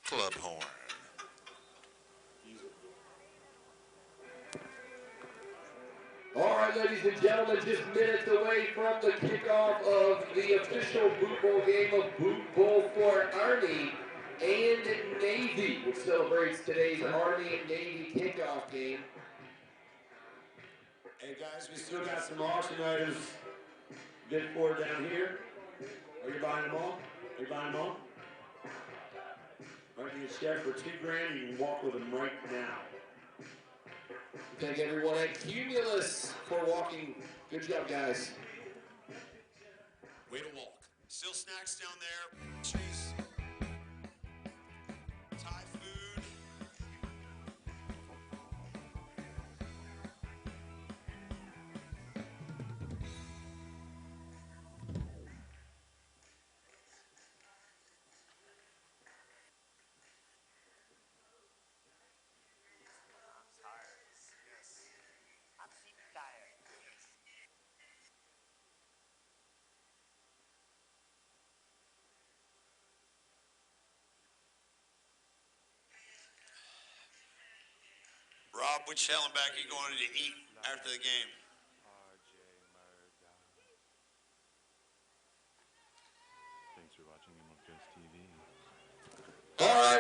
Club horn. All right, ladies and gentlemen, just minutes away from the kickoff of the official Boot Bowl game of Boot Bowl for Army and Navy, which celebrates today's Army and Navy kickoff game. Hey guys, we still got some auction items good for down here. Are you buying them all? Are you buying them all? All right, you get chef for $2,000. You can walk with them right now. Thank everyone at Cumulus for walking. Good job, guys. Way to walk. Still snacks down there. Pastries. Thai food. Rob, which Helen Back are you going to eat after the game? Thanks for watching MLKS TV.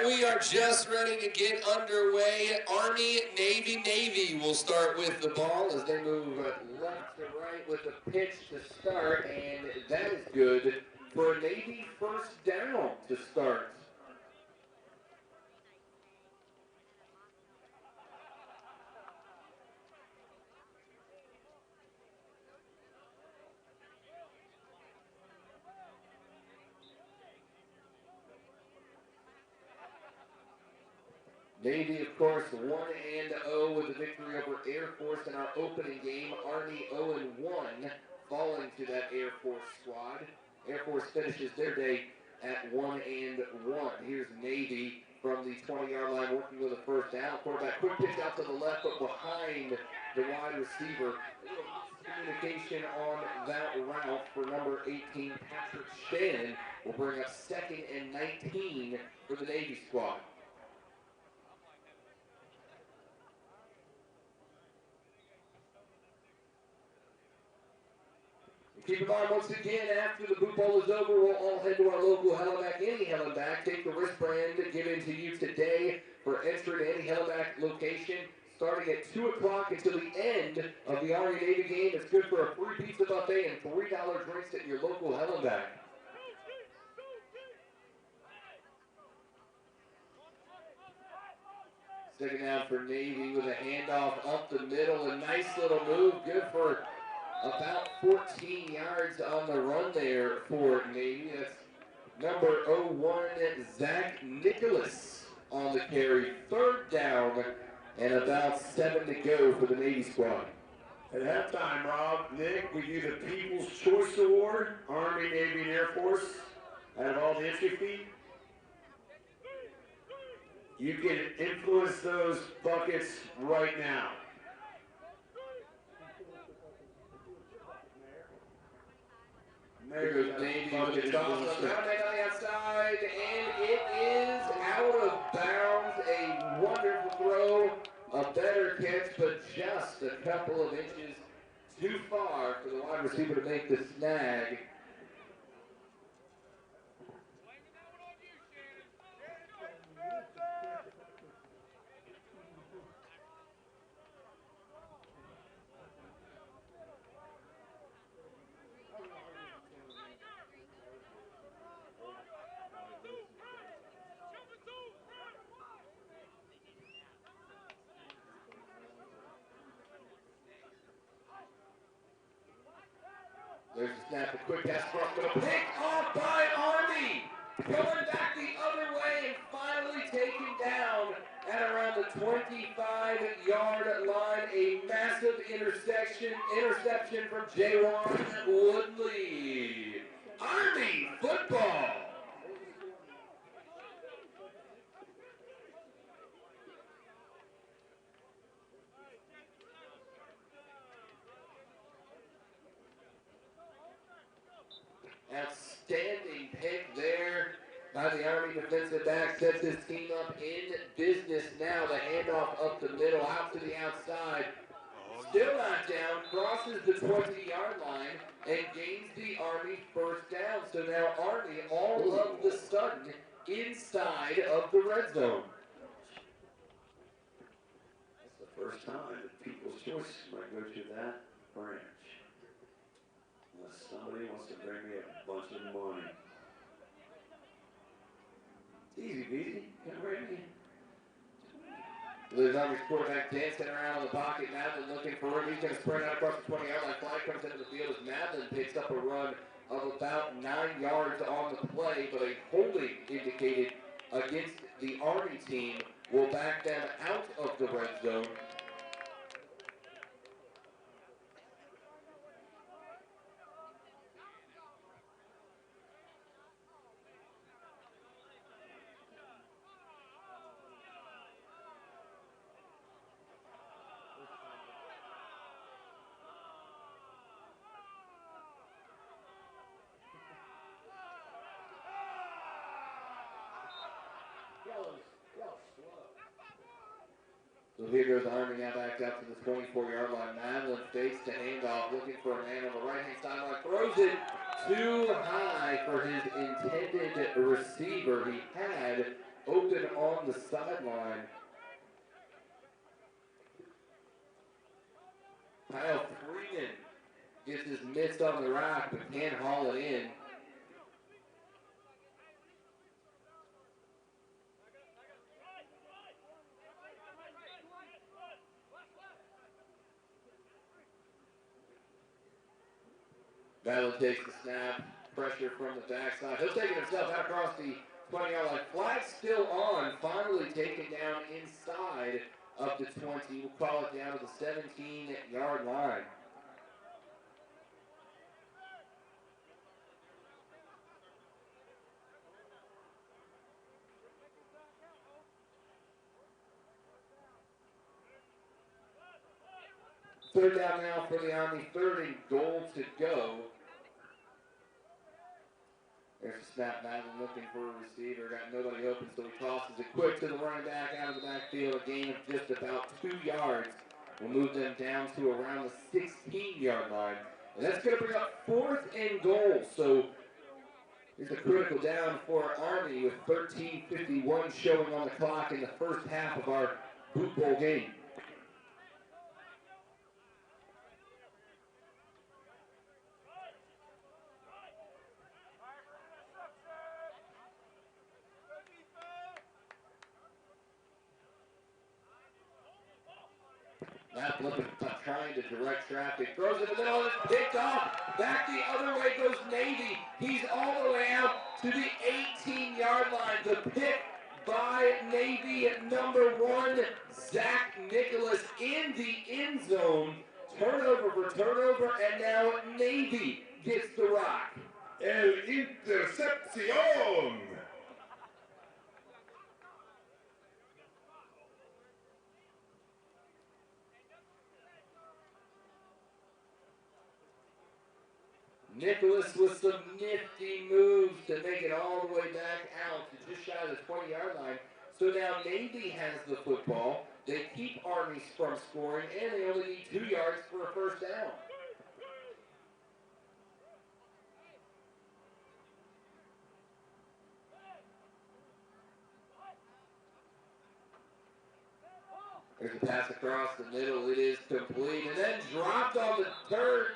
we are just ready to get underway. Army, Navy, Navy will start with the ball as they move left to right with the pitch to start, and that is good for a Navy first down to start. Navy, of course, 1-0 with the victory over Air Force in our opening game. Army 0-1, falling to that Air Force squad. Air Force finishes their day at 1-1. Here's Navy from the 20-yard line working with a first down. Quarterback, quick pitch out to the left, but behind the wide receiver. A little communication on that route for number 18, Patrick Shannon, will bring up 2nd and 19 for the Navy squad. Keep in mind, once again, after the boot bowl is over, we'll all head to our local Helen Back, any Helen Back. Take the wristband given to you today for entry to any Helen Back location. Starting at 2 o'clock until the end of the Army-Navy game. It's good for a free pizza buffet and $3 drinks at your local Helen Back. Second down for Navy with a handoff up the middle. A nice little move, good for about 14 yards on the run there for Navy. That's number 01, Zach Nicholas on the carry. Third down and about 7 to go for the Navy squad. At halftime, Rob, Nick, we do the People's Choice Award, Army, Navy, and Air Force, out of all the entry fee. You can influence those buckets right now. There goes Navy with the toss on the outside, and it is out of bounds. A wonderful throw, a better catch, but just a couple of inches too far for the wide receiver to make the snag. There's a snap, a quick pass across, but a pick off by Army. Going back the other way and finally taken down at around the 25-yard line. A massive interception from Jawan Woodley. Army football. Outstanding pick there by the Army defensive back. Sets his team up in business now. The handoff up the middle, out to the outside. Still not down, crosses the 20-yard line and gains the Army first down. So now Army all of the sudden inside of the red zone. That's the first time that People's Choice might go to that branch. Unless somebody wants to bring me a bunch of money. Easy peasy, come right in. Liz Army's quarterback dancing around in the pocket. Madeline looking for him. He's going to sprint out across the 20-yard line. Flag comes into the field as Madeline picks up a run of about 9 yards on the play, but a holding indicated against the Army team will back them out of the red zone. So here goes Army now back up to the 24-yard line. Madeline fakes the handoff, looking for a man on the right-hand sideline. Throws it too high for his intended receiver. He had open on the sideline. Kyle Freeman gets his mitts on the rock, but can't haul it in. Battle takes the snap, pressure from the backside. He'll take it himself out across the 20-yard line. Flag still on, finally taken down inside of the 20. We'll call it down to the 17-yard line. Third down now for the Army, 3rd and goal to go. There's a snap back and looking for a receiver. Got nobody open, so he tosses it quick to the running back out of the backfield. A gain of just about 2 yards. We'll move them down to around the 16-yard line. And that's going to bring up 4th and goal. So here's a critical down for Army with 13:51 showing on the clock in the first half of our Boot Bowl game. Matt looking, trying to direct traffic. Throws it in the middle and it's picked off. Back the other way goes Navy. He's all the way out to the 18-yard line. The pick by Navy at number 1, Zach Nicholas in the end zone. Turnover for turnover, and now Navy gets the rock. El Intercepción. Nicholas with some nifty moves to make it all the way back out to just shy of the 20-yard line. So now Navy has the football. They keep Army from scoring, and they only need 2 yards for a first down. There's a pass across the middle. It is complete, and then dropped on the third.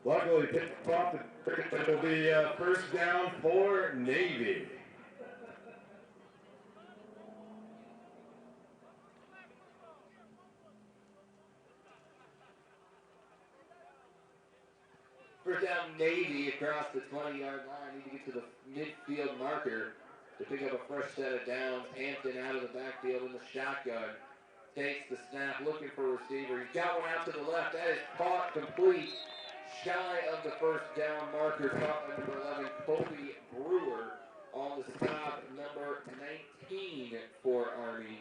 Luckily, picked off the it'll be first down for Navy. First down Navy across the 20-yard line. Need to get to the midfield marker to pick up a fresh set of downs. Hampton out of the backfield in the shotgun. Takes the snap, looking for a receiver. He's got one out to the left. That is caught complete. Shy of the first down marker. Caught by number 11, Colby Brewer on the stop. Number 19 for Army.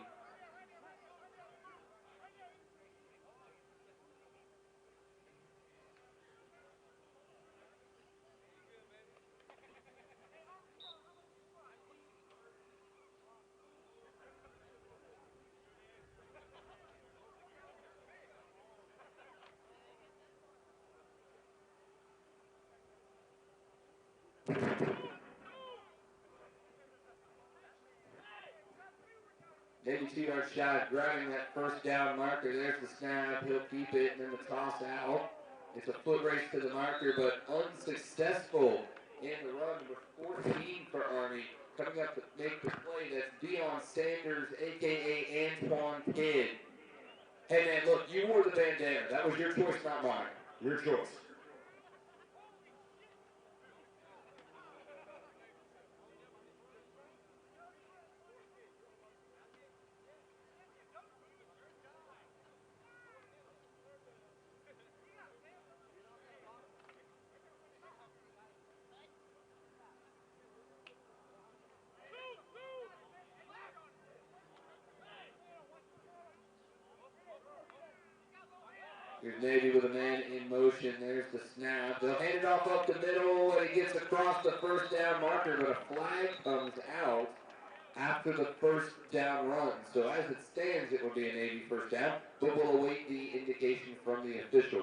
Maybe 2 yards shy of grabbing that first down marker. There's the snap. He'll keep it, and then the toss out. It's a foot race to the marker, but unsuccessful in the run. Number 14 for Army. Coming up to make the play, that's Deion Sanders, a.k.a. Antoine Kidd. Hey, man, look, you wore the bandana. That was your choice, not mine. Your choice. Here's Navy with a man in motion. There's the snap. They'll hand it off up the middle, and it gets across the first down marker, but a flag comes out. after the first down run. So as it stands, it would be a Navy first down, but we'll await the indication from the official.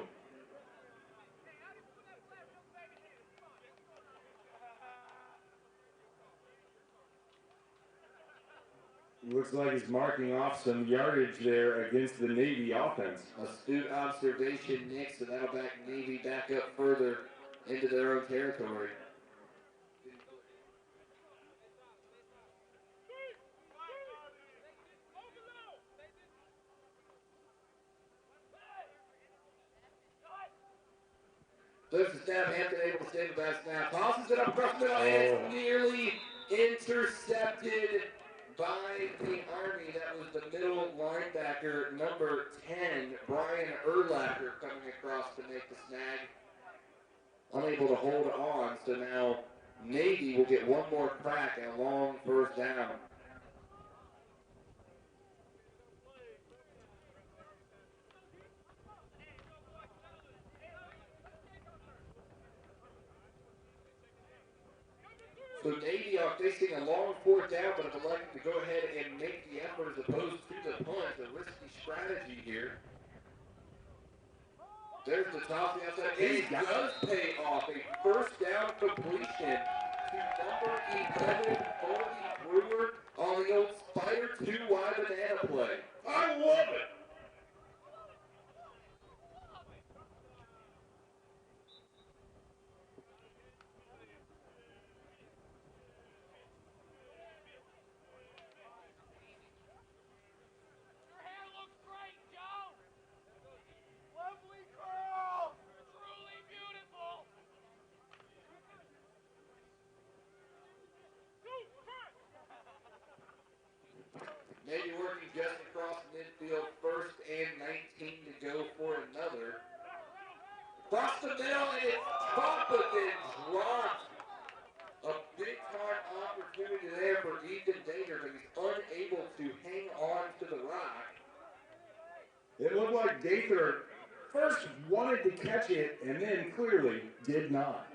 Looks like he's marking off some yardage there against the Navy offense. Astute observation, Nick, so that'll back Navy back up further into their own territory. There's the snap, Hampton able to save the bad snap. Tosses it up across the middle, and it's nearly intercepted by the Army. That was the middle linebacker, number 10, Brian Urlacher, coming across to make the snag. Unable to hold on, so now Navy will get one more crack at a long first down. So Navy are facing a long fourth down, but have elected to go ahead and make the effort as opposed to the punt, a risky strategy here. There's the toss the outside. It does pay off. A first down completion to number 11, Colby Brewer, on the old Spider 2 wide banana play. I love it. Maybe working just across midfield, first and 19 to go for another. Across the middle, and it's caught, but then dropped. A big-time opportunity there for Ethan Danger, but he's unable to hang on to the rock. It looked like Gaither first wanted to catch it and then clearly did not.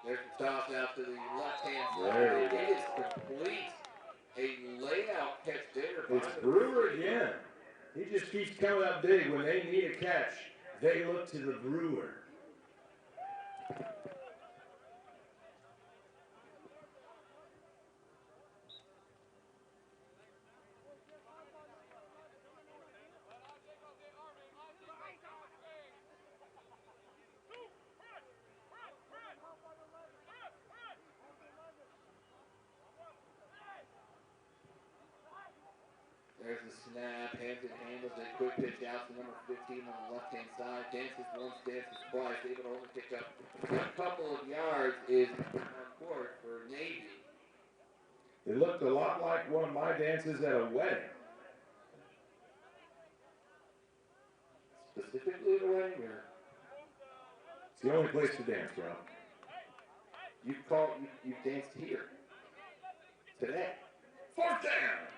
There's the toss out to the left-hand side. It is complete. A layout catch there. It's Brewer again. He just keeps coming up big. When they need a catch, they look to the Brewer. There's the snap. Hampton handles a quick pitch out to number 15 on the left-hand side. Dances once, dances twice. Able to only pick up a couple of yards is on court for Navy. It looked a lot like one of my dances at a wedding. Specifically at a wedding, or? It's the only place to dance, bro. You've danced here. Today. Fourth down.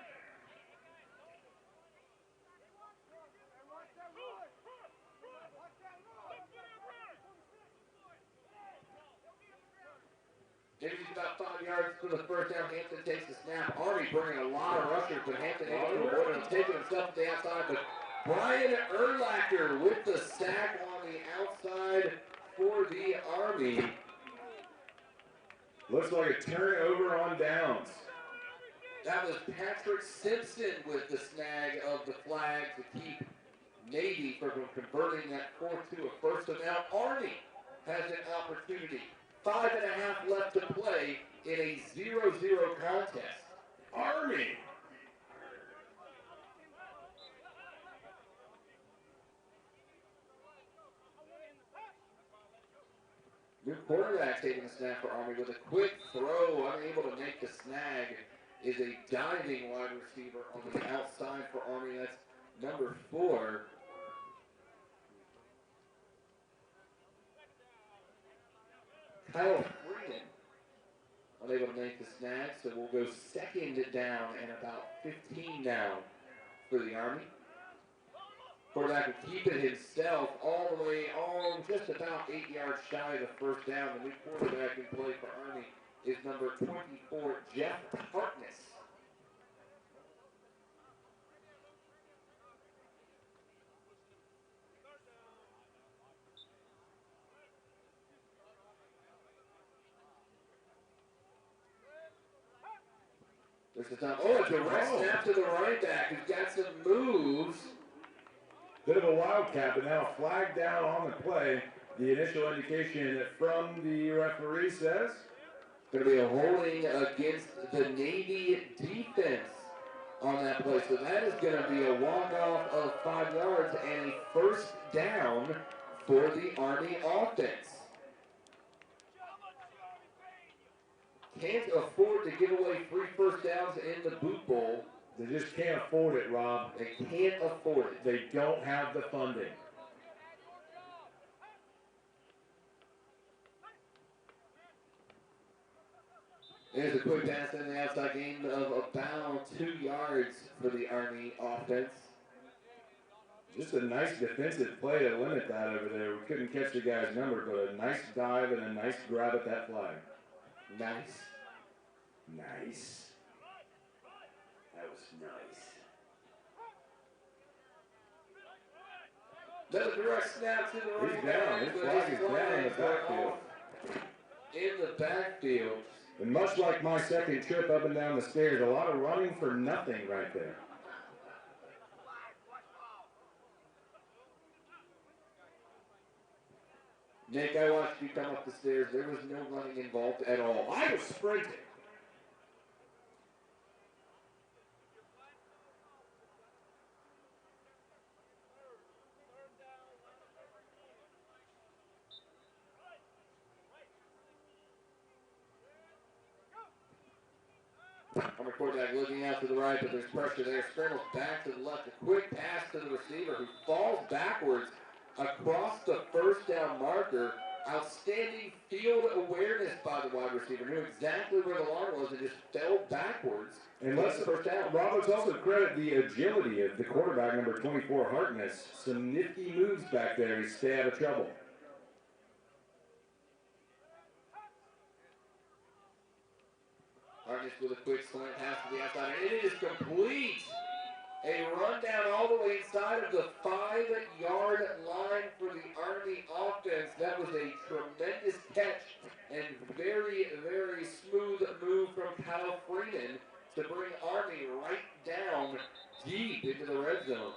Davies about 5 yards to the first down. Hampton takes the snap. Army bringing a lot of rushers, but Hampton able to avoid him, taking himself to the outside. But Brian Urlacher with the sack on the outside for the Army. Looks like a turnover on downs. That was Patrick Simpson with the snag of the flag to keep Navy from converting that fourth to a first. So now Army has an opportunity. 5.5 left to play in a 0-0 contest. Army. New quarterback taking the snap for Army with a quick throw, unable to make the snag, is a diving wide receiver on the outside for Army. That's number 4. Kyle Freeman unable to make the snag, so we'll go second down and about 15 now for the Army. Quarterback will keep it himself all the way on just about 8 yards shy of the first down. The new quarterback in play for Army is number 24, Jeff Hartness. This is not, a direct snap to the running back who's got some moves. Bit of a wildcat, but now a flag down on the play. The initial indication from the referee says Going to be a holding against the Navy defense on that play. So that is going to be a walk-off of 5 yards and a first down for the Army offense. Can't afford to give away 3 first downs in the Boot Bowl. they just can't afford it, Rob. They can't afford it. They don't have the funding. There's a quick pass in the outside gain of about 2 yards for the Army offense. Just a nice defensive play to limit that over there. We couldn't catch the guy's number, but a nice dive and a nice grab at that flag. Nice. Nice. That was nice. Another direct snap to the running He's down. back, His but flag his is down in the flags are backfield. off in the backfield. And much like my second trip up and down the stairs, a lot of running for nothing right there. Nick, I watched you come up the stairs. There was no running involved at all. I was sprinting. Army quarterback looking out to the right, but there's pressure there. Scrambles back to the left. A quick pass to the receiver who falls backwards across the first down marker. Outstanding field awareness by the wide receiver. Knew exactly where the line was and just fell backwards. And That's let's the first down. Roberts also credit the agility of the quarterback, number 24, Hartness. Some nifty moves back there to stay out of trouble. Hartness with a quick slant pass to the outside, and it is complete. A rundown all the way inside of the 5-yard line for the Army offense. That was a tremendous catch and very, very smooth move from Kyle Freeman to bring Army right down deep into the red zone.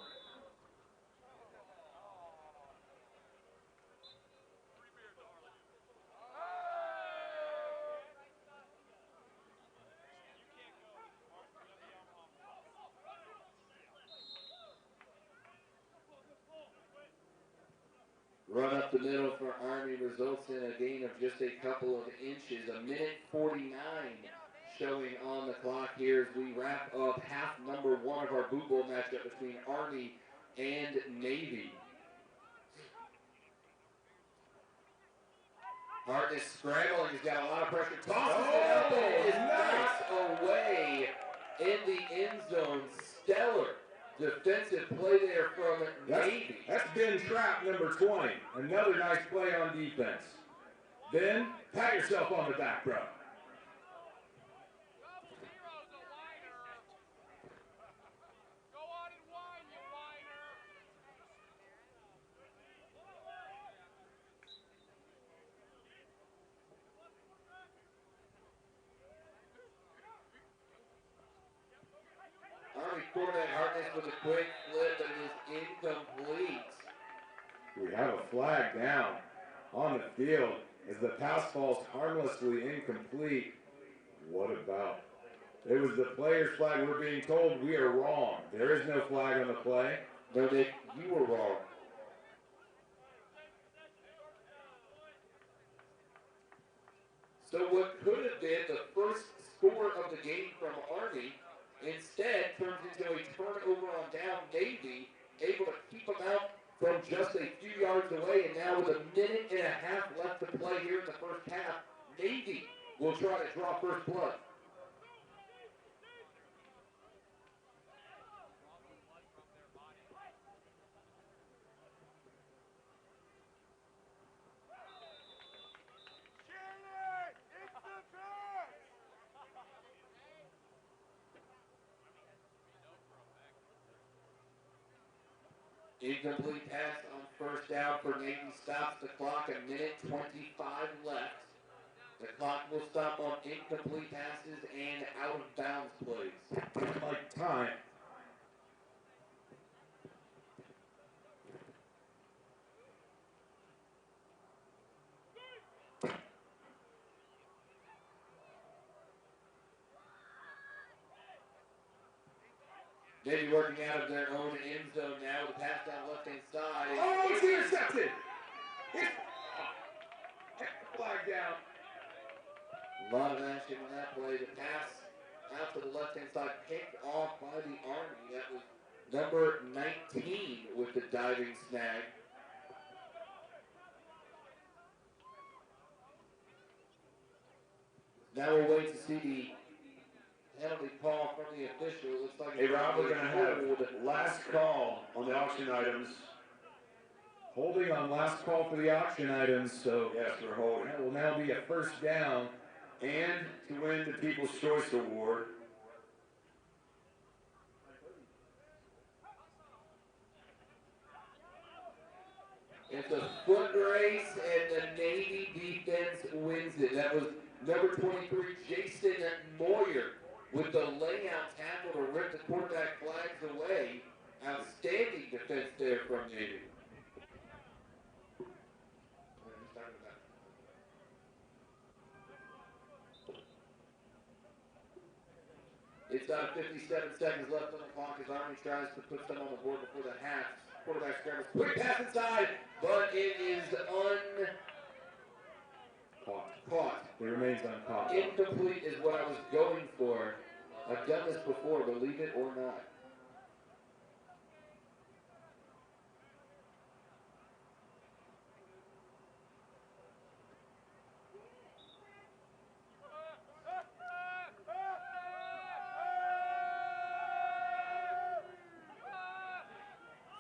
Run up the middle for Army results in a gain of just a couple of inches. 1:49 showing on the clock here as we wrap up half number 1 of our Boot Bowl matchup between Army and Navy. Hartness scrambling. He's got a lot of pressure. Tosses it up and it is knocked away in the end zone. Stellar defensive play there from Navy. That's Ben Trapp, number 20. Another nice play on defense. Ben, pat yourself on the back, bro. Army quarterback Hartness with a quick flip, but it is incomplete. We have a flag down on the field as the pass falls harmlessly incomplete. What about? It was the player's flag. We're being told we are wrong. There is no flag on the play. No, Nick, you were wrong. So what could have been the first score of the game from Army instead turns into a turnover on down. Navy able to keep them out from just a few yards away, and now with 1.5 minutes left to play here in the first half, Navy will try to draw first blood. Incomplete pass on first down for Navy stops the clock. A minute 25 left. The clock will stop on incomplete passes and out of bounds plays. Like time. Navy working out of their own end zone now. The pass down left-hand side. Oh, it's intercepted. Flag down. A lot of action on that play. The pass out to the left-hand side, picked off by the Army. That was number 19 with the diving snag. Now we'll wait to see the penalty call from the official. Looks like Hey, Rob, we're going to have last call on the auction items. Holding on last call for the auction items, so yes, we're holding. That will now be a first down and to win the People's Choice Award. It's a foot race, and the Navy defense wins it. That was number 23, Jason Moyer, with the layout tackle to rip the quarterback flags away. Outstanding defense there from Navy. It's 57 seconds left on the clock as Army tries to put some on the board before the half. Quarterback scrambles. Quick pass inside, but it is caught. It remains uncaught. Incomplete is what I was going for. I've done this before, believe it or not.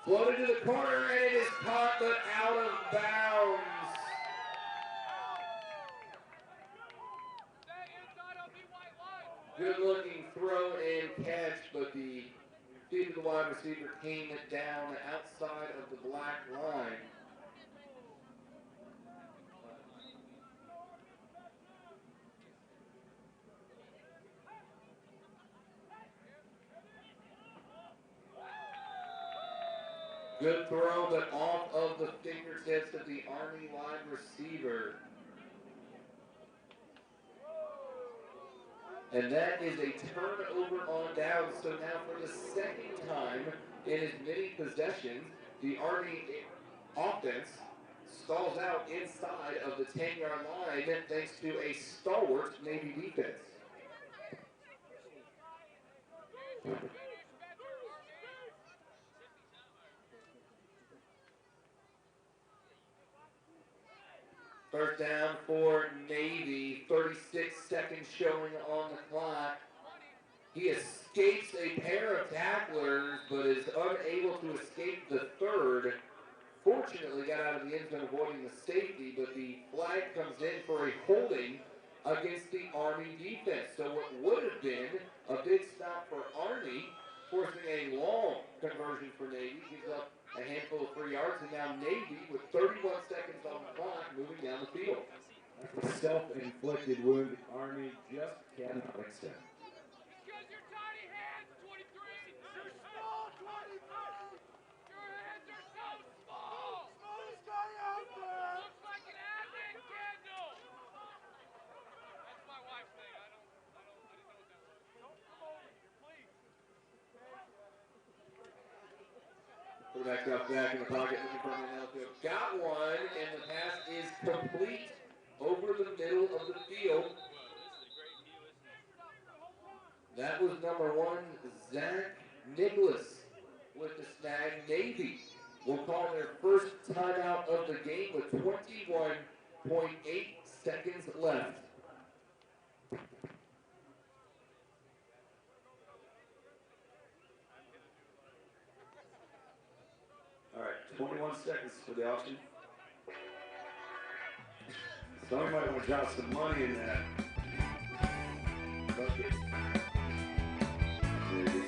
Floated to the corner, and it is caught, but out of bounds. Good looking throw and catch, but the feet of the wide receiver came down outside of the black line. Good throw, but off of the fingertips of the Army wide receiver. And that is a turnover on down. So now for the second time in as many possessions, the Army offense stalls out inside of the 10-yard line thanks to a stalwart Navy defense. First down for Navy, 36 seconds showing on the clock. He escapes a pair of tacklers, but is unable to escape the third. Fortunately, got out of the end zone avoiding the safety, but the flag comes in for a holding against the Army defense. So what would have been a big stop for Army, forcing a long conversion for Navy, gives up a handful of 3 yards, and now Navy, with 31 seconds on the clock, moving down the field. That's a self-inflicted wound the Army just cannot accept. Because your tiny hands, 23! You're small, 23! Your hands are so small! Smallest guy out there! Looks like an advent candle! That's my wife's thing. I didn't know what that was. Don't come over here, please. Quarterback drops back in the pocket, looking for an outfield. Got one, and the pass is complete over the middle of the field. That was number 1, Zach Nicholas with the snag. Navy will call their first timeout of the game with 21.8 seconds left. 1 seconds for the auction. Somebody might want to drop some money in that bucket. Maybe.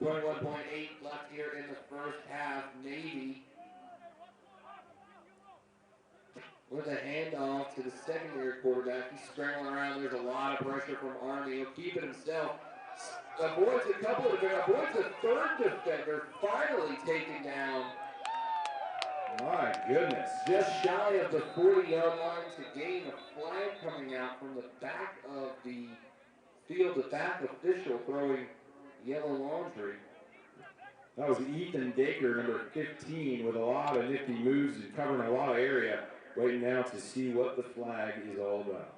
.8 left here in the first half. Navy with a handoff to the secondary quarterback. He's scrambling around. There's a lot of pressure from Army. He'll keep it himself. Avoids a couple of defenders. Avoids a third defender. Finally taken down. My goodness. Just shy of the 40-yard line to gain. A flag coming out from the back of the field. The back official throwing yellow laundry. That was Ethan Dacre, number 15, with a lot of nifty moves and covering a lot of area. Waiting now to see what the flag is all about.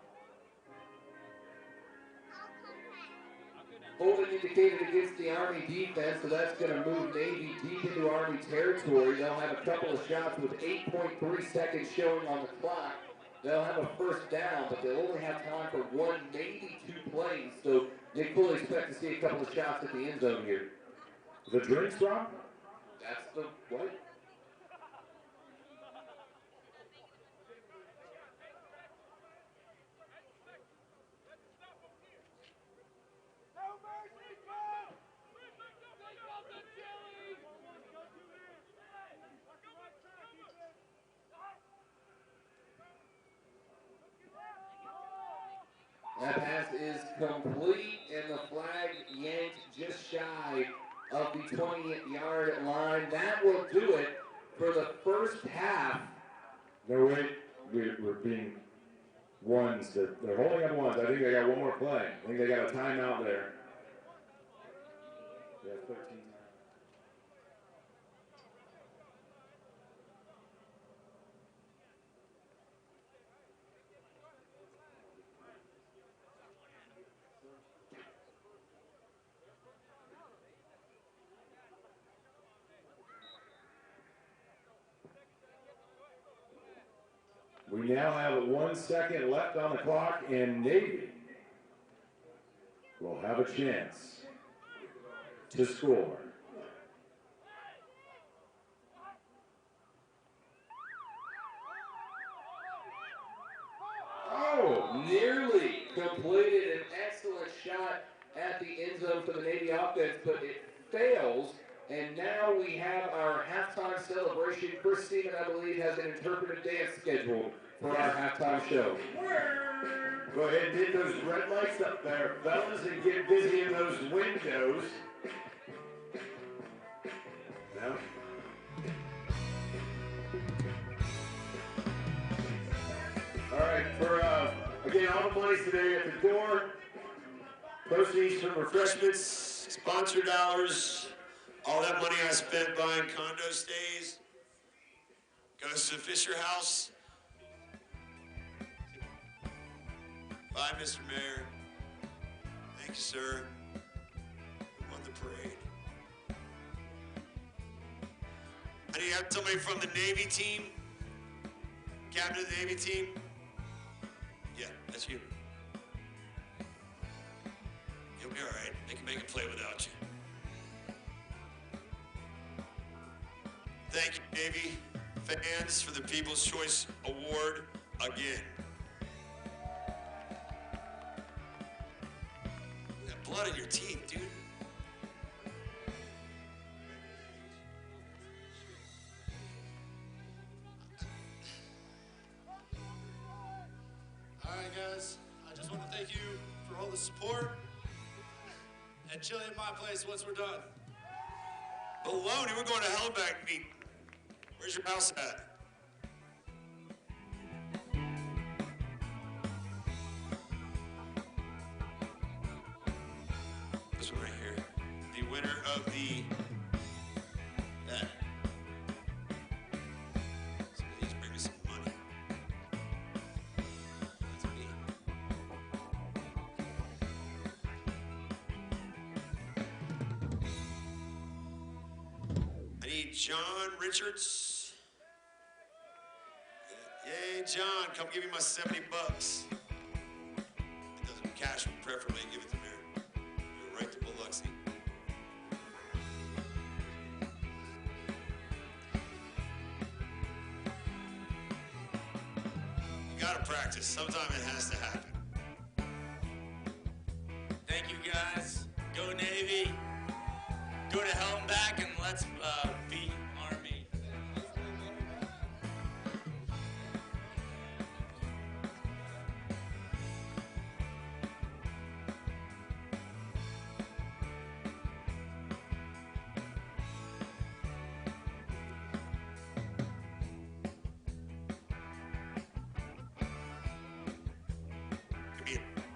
Holding indicated against the Army defense, so that's going to move Navy deep into Army territory. They'll have a couple of shots with 8.3 seconds showing on the clock. They'll have a first down, but they'll only have time for one, maybe two plays. So they fully expect to see a couple of shots at the end zone here. The drinks, Rob? That's the what? That pass is complete, and the flag yanked just shy of the 20-yard line. That will do it for the first half. No, wait. We're being ones. They're holding up ones. I think they got one more play. I think they got a timeout there. Yeah, 13. We now have 1 second left on the clock, and Navy will have a chance to score. Oh, nearly completed an excellent shot at the end zone for the Navy offense, but it fails. And now we have our halftime celebration. Chris Seaman, I believe, has an interpretive dance scheduled for our halftime show. Go ahead and hit those red lights up there, fellas, and get busy in those windows. No? All right, for, again, all the money's today at the door. Proceeds from refreshments, Sponsor dollars, all that money I spent buying condo stays goes to Fisher House. Bye, Mr. Mayor. Thank you, sir. Who won the parade? I need to have somebody from the Navy team. Captain of the Navy team. Yeah, that's you. You'll be all right. They can make a play without you. Thank you, Navy fans, for the People's Choice Award again. You got blood in your teeth, dude. All right, guys. I just want to thank you for all the support and chilling at my place once we're done. Baloney, we're going to Helen Back meet. Where's your house at? This one right here. The winner of the that. Somebody needs to bring me some money. That's me. I need John Richards. Yeah, Hey, John, come give me my 70 bucks. It doesn't cash, preferably give it to Mary. Go right to Biloxi. You gotta practice. Sometime it has to happen. Thank you, guys. Go Navy. Go to Helen Back, and let's beat Army.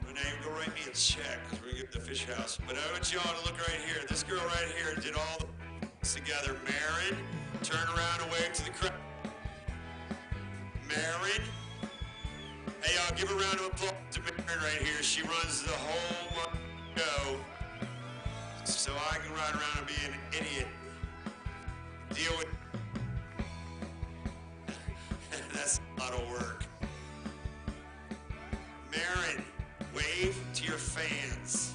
Renee, go write me a check, because we're going to get the fish house. But I want y'all to look right here. This girl right here did all the together. Marin, turn around and wave to the crowd. Marin. Hey, y'all, give a round of applause to Marin right here. She runs the whole show, so I can ride around and be an idiot. Deal with that's a lot of work. Marin, wave to your fans.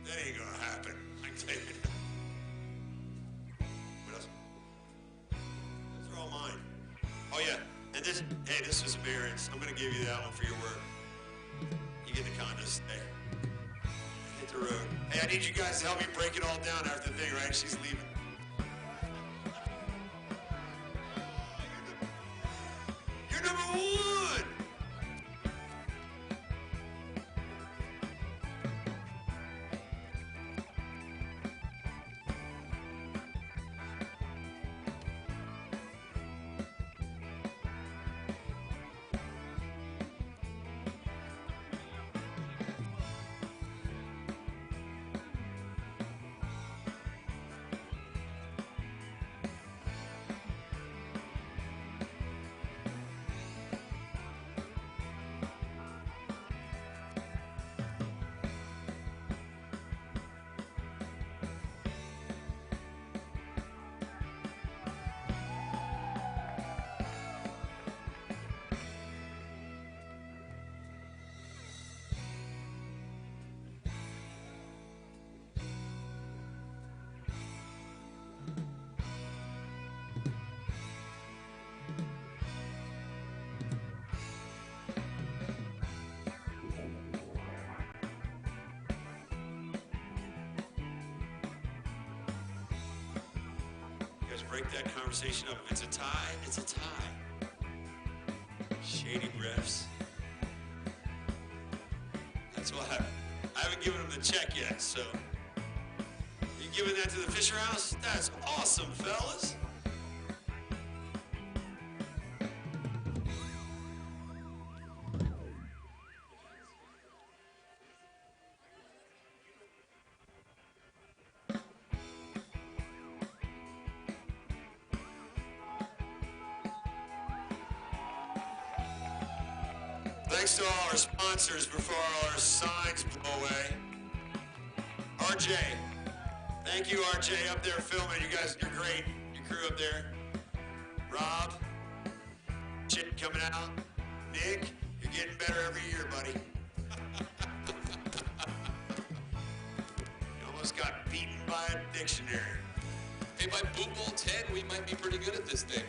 That ain't gonna happen. I can tell you. What else? Those are all mine. Oh yeah, and this. Hey, this was Marin's. I'm gonna give you that one for your work. You get the condo stay. Hit the road. Hey, I need you guys to help me break it all down after the thing, right? She's leaving. You're number one. Break that conversation up. If it's a tie, it's a tie. Shady refs. That's why I haven't given them the check yet, so. You giving that to the Fisher House? That's awesome, fellas. Thanks to all our sponsors before all our signs blow away. RJ. Thank you, RJ, up there filming. You guys, you're great. Your crew up there. Rob. Shit coming out. Nick, you're getting better every year, buddy. You almost got beaten by a dictionary. Hey, by Boot Bowl 10, we might be pretty good at this thing.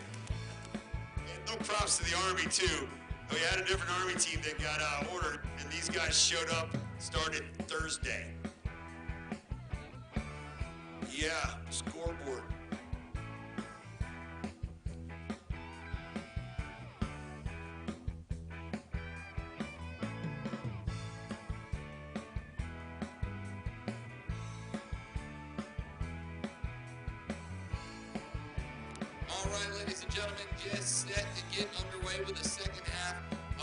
And no props to the Army, too. We had a different Army team that got ordered, and these guys showed up, started Thursday. Yeah, scoreboard. All right, ladies and gentlemen, get set to get underway with the second half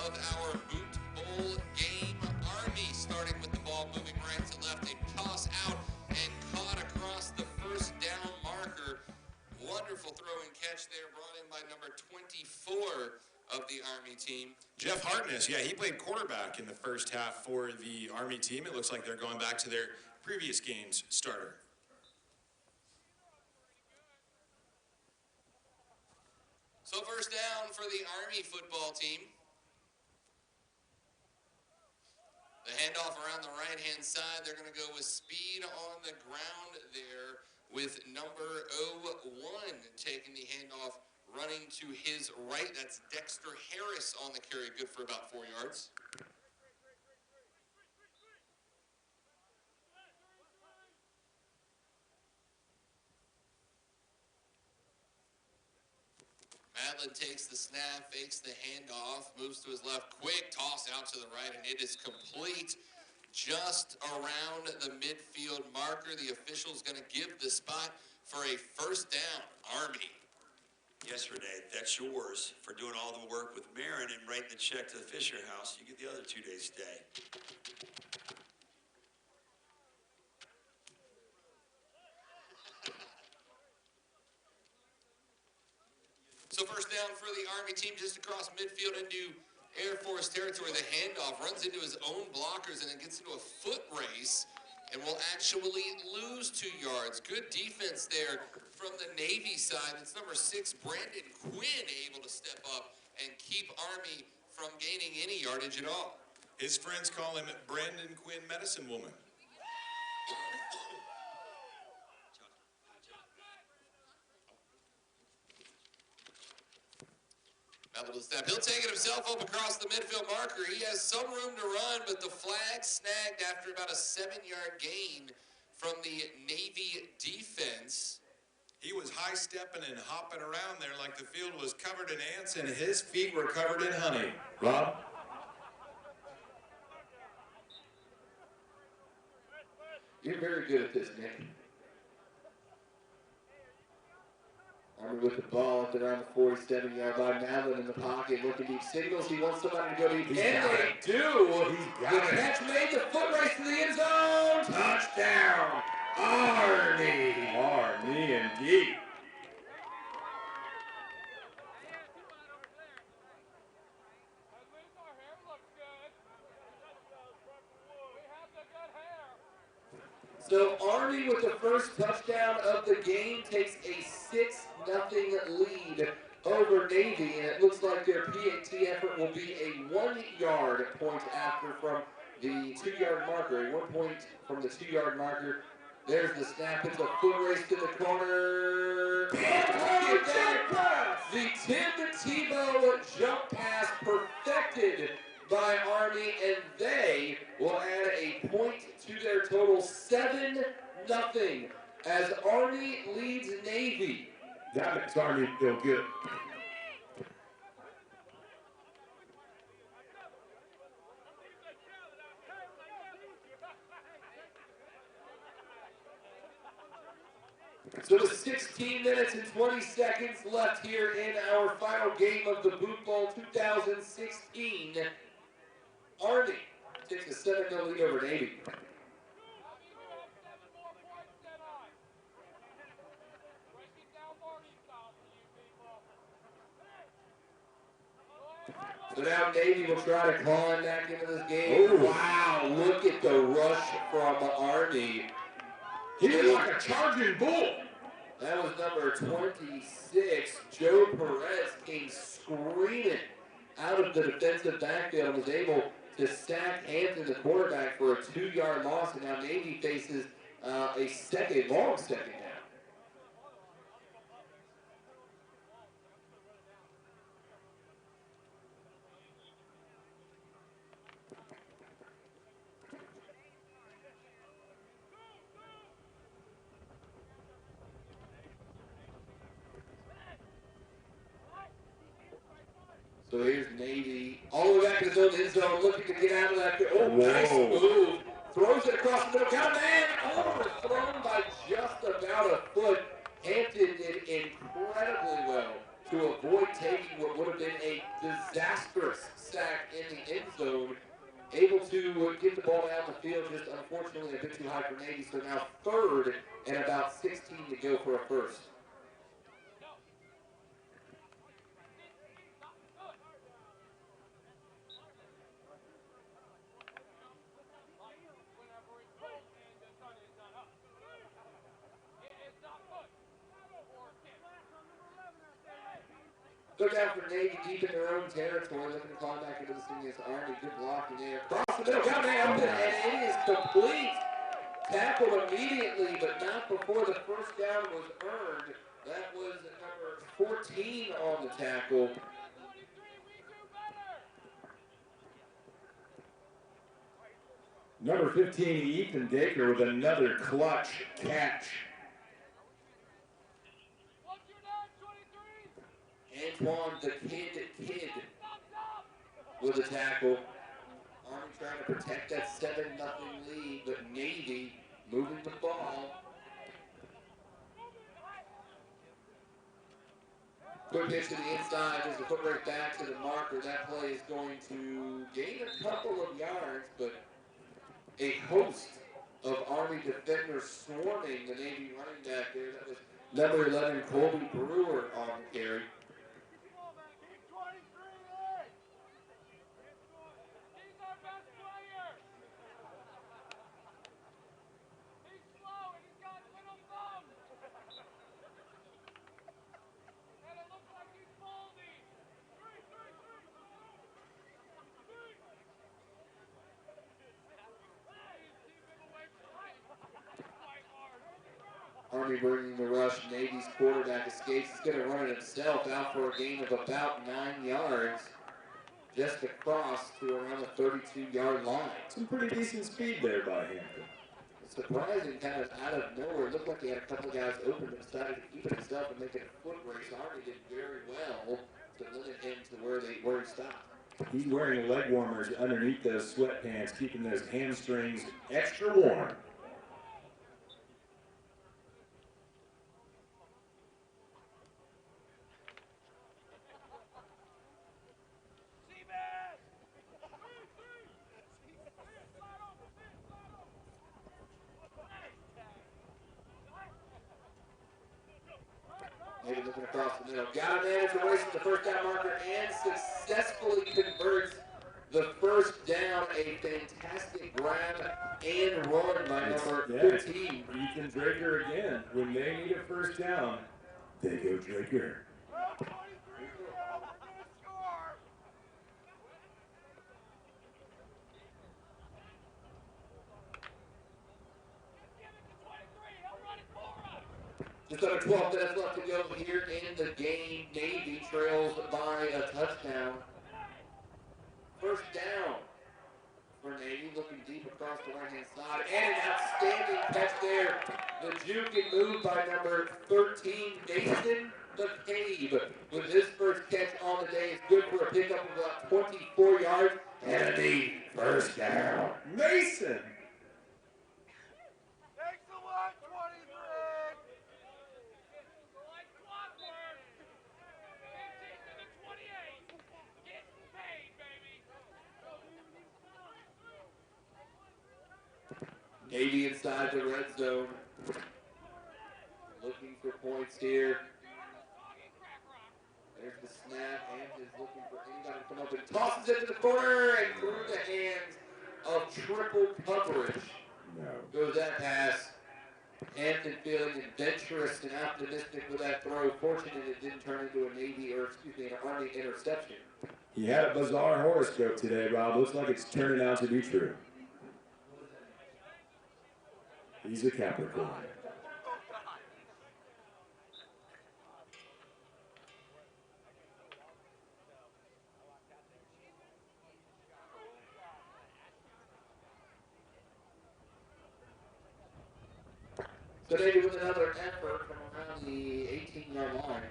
of our Boot Bowl game. Army starting with the ball moving right to left. A toss out and caught across the first down marker. Wonderful throw and catch there brought in by number 24 of the Army team. Jeff Hartness, yeah, he played quarterback in the first half for the Army team. It looks like they're going back to their previous game's starter. So first down for the Army football team. The handoff around the right-hand side. They're going to go with speed on the ground there with number 01 taking the handoff, running to his right. That's Dexter Harris on the carry, good for about 4 yards. Madlin takes the snap, fakes the handoff, moves to his left, quick toss out to the right, and it is complete just around the midfield marker. The official's going to give the spot for a first down. Army. Yes, Renee, that's yours for doing all the work with Marin and writing the check to the Fisher House. You get the other 2 days stay. So first down for the Army team just across midfield into Air Force territory. The handoff runs into his own blockers and then gets into a foot race and will actually lose 2 yards. Good defense there from the Navy side. It's number 6, Brandon Quinn, able to step up and keep Army from gaining any yardage at all. His friends call him Brandon Quinn Medicine Woman. Able to step. He'll take it himself up across the midfield marker. He has some room to run, but the flag snagged after about a 7-yard gain from the Navy defense. He was high-stepping and hopping around there like the field was covered in ants and his feet were covered in honey. Rob? You're very good at this, Nick. Army with the ball up around the 47-yard line. Madlin in the pocket, looking deep. Signals he wants somebody to go deep. And they do. The catch made, the foot race to the end zone. Touchdown, Army. Army indeed. So Army with the first touchdown of the game takes a 6-0 lead over Navy, and it looks like their PAT effort will be a 1-yard point after from the 2-yard marker. A 1 point from the 2-yard marker. There's the snap. It's a foot race to the corner. The Tim Tebow jump pass perfected by Army, and they will add a point to their total, 7-0, as Army leads Navy. That makes Army feel good. So 16 minutes and 20 seconds left here in our final game of the Boot Bowl 2016. Army takes a 7-0 lead over Navy. So now Navy will try to climb back into this game. Oh. Wow, look at the rush from Army. He was like a charging bull. That was number 26. Joe Perez came screaming out of the defensive backfield and was able to sack Hampton, the quarterback, for a 2-yard loss, and now Navy faces a long second down. So here's Navy, all the way back to his own end zone, looking to get out of that. Oh, nice move. Throws it across the middle. Count man, overthrown by just about a foot. Hampton did incredibly well to avoid taking what would have been a disastrous sack in the end zone. Able to get the ball out of the field, just unfortunately a bit too high for Navy. So now 3rd and about 16 to go for a first. Look out for Navy deep in their own territory, looking to climb back into this thing against Army. Good blocking there. Across the middle, got man open, and it is complete. Tackled immediately, but not before the first down was earned. That was number 14 on the tackle. Number 15, Ethan Dacre with another clutch catch. Antoine the Kid with a tackle. Army trying to protect that 7-0 lead, but Navy moving the ball. Quick pitch to the inside as the foot right back to the marker. That play is going to gain a couple of yards, but a host of Army defenders swarming the Navy running back there. That was number 11, Colby Brewer on the carry. Army bringing the rush. Navy's quarterback escapes. He's going to run it himself out for a gain of about 9 yards. Just across to around the 32-yard line. Some pretty decent speed there by Hampton. Surprising, kind of out of nowhere. It looked like he had a couple of guys open, but decided to keep it himself and make it a foot race. Army did very well to limit him to where he stopped. He's wearing leg warmers underneath those sweatpants, keeping those hamstrings extra warm. Maybe looking across the middle. Got a man as away from the first down marker and successfully converts the first down. A fantastic grab and run by number 15. Ethan Draker again. When they need a first down, they go Draker. Just under 12 minutes left to go here in the game. Navy trails by a touchdown. First down for Navy, looking deep across the right-hand side. And an outstanding catch there. The juke and move by number 13, Mason McCabe. With his first catch on the day, it's good for a pickup of about 24 yards. And a neat first down. Mason! Navy inside the red zone. Looking for points here. There's the snap. Hampton's looking for anybody to come up and tosses it to the corner and through the hands of triple coverage. No. Goes that pass. Hampton feeling adventurous and optimistic with that throw. Fortunate it didn't turn into an Army interception. He had a bizarre horoscope today, Rob. Looks like it's turning out to be true. He's a Capricorn. So Navy with another effort from around the 18-yard line.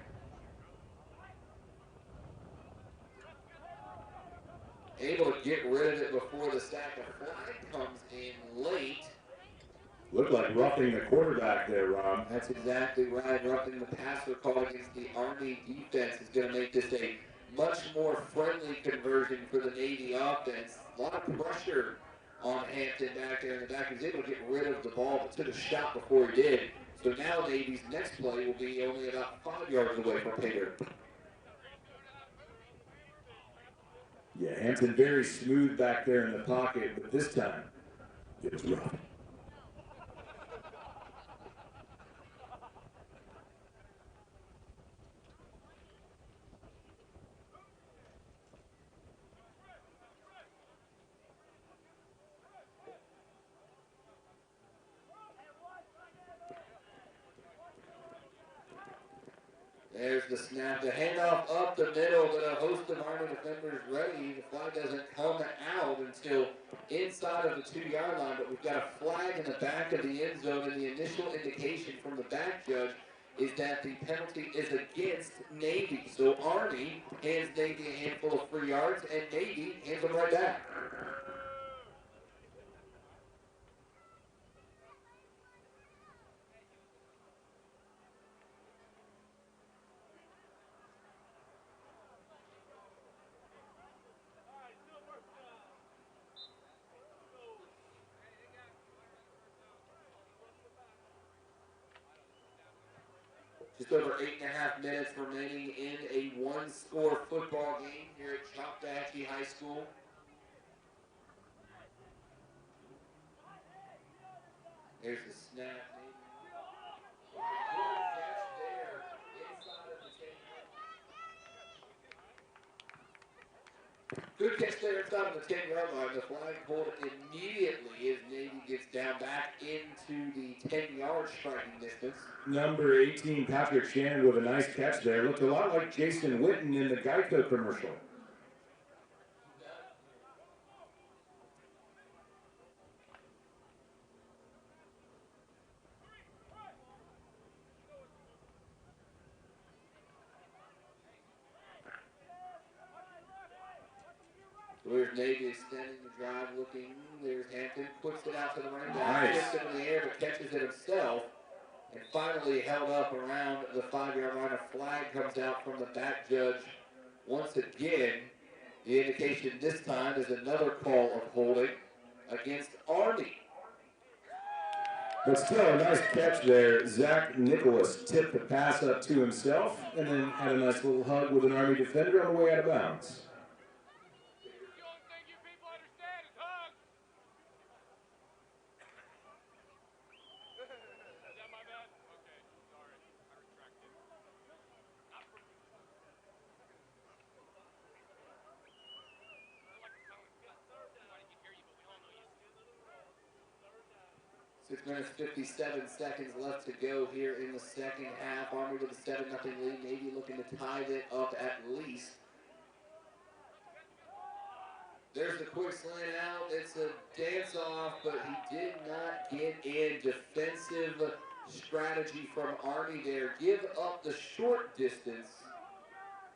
Able to get rid of it before the sack. A flag comes in late. Looked like roughing the quarterback there, Rob. That's exactly right. Roughing the passer call against the Army defense is going to make this a much more friendly conversion for the Navy offense. A lot of pressure on Hampton back there in the back. He was able to get rid of the ball, but took a shot before he did. So now Navy's next play will be only about 5 yards away from Pater. Yeah, Hampton very smooth back there in the pocket, but this time, it was rough. There's the snap, the handoff up the middle, but a host of Army defenders ready. The flag doesn't come out until inside of the 2-yard line, but we've got a flag in the back of the end zone, and the initial indication from the back judge is that the penalty is against Navy. So Army hands Navy a handful of free yards, and Navy hands them right back. Just over 8.5 minutes remaining in a one-score football game here at Choctawhatchee High School. There's the snap. Good catch there inside of the 10-yard line. The flag pulled immediately as Navy gets down back into the 10-yard striking distance. Number 18, Patrick Shannon with a nice catch there. Looked a lot like Jason Witten in the Geico commercial. There's Navy extending the drive, looking. There's Hampton, puts it out to the running back, Nice. tips it in the air, but catches it himself. And finally held up around the 5-yard line. A flag comes out from the back judge once again. The indication this time is another call of holding against Army. But still, a nice catch there. Zach Nicholas tipped the pass up to himself and then had a nice little hug with an Army defender on the way out of bounds. Six minutes, 57 seconds left to go here in the second half. Army with a 7-0 lead. Navy looking to tie it up at least. There's the quick slant out. It's a dance-off, but he did not get in. Defensive strategy from Army there. Give up the short distance.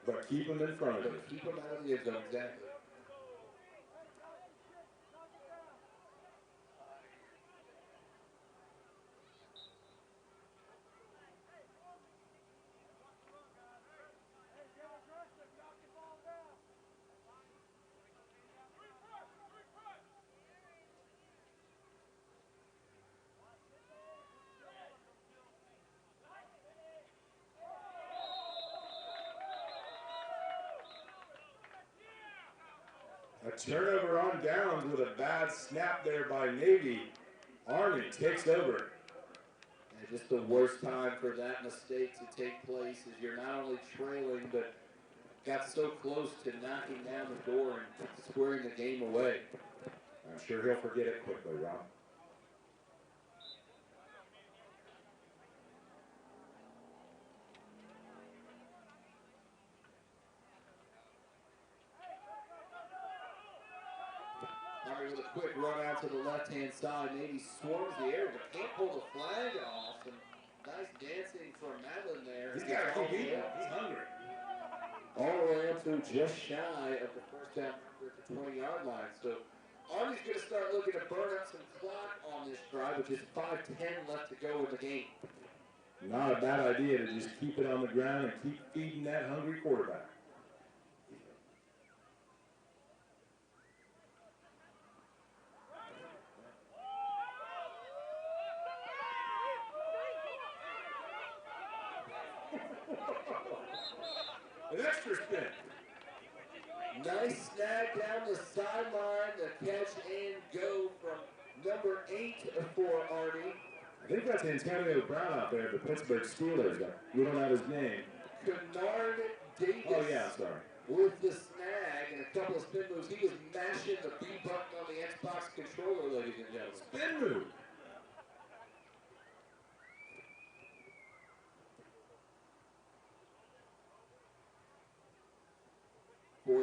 But keep him in front of you. But keep him out of the end zone, exactly. A turnover on downs with a bad snap there by Navy. Army takes over. And just the worst time for that mistake to take place is you're not only trailing, but got so close to knocking down the door and squaring the game away. I'm sure he'll forget it quickly, Rob. Army with a quick run out to the left-hand side. Navy swarms the air, but can't pull the flag off. And nice dancing from Madeline there. He's got to keep eating. He's hungry. All the way up to just shy of the first down at the 20-yard line. So Army's going to start looking to burn up some clock on this drive with just 5:10 left to go in the game. Not a bad idea to just keep it on the ground and keep feeding that hungry quarterback. An extra spin. Nice snag down the sideline, the catch and go from number 8 for Army. I think that's Antonio Brown out there, the Pittsburgh Steelers. We don't have his name. Kennard Davis. Oh, yeah, sorry. With the snag and a couple of spin moves. He was mashing the B button on the Xbox controller, ladies and gentlemen. Spin move.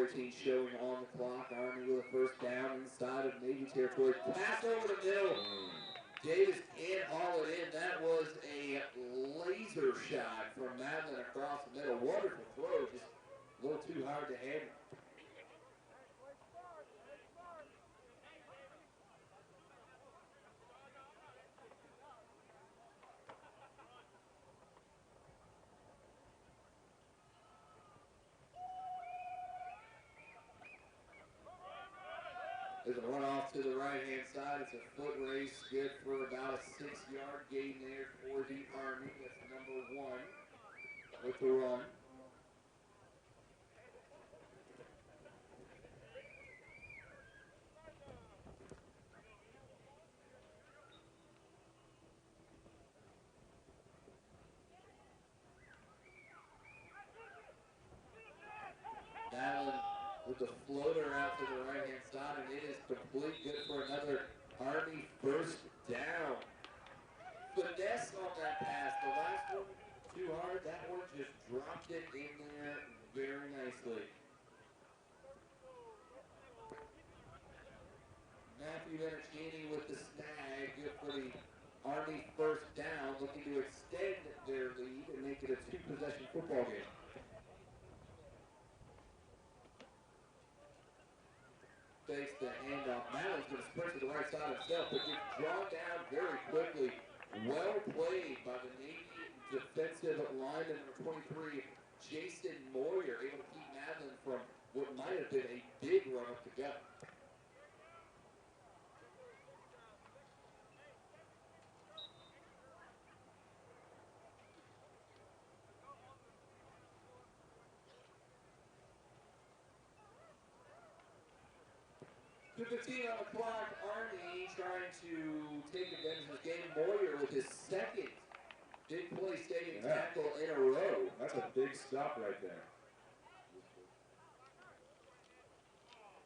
14 showing on the clock. Army with a first down inside of Navy territory. Pass over the middle. Davis can't haul it in. That was a laser shot from Madeline across the middle. Wonderful throw, just a little too hard to handle. There's a runoff to the right-hand side. It's a foot race, good for about a 6-yard gain there for the Army. That's number 1 with the run. Madeline with the floater out to the right-hand side, and it is complete, good for another Army first down. Finesse on that pass. The last one too hard. That one just dropped it in there very nicely. Matthew Venticini with the snag, good for the Army first down, looking to extend their lead and make it a 2-possession football game. Fakes the handoff. Madeline's going to sprint to the right side himself, but gets drawn down very quickly. Well played by the Navy defensive lineman number 23, Jason Moyer, able to keep Madeline from what might have been a big run up the gut. To 15 on the clock, Army trying to take advantage of this game. Moyer with his second big play stadium tackle in a row. That's a big stop right there.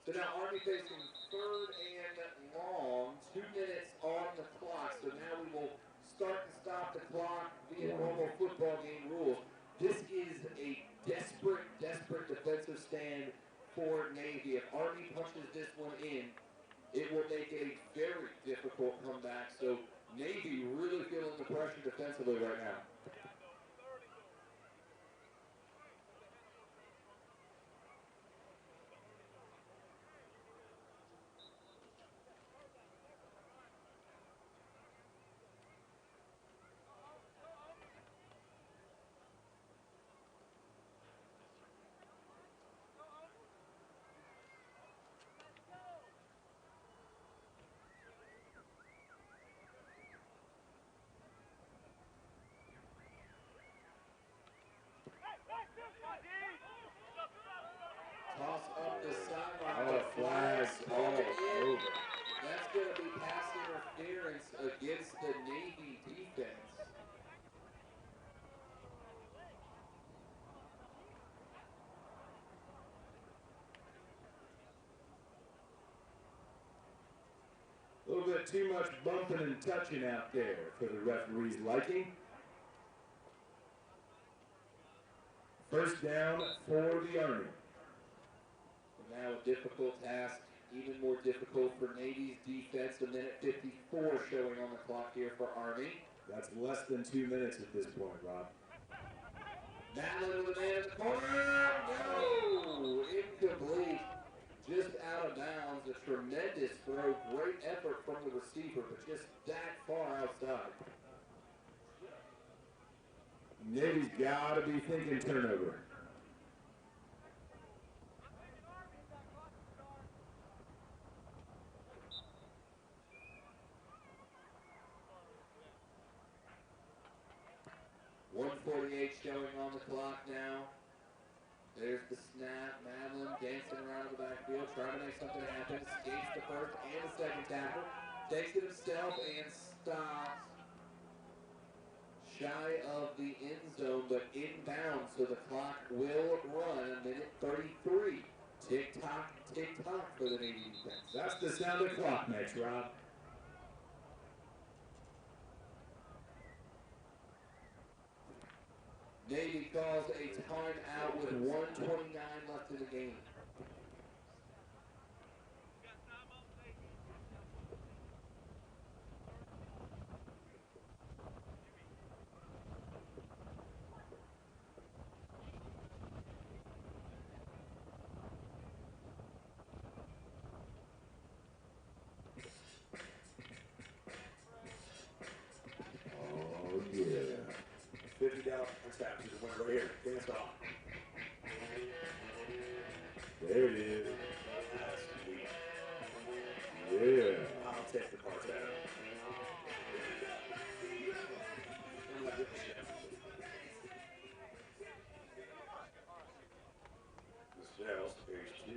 So now Army facing 3rd and long, 2 minutes on the clock. So now we will start and stop the clock via normal football game rules. This is a desperate defensive stand for Navy. If Army punches this one in, it will make a very difficult comeback. So Navy really feeling the pressure defensively right now. Toss up the sideline. Oh, flags all over. That's going to be pass interference against the Navy defense. A little bit too much bumping and touching out there for the referee's liking. First down for the Army. Now a difficult task, even more difficult for Navy's defense. A minute 54 showing on the clock here for Army. That's less than 2 minutes at this point, Rob. Madeline with a man in the corner. No! Incomplete. Just out of bounds. A tremendous throw. Great effort from the receiver, but just that far outside. Navy's got to be thinking turnover. .148 showing on the clock now. There's the snap. Madeline dancing around the backfield, trying to make something happen. Escapes the first and the second tackle. Takes it himself and stops shy of the end zone, but inbounds, so the clock will run. A minute 33. Tick-tock, tick-tock for the Navy defense. That's the sound the clock makes, Rob. Navy calls a timeout with 1:29 left in the game. out and tap to the winner right here. Dance off. There it is. That's sweet. Yeah. I'll take the bar tab. Michelle's page 2.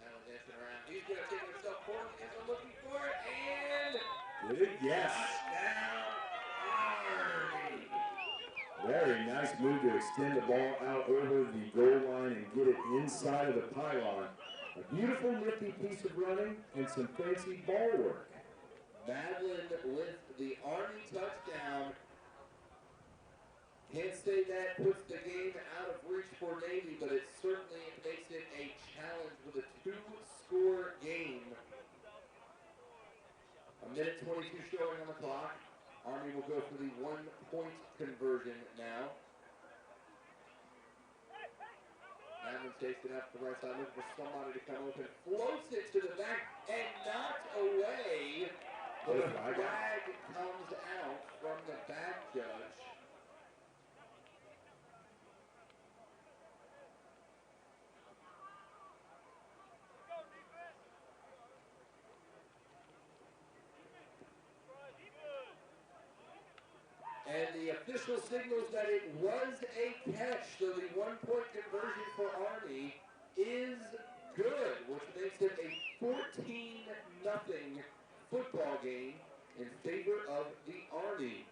Now dancing around. He's going to take himself forward. He's looking for it. And Did it? Yes. Very nice move to extend the ball out over the goal line and get it inside of the pylon. A beautiful, nifty piece of running and some fancy ball work. Madeline with the Army touchdown. Can't say that puts the game out of reach for Navy, but it certainly makes it a challenge with a 2-score game. A minute 22 showing on the clock. Army will go for the 1-point conversion now. Madeline takes it up the right side, looking for somebody to come open. Floats it to the back and knocked away. But a flag comes out from the back judge. And the official signals that it was a catch, so the 1-point conversion for Army is good, which makes it a 14-0 football game in favor of the Army.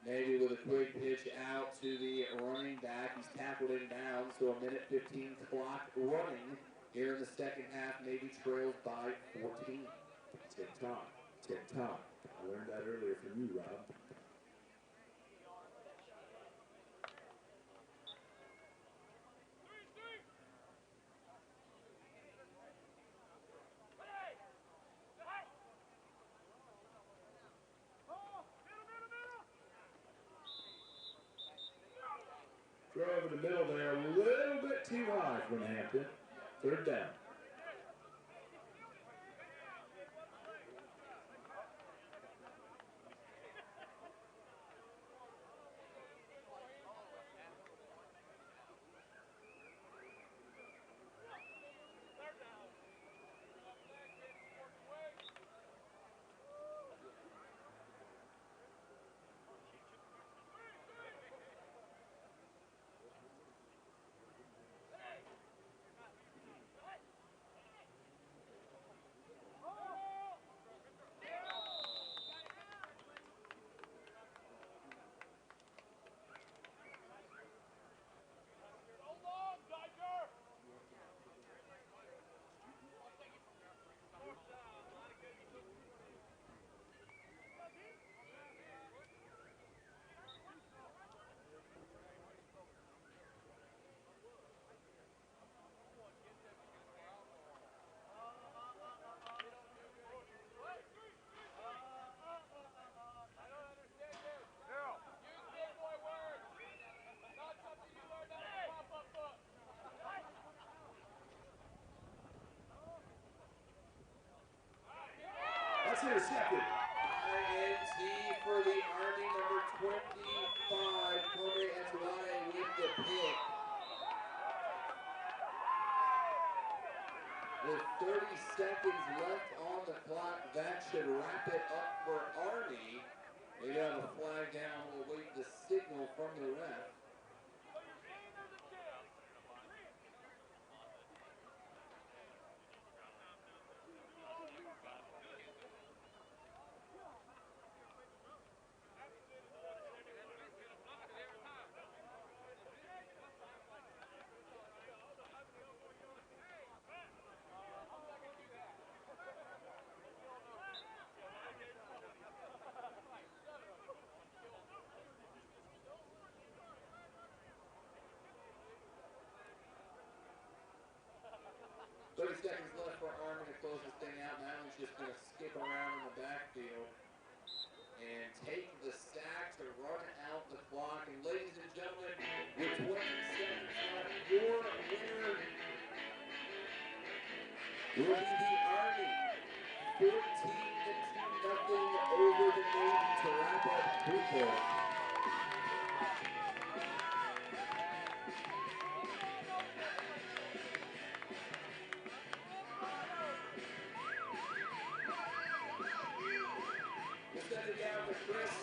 Navy with a quick pitch out to the running back. He's tackled in down, so a minute 15 clock running here in the second half. Navy trails by 14. Tick-tock, tick-tock. I learned that earlier from you, Rob. Throw over the middle there, a little bit too high from Hampton. Third down. That's intercepted. INT for the Army, number 25, Corey Etheredge with the pick. With 30 seconds left on the clock, that should wrap it up for Army. They have a flag down. We'll wait the signal from the ref. will be the Army. 14-0 over the Navy to wrap up football. We'll send it down to Chris.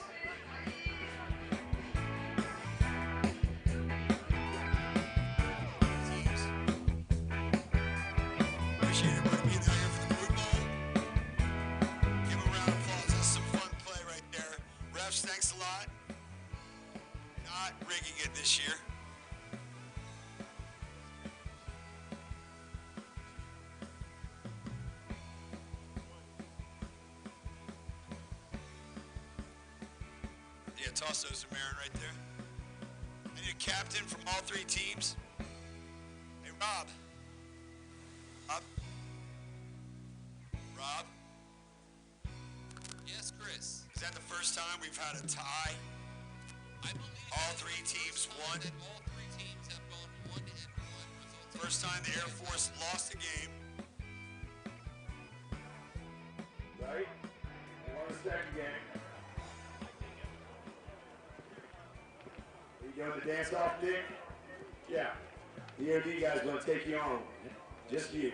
Appreciate everybody being out here for the Blue Bowl. Give them a round of applause. That's some fun play right there. Refs, thanks a lot. Not rigging it this year. Yeah, toss those to Marin right there. I need a captain from all three teams. Hey, Rob. Rob? Yes, Chris. Is that the first time we've had a tie? I believe All three teams won. that all three teams have gone 1-1 resulting. First time the Air Force lost a game. Right? We won the second game. Are you doing the dance off, Nick? Yeah. The EOD guys want to take you on. Just you.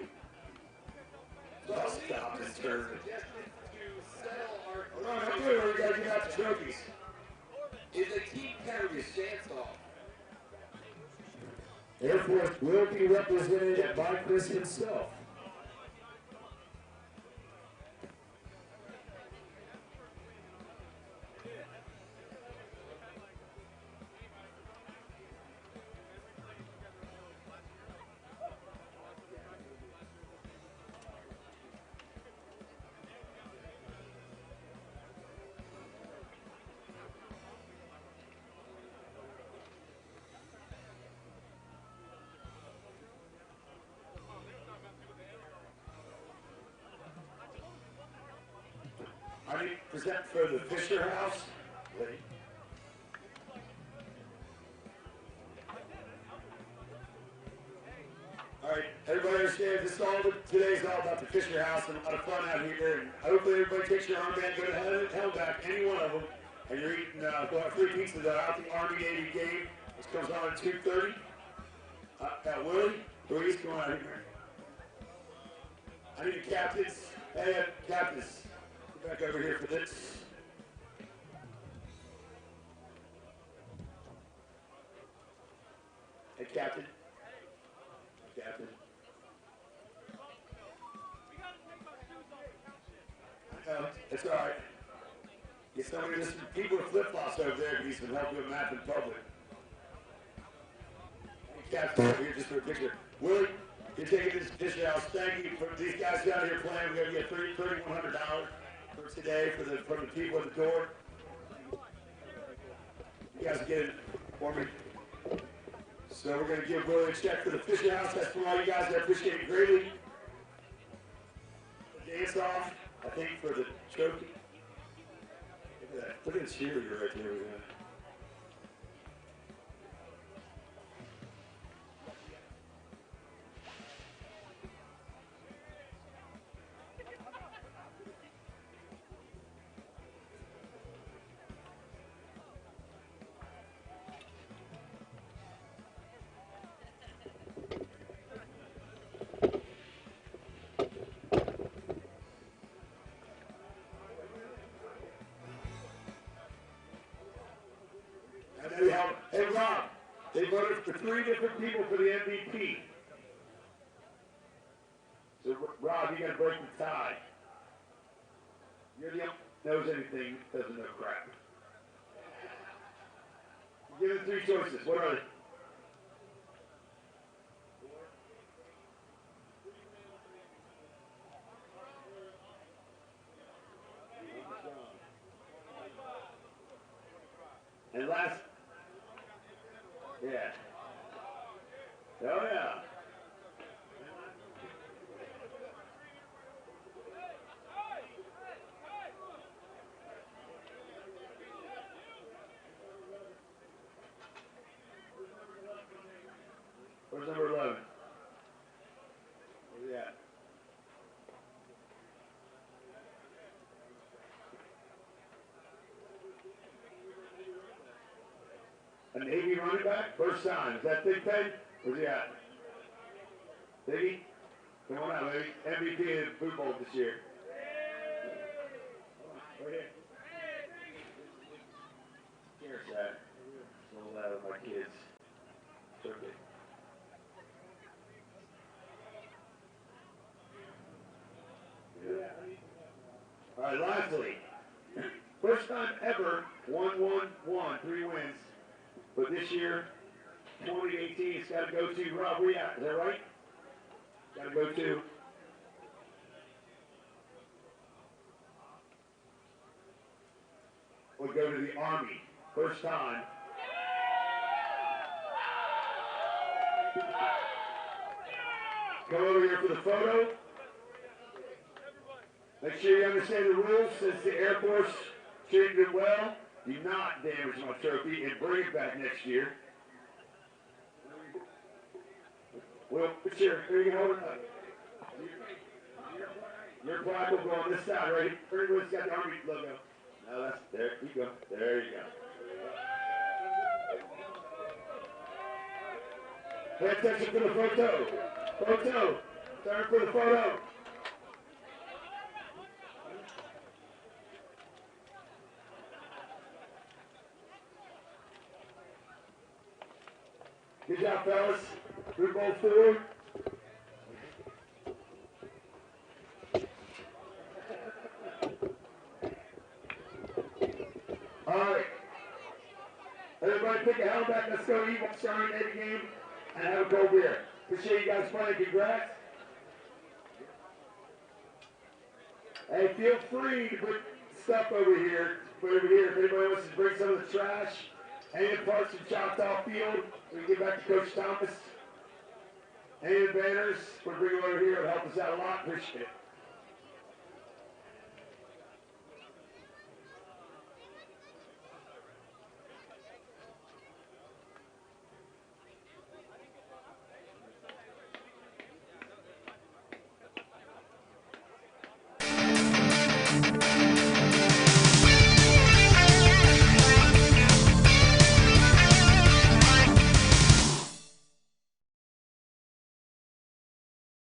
I'll stop and turn. Hold on, I'm doing it. We gotta get out the trophies. Is a team carry a stance off? Air Force will be represented by Chris himself. I need to present for the Fisher House. Ready? All right, everybody understands this today's all about the Fisher House and a lot of fun out here. And hopefully everybody takes your armband, go to Helen Back, any one of them, and you're eating free pizzas out the Army Navy game, which comes on at 2:30. Willie, Louise, come on out here. I need the captains. Hey, captains. Back over here for this. Hey, Captain. Captain. It's all right. Get somebody, there's some people with flip-flops over there, but he's been helping them map in public. Hey, Captain, over here just for a picture. Willie, you're taking this Fisher House. Thank you for these guys down here playing. We're going to get $3,100 for today for the people at the door. You guys get it for me. So we're going to give Willie a check for the Fisher House. That's from all you guys. I appreciate it greatly. The dance off, I think, for the trophy. Look at that. Look at the cheerleader right there. Hey, Rob, they voted for 3 different people for the MVP. So, Rob, you got to break the tie. You're the only one who knows anything, doesn't know crap. Give them 3 choices. What are they? And last, yeah. Oh, yeah. Where's number 11? Where's he at? a Navy running back, first time. Is that Big Pen? Where's he at? Biggie? Come on out, baby. MVP of the Boot Bowl this year. Right here. Here's that. So loud of my kids. It's okay. All right, lastly, first time ever, 1-1-1, 3 wins. But this year, 2018, it's got to go to Rob. Where you at? Is that right? Got to go to. We'll go to the Army. First time. Come over here for the photo. Make sure you understand the rules. Since the Air Force treated it well, do not damage my trophy and bring it back next year. Well, here you can hold it up. Your flag will go on this side, right? Everyone's got the Army logo. Now that's, there you go. There you go. Pay attention to the photo. Photo. Turn for the photo. Good job, fellas. Boot Bowl 4. All right. Everybody pick a Helen Back. Let's go eat one starting Navy game and have a cold beer. Appreciate you guys playing. Congrats. Hey, feel free to put stuff over here. Put over here. If anybody wants to bring some of the trash, any parts of Choctaw Field, we can get back to Coach Thomas. Any banners, we'll bring them over here. It'll help us out a lot. Appreciate it.